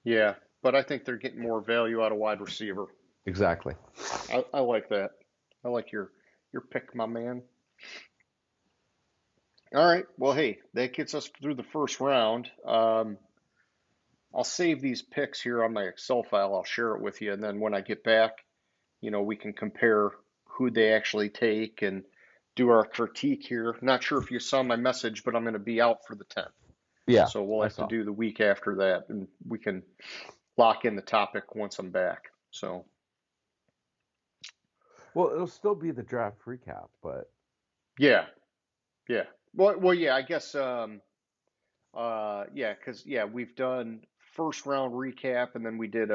Yeah, but I think they're getting more value out of wide receiver. Exactly. I like that. I like your pick, my man. All right. Well, hey, that gets us through the first round. I'll save these picks here on my Excel file. I'll share it with you, and then when I get back, we can compare who they actually take and do our critique here. Not sure if you saw my message, but I'm going to be out for the 10th. Yeah, So we'll I have to saw. do the week after that, and we can lock in the topic once I'm back. So, Well, it'll still be the draft recap, but yeah, yeah. Well, yeah, I guess, yeah, because, yeah, we've done first round recap, and then we did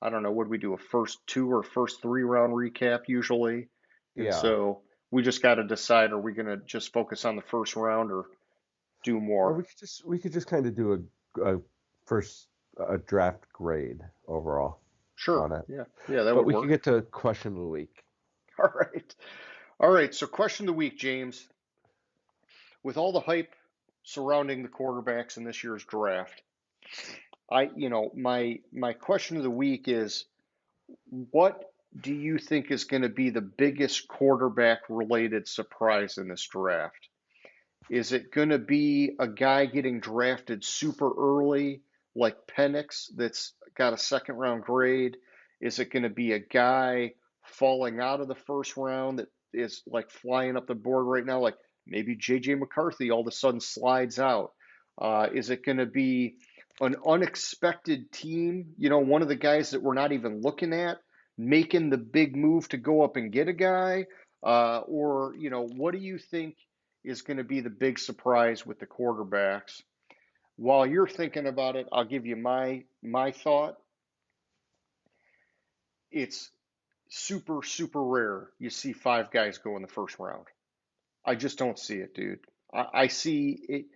I don't know, would we do a first two or first 3 round recap usually? And yeah. so we just got to decide, are we going to just focus on the first round or do Or more? we could just kind of do a first a draft grade overall Sure. on it. Yeah. Yeah, that But would we could work. get to question of the week. All right. All right. So, question of the week, James. With all the hype surrounding the quarterbacks in this year's draft, my question of the week is, what do you think is going to be the biggest quarterback related surprise in this draft? Is it going to be a guy getting drafted super early, like Penix, that's got a second round grade? Is it going to be a guy falling out of the first round that is like flying up the board right now, like maybe JJ McCarthy all of a sudden slides out? Is it going to be an unexpected team, one of the guys that we're not even looking at, making the big move to go up and get a guy? Or, what do you think is going to be the big surprise with the quarterbacks? While you're thinking about it, I'll give you my thought. It's super, super rare you see 5 guys go in the first round. I just don't see it, dude. I see it,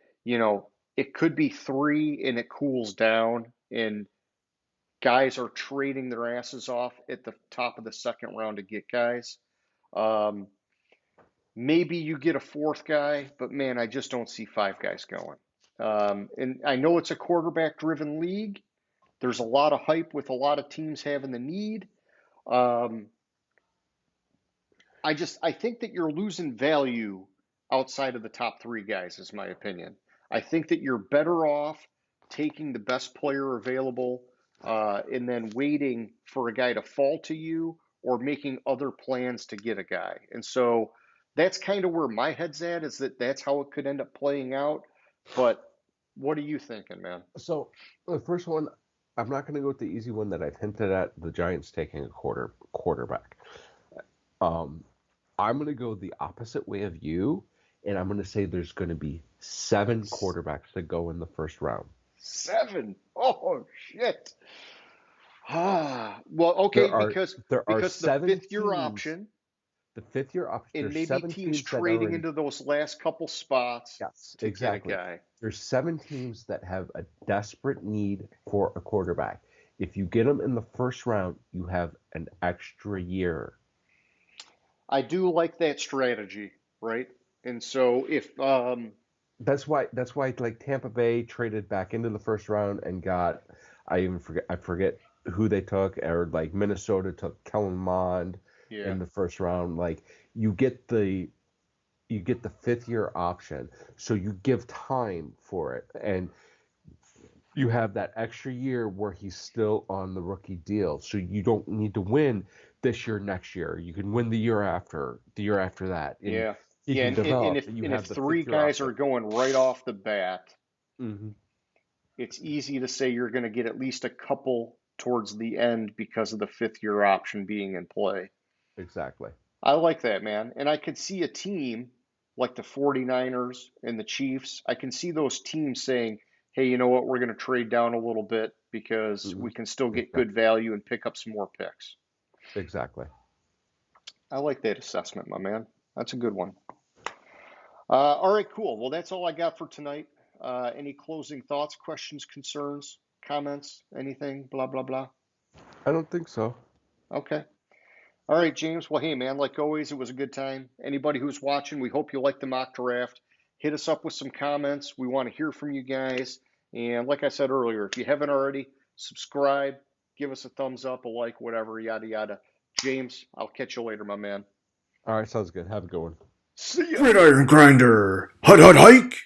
it could be 3 and it cools down, and guys are trading their asses off at the top of the second round to get guys. Um, Maybe you get a fourth guy, but man, I just don't see 5 guys going. And I know it's a quarterback driven league. There's a lot of hype with a lot of teams having the need. Um, I think that you're losing value outside of the top 3 guys, is my opinion. I think that you're better off taking the best player available, and then waiting for a guy to fall to you or making other plans to get a guy. And so that's kind of where my head's at, is that that's how it could end up playing out. But what are you thinking, man? So the first one, I'm not going to go with the easy one that I've hinted at, the Giants taking a quarterback. Um, I'm going to go the opposite way of you, and I'm going to say there's going to be 7 quarterbacks that go in the first round. 7. Oh shit. Well, okay, There are because there are the 7 fifth year teams. option, The 5th year option. and There's maybe 7 teams teams that are trading in. into those last couple spots Yes, to get a exactly. guy. There's 7 teams that have a desperate need for a quarterback. If you get them in the first round, you have an extra year. I do like that strategy, right? And so if That's why like Tampa Bay traded back into the first round and got, I forget who they took, or like Minnesota took Kellen Mond yeah, in the first round. Like you get the 5th year option, so you give time for it, and you have that extra year where he's still on the rookie deal. So you don't need to win this year, next year. You can win the year after that, and yeah, he yeah, can and develop. if And you and if have the three fifth year guys option. are going right off the bat, Hmm. it's easy to say you're going to get at least a couple towards the end because of the 5th year option being in play. Exactly. I like that, man. And I could see a team like the 49ers and the Chiefs. I can see those teams saying, hey, you know what? We're going to trade down a little bit because Hmm. we can still get Exactly. good value and pick up some more picks. Exactly. I like that assessment, my man. That's a good one. All right, cool. Well, that's all I got for tonight. Any closing thoughts, questions, concerns, comments, anything, blah, blah, blah? I don't think so. Okay. All right, James. Well, hey, man, like always, it was a good time. Anybody who's watching, we hope you like the mock draft. Hit us up with some comments. We want to hear from you guys. And like I said earlier, if you haven't already, subscribe, give us a thumbs up, a like, whatever, yada, yada. James, I'll catch you later, my man. All right, sounds good. Have a good one. See ya. Gridiron Grinder. Hut hut hike.